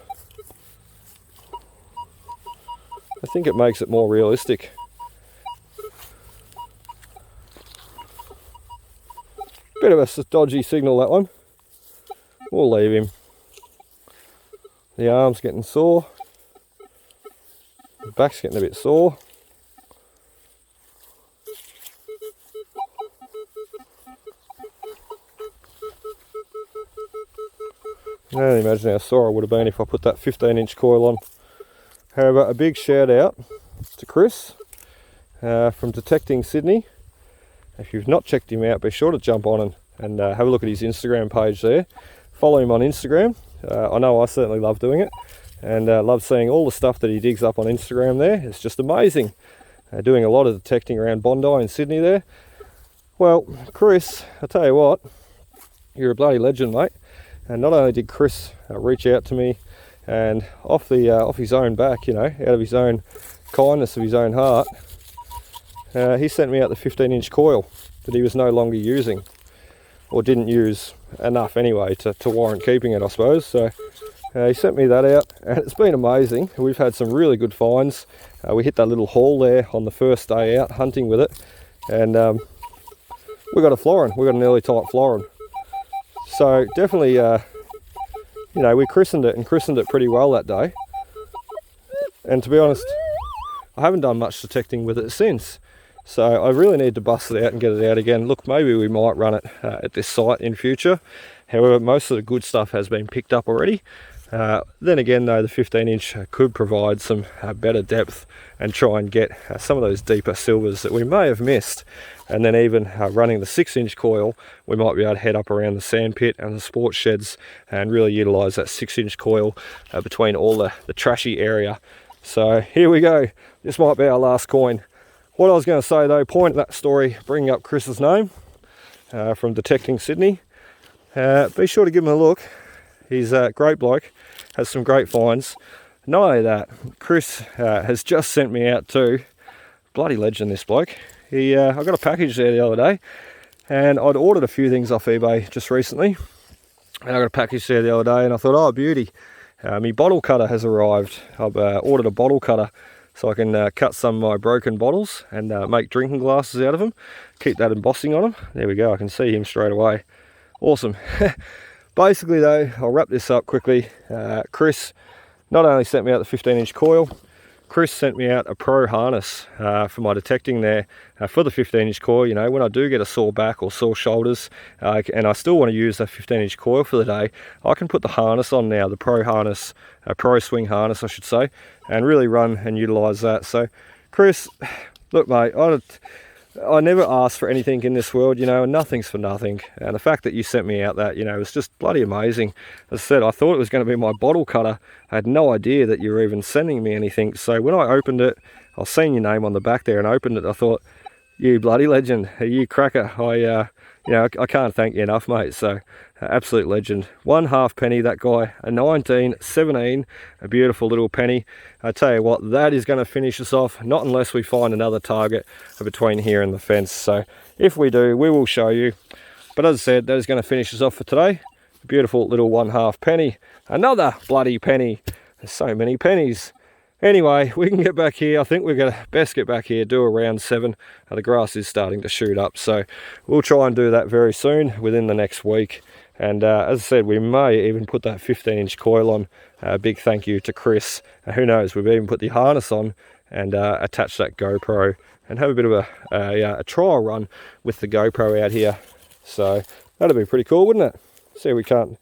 I think it makes it more realistic. Bit of a dodgy signal, that one. We'll leave him. The arm's getting sore. The back's getting a bit sore. I can only imagine how sore I would have been if I put that 15-inch coil on. However, a big shout out to Chris from Detecting Sydney. If you've not checked him out, be sure to jump on and have a look at his Instagram page there. Follow him on Instagram. I know I certainly love doing it, and love seeing all the stuff that he digs up on Instagram there. It's just amazing. Doing a lot of detecting around Bondi and Sydney there. Well, Chris, I tell you what, you're a bloody legend, mate. And not only did Chris reach out to me, and off his own back, you know, out of his own kindness of his own heart, he sent me out the 15-inch coil that he was no longer using, or didn't use enough anyway to warrant keeping it, I suppose. So He sent me that out, and it's been amazing. We've had some really good finds. We hit that little haul there on the first day out hunting with it, and we got a florin. We got an early type florin. So definitely, you know, we christened it pretty well that day. And to be honest, I haven't done much detecting with it since. So I really need to bust it out and get it out again. Look, maybe we might run it at this site in future. However, most of the good stuff has been picked up already. Then again though, the 15-inch could provide some better depth and try and get some of those deeper silvers that we may have missed. And then even running the 6-inch coil, we might be able to head up around the sandpit and the sports sheds and really utilise that 6-inch coil between all the trashy area. So here we go. This might be our last coin. What I was going to say though, point at that story, bringing up Chris's name from Detecting Sydney. Be sure to give him a look. He's a great bloke, has some great finds. Not only that, Chris has just sent me out too. Bloody legend, this bloke. I got a package there the other day, and I'd ordered a few things off eBay just recently. And I got a package there the other day, and I thought, oh beauty, my bottle cutter has arrived. I've ordered a bottle cutter so I can cut some of my broken bottles and make drinking glasses out of them. Keep that embossing on them. There we go, I can see him straight away. Awesome. Basically though, I'll wrap this up quickly. Chris not only sent me out the 15-inch coil, Chris sent me out a pro harness for my detecting there for the 15-inch coil. You know, when I do get a sore back or sore shoulders and I still want to use that 15-inch coil for the day, I can put the harness on now, the pro harness, pro swing harness I should say, and really run and utilise that. So Chris, look mate, I never ask for anything in this world, you know, and nothing's for nothing. And the fact that you sent me out that, you know, was just bloody amazing. As I said, I thought it was going to be my bottle cutter. I had no idea that you were even sending me anything. So when I opened it, I seen your name on the back there and opened it. I thought, you bloody legend, you cracker. You know, I can't thank you enough, mate. So absolute legend. 1 halfpenny, that guy, a 1917, a beautiful little penny. I tell you what, that is going to finish us off, not unless we find another target between here and the fence. So if we do, we will show you. But as I said, that is going to finish us off for today. A beautiful little 1 halfpenny, another bloody penny. There's so many pennies. Anyway, we can get back here. I think we're going to best get back here, do around 7. The grass is starting to shoot up, so we'll try and do that very soon, within the next week. And as I said, we may even put that 15-inch coil on. Big thank you to Chris. Who knows, we've even put the harness on and attach that GoPro and have a bit of a trial run with the GoPro out here. So that'd be pretty cool, wouldn't it? See if we can't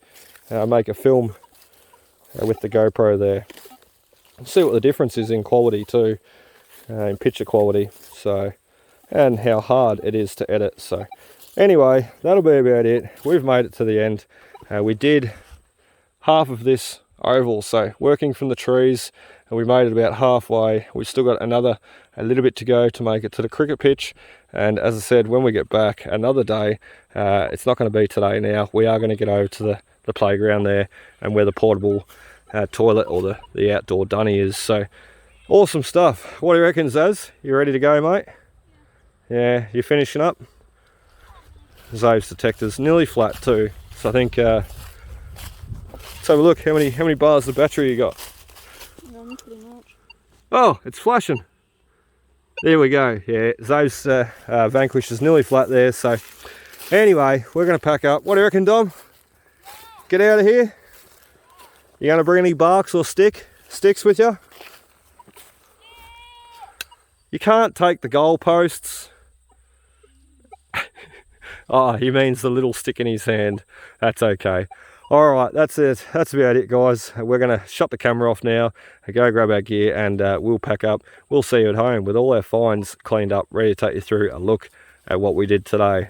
make a film with the GoPro there. See what the difference is in quality too, in picture quality, so, and how hard it is to edit. So anyway, that'll be about it. We've made it to the end. We did half of this oval, so working from the trees, and we made it about halfway. We've still got a little bit to go to make it to the cricket pitch. And as I said, when we get back another day, it's not going to be today now, we are going to get over to the playground there and where the portable toilet or the outdoor dunny is. So awesome stuff. What do you reckon, Zaz? You ready to go, mate? Yeah, you finishing up? Zave's detector's nearly flat too, so I think let's have a look. How many bars of battery you got? None, pretty much. Oh, it's flashing. There we go. Yeah, Zave's Vanquish is nearly flat there. So anyway, we're going to pack up. What do you reckon, Dom? Get out of here. You going to bring any barks or sticks with you? You can't take the goalposts. Oh, he means the little stick in his hand. That's okay. All right, that's it. That's about it, guys. We're going to shut the camera off now, go grab our gear, and we'll pack up. We'll see you at home with all our finds cleaned up, ready to take you through a look at what we did today.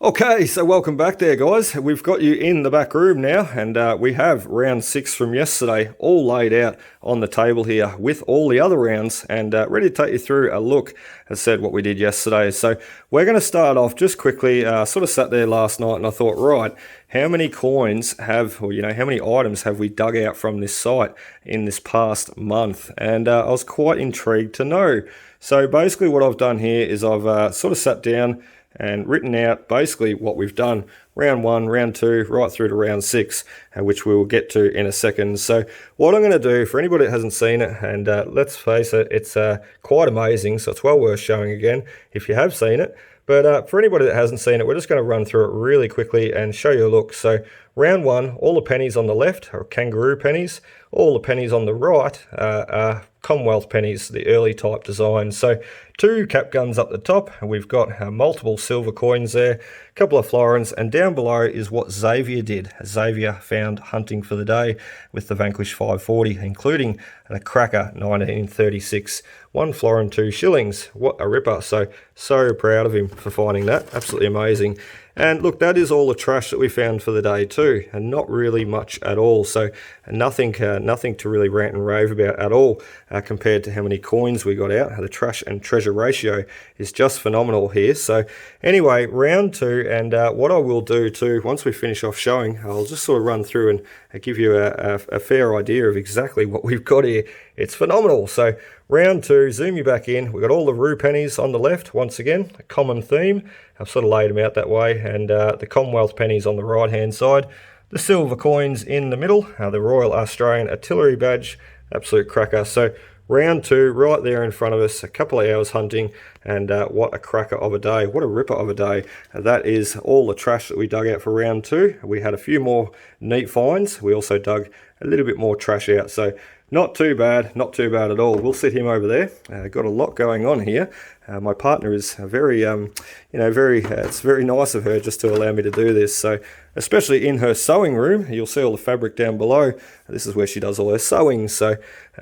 Okay, so welcome back there, guys. We've got you in the back room now, and we have round 6 from yesterday all laid out on the table here with all the other rounds, and ready to take you through a look, as said, what we did yesterday. So we're going to start off just quickly. Sort of sat there last night and I thought, right, how many coins have, or you know, how many items have we dug out from this site in this past month? And I was quite intrigued to know. So basically what I've done here is I've sort of sat down and written out basically what we've done round 1, round 2, right through to round 6, which we will get to in a second. So what I'm going to do for anybody that hasn't seen it, and let's face it, it's quite amazing, so it's well worth showing again if you have seen it. But for anybody that hasn't seen it, we're just going to run through it really quickly and show you a look. So round 1, all the pennies on the left are kangaroo pennies. All the pennies on the right are Commonwealth pennies, the early type design. So 2 cap guns up the top, and we've got multiple silver coins there, a couple of florins, and down below is what Xavier did. Xavier found hunting for the day with the Vanquish 540, including the Cracker 1936, 1 florin, 2 shillings. What a ripper. So proud of him for finding that. Absolutely amazing. And look, that is all the trash that we found for the day too, and not really much at all. So nothing to really rant and rave about at all compared to how many coins we got out. The trash and treasure ratio is just phenomenal here. So anyway, round 2, and what I will do too, once we finish off showing, I'll just sort of run through and give you a fair idea of exactly what we've got here. It's phenomenal. So round 2, zoom you back in. We've got all the rue pennies on the left, once again, a common theme. I've sort of laid them out that way, and the Commonwealth pennies on the right-hand side. The silver coins in the middle, the Royal Australian Artillery badge, absolute cracker. So round 2, right there in front of us, a couple of hours hunting, and what a cracker of a day, what a ripper of a day. That is all the trash that we dug out for round 2. We had a few more neat finds. We also dug a little bit more trash out, so not too bad at all. We'll sit him over there. Got a lot going on here. My partner is very, it's very nice of her just to allow me to do this. So, especially in her sewing room, you'll see all the fabric down below. This is where she does all her sewing. So,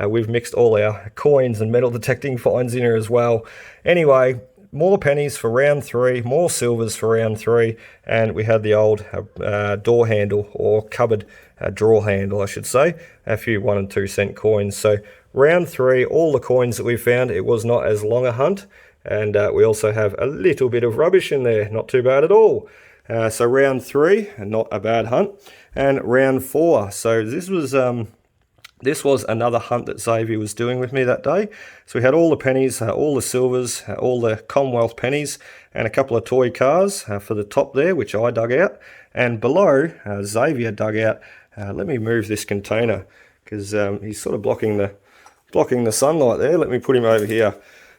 we've mixed all our coins and metal detecting finds in her as well. Anyway, more pennies for round 3, more silvers for round 3, and we had the old door handle, or cupboard drawer handle, I should say, a few 1 and 2 cent coins. So round 3, all the coins that we found, it was not as long a hunt, and we also have a little bit of rubbish in there, not too bad at all. So round 3, not a bad hunt, and round 4. So this was another hunt that Xavier was doing with me that day. So we had all the pennies, all the silvers, all the Commonwealth pennies, and a couple of toy cars for the top there, which I dug out. And below, Xavier dug out, let me move this container, because he's sort of blocking the sunlight there. Let me put him over here.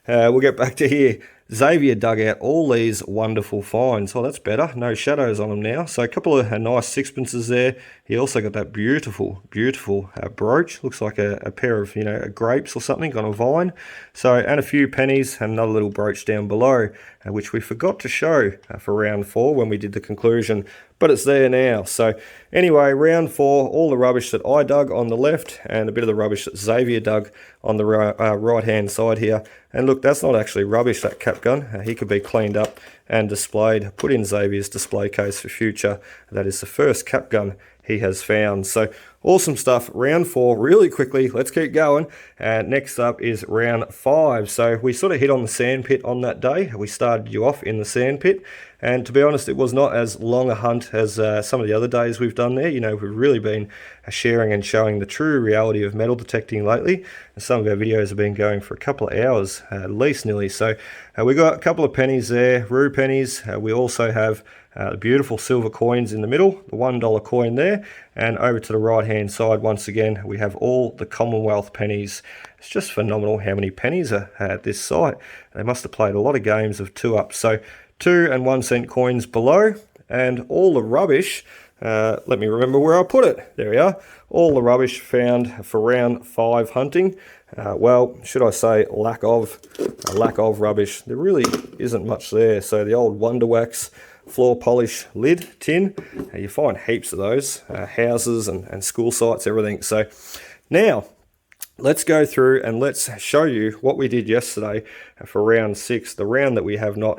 We'll get back to here. Xavier dug out all these wonderful finds. Oh, that's better. No shadows on them now. So a couple of nice sixpences there. He also got that beautiful brooch. Looks like a pair of grapes or something on a vine. So, and a few pennies and another little brooch down below, which we forgot to show for round 4 when we did the conclusion. But it's there now. So anyway, round 4, all the rubbish that I dug on the left and a bit of the rubbish that Xavier dug on the right-hand side here. And look, that's not actually rubbish, that cap gun. He could be cleaned up and displayed, put in Xavier's display case for future. That is the first cap gun he has found. So awesome stuff. Round 4, really quickly, let's keep going. Next up is round 5. So we sort of hit on the sandpit on that day. We started you off in the sandpit, and to be honest, it was not as long a hunt as some of the other days we've done there. We've really been sharing and showing the true reality of metal detecting lately. And some of our videos have been going for a couple of hours, at least nearly. So we got a couple of pennies there, rue pennies. We also have the beautiful silver coins in the middle, the $1 coin there, and over to the right hand side once again we have all the Commonwealth pennies. It's just phenomenal how many pennies are at this site. They must have played a lot of games of 2-up. So 2 and 1 cent coins below, and all the rubbish, let me remember where I put it. There we are. All the rubbish found for round 5 hunting. Well, should I say lack of rubbish. There really isn't much there. So the old Wonder Wax floor polish lid tin, you find heaps of those, houses and school sites, everything. So now let's go through and let's show you what we did yesterday for round 6, the round that we have not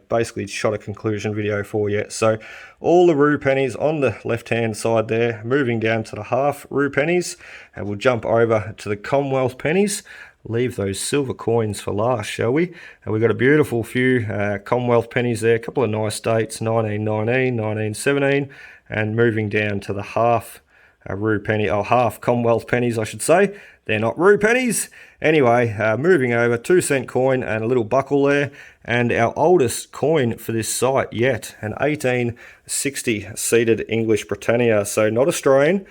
basically shot a conclusion video for yet. So all the rue pennies on the left hand side there, moving down to the half rue pennies, and we'll jump over to the Commonwealth pennies. Leave those silver coins for last, shall we? And we've got a beautiful few Commonwealth pennies there, a couple of nice dates, 1919, 1917, and moving down to the half rue penny, oh, half Commonwealth pennies, I should say. They're not rue pennies. Anyway, moving over, 2-cent coin and a little buckle there. And our oldest coin for this site yet, an 1860 seated English Britannia. So not Australian,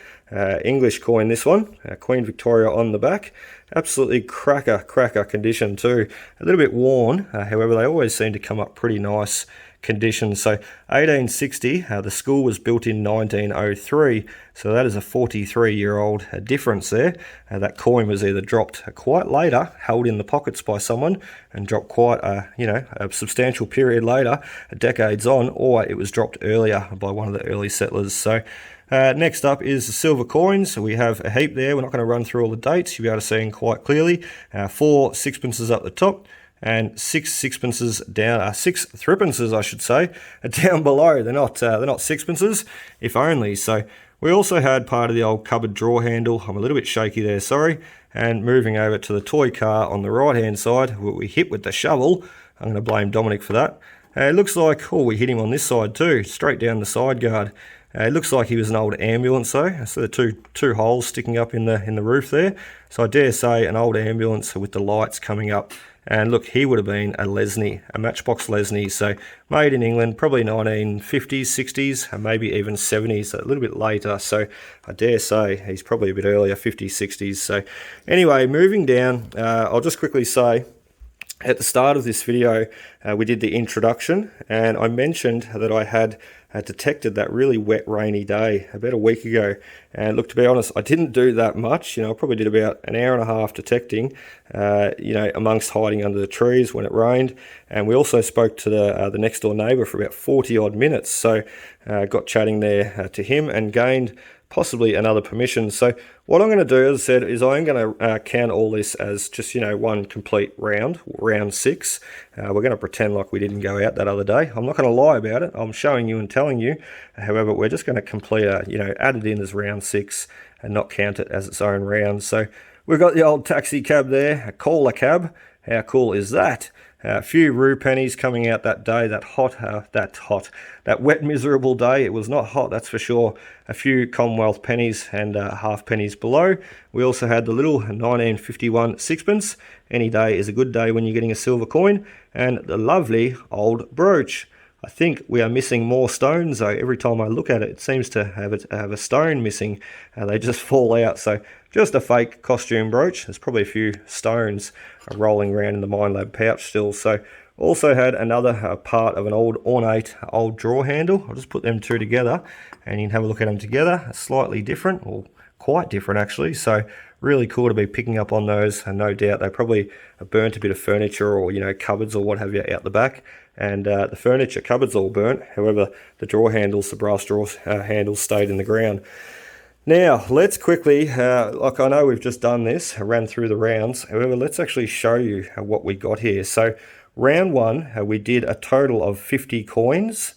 English coin this one. Queen Victoria on the back. Absolutely cracker condition too. A little bit worn, however they always seem to come up pretty nice condition. So 1860, the school was built in 1903, so that is a 43-year-old difference there. That coin was either dropped quite later, held in the pockets by someone, and dropped quite a substantial period later, decades on, or it was dropped earlier by one of the early settlers. So next up is the silver coins. We have a heap there. We're not going to run through all the dates. You'll be able to see them quite clearly. 4 sixpences up the top, and 6 sixpences down, 6 threepences, I should say, down below. They're not sixpences, if only. So we also had part of the old cupboard drawer handle. I'm a little bit shaky there, sorry. And moving over to the toy car on the right-hand side, what we hit with the shovel. I'm going to blame Dominic for that. It looks like, we hit him on this side too, straight down the side guard. It looks like he was an old ambulance though. So the two holes sticking up in the roof there. So I dare say an old ambulance with the lights coming up. And look, he would have been a Lesney, a Matchbox Lesney. So made in England, probably 1950s, 60s, and maybe even 70s, a little bit later. So I dare say he's probably a bit earlier, 50s, 60s. So anyway, moving down, I'll just quickly say, at the start of this video, we did the introduction, and I mentioned that I had detected that really wet, rainy day about a week ago. And look, to be honest, I didn't do that much. I probably did about an hour and a half detecting, amongst hiding under the trees when it rained. And we also spoke to the next door neighbour for about 40 odd minutes. So got chatting there to him and gained possibly another permission. So what I'm going to do, as I said, is I'm going to count all this as just, one complete round 6. We're going to pretend like we didn't go out that other day. I'm not going to lie about it. I'm showing you and telling you. However, we're just going to complete add it in as round 6 and not count it as its own round. So we've got the old taxi cab there, a caller cab. How cool is that? A few rue pennies coming out that day, that wet, miserable day. It was not hot, that's for sure. A few Commonwealth pennies and half pennies below. We also had the little 1951 sixpence. Any day is a good day when you're getting a silver coin. And the lovely old brooch. I think we are missing more stones though. Every time I look at it, it seems to have a stone missing. They just fall out. So just a fake costume brooch. There's probably a few stones rolling around in the MINELAB pouch still. So also had another part of an old ornate old drawer handle. I'll just put them two together and you can have a look at them together. Slightly different, or quite different actually. So really cool to be picking up on those, and no doubt they probably burnt a bit of furniture or cupboards or what have you out the back. And the furniture cupboards all burnt. However, the drawer handles, the brass drawer handles, stayed in the ground. Now let's quickly, like I know we've just done this, ran through the rounds. However, let's actually show you what we got here. So round 1, we did a total of 50 coins.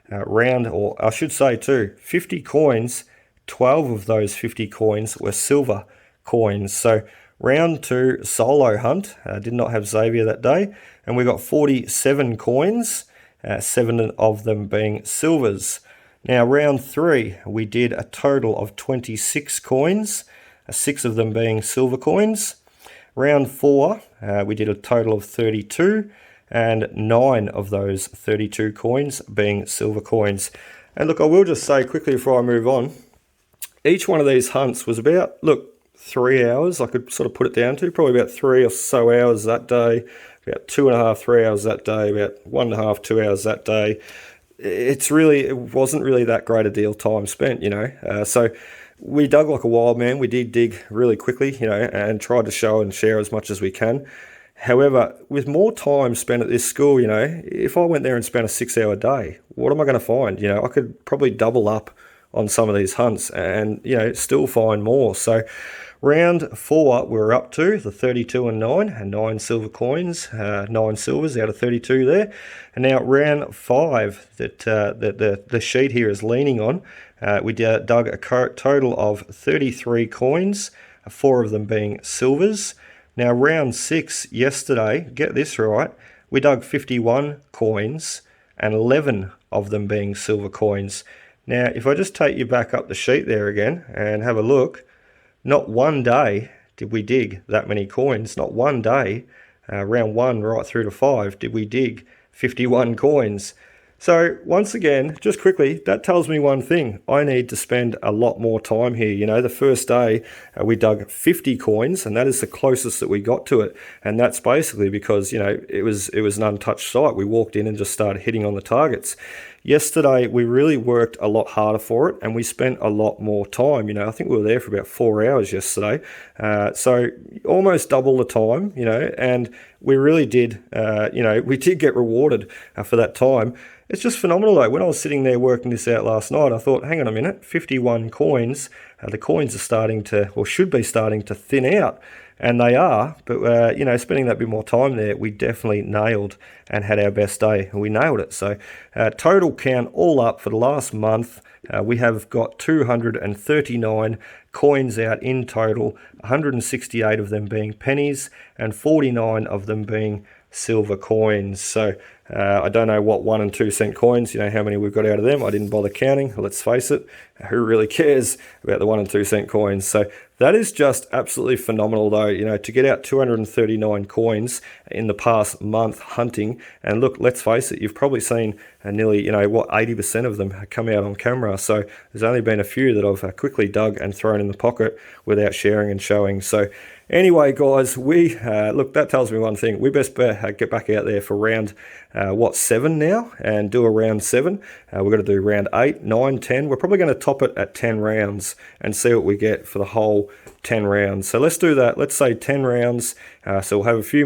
50 coins. 12 of those 50 coins were silver coins. So round 2 solo hunt, did not have Xavier that day, and we got 47 coins, 7 of them being silvers. Now round 3 we did a total of 26 coins, 6 of them being silver coins. Round 4 we did a total of 32, and 9 of those 32 coins being silver coins. And look, I will just say quickly before I move on, each one of these hunts was about, 3 hours. I could sort of put it down to probably about 3 or so hours that day, about 2.5, 3 hours that day, about 1.5, 2 hours that day. It wasn't really that great a deal of time spent, so we dug like a wild man. We did dig really quickly, and tried to show and share as much as we can. However, with more time spent at this school, if I went there and spent a 6-hour day, what am I going to find? I could probably double up on some of these hunts and, still find more. So round 4, we're up to the 32 and 9 silver coins, 9 silvers out of 32 there. And now round 5 that the sheet here is leaning on, we dug a total of 33 coins, 4 of them being silvers. Now round 6 yesterday, get this right, we dug 51 coins and 11 of them being silver coins. Now, if I just take you back up the sheet there again and have a look, not one day did we dig that many coins. Not one day, round 1 right through to 5, did we dig 51 coins. So once again, just quickly, that tells me one thing. I need to spend a lot more time here. You know, the first day we dug 50 coins, and that is the closest that we got to it. And that's basically because, you know, it was an untouched site. We walked in and just started hitting on the targets. Yesterday, we really worked a lot harder for it, and we spent a lot more time. You know, I think we were there for about 4 hours yesterday. So almost double the time, you know, and we really did, you know, we did get rewarded for that time. It's just phenomenal though. When I was sitting there working this out last night, I thought, hang on a minute, 51 coins. The coins are starting to, or should be starting to thin out. And they are, but you know, spending that bit more time there, we definitely nailed and had our best day. We nailed it. So total count all up for the last month, we have got 239 coins out in total, 168 of them being pennies and 49 of them being silver coins. So I don't know what 1 and 2 cent coins, you know, how many we've got out of them. I didn't bother counting. Let's face it, who really cares about the 1 and 2 cent coins? So that is just absolutely phenomenal though, you know, to get out 239 coins in the past month hunting. And look, let's face it, you've probably seen nearly, you know, what, 80% of them come out on camera. So there's only been a few that I've quickly dug and thrown in the pocket without sharing and showing. So anyway, guys, we look, that tells me one thing. We best get back out there for round 7 now and do a round 7. We've got to do round 8, 9, 10. We're probably going to top it at 10 rounds and see what we get for the whole 10 rounds. So let's do that. Let's say 10 rounds. So we'll have a few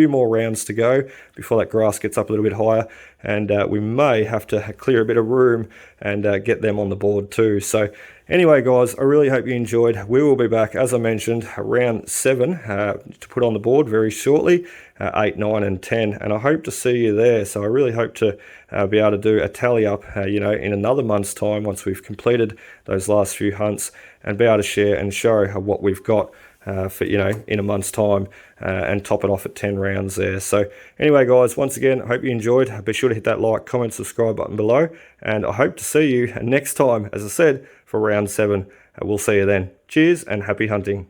more rounds to go before that grass gets up a little bit higher, and we may have to clear a bit of room and get them on the board too. So anyway, guys, I really hope you enjoyed. We will be back, as I mentioned, round 7 to put on the board very shortly, 8, 9, and 10, and I hope to see you there. So I really hope to be able to do a tally up, you know, in another month's time once we've completed those last few hunts, and be able to share and show what we've got for, you know, in a month's time, and top it off at 10 rounds there. So anyway, guys, once again, I hope you enjoyed. Be sure to hit that like, comment, subscribe button below, and I hope to see you next time, as I said, for round 7. We'll see you then. Cheers and happy hunting.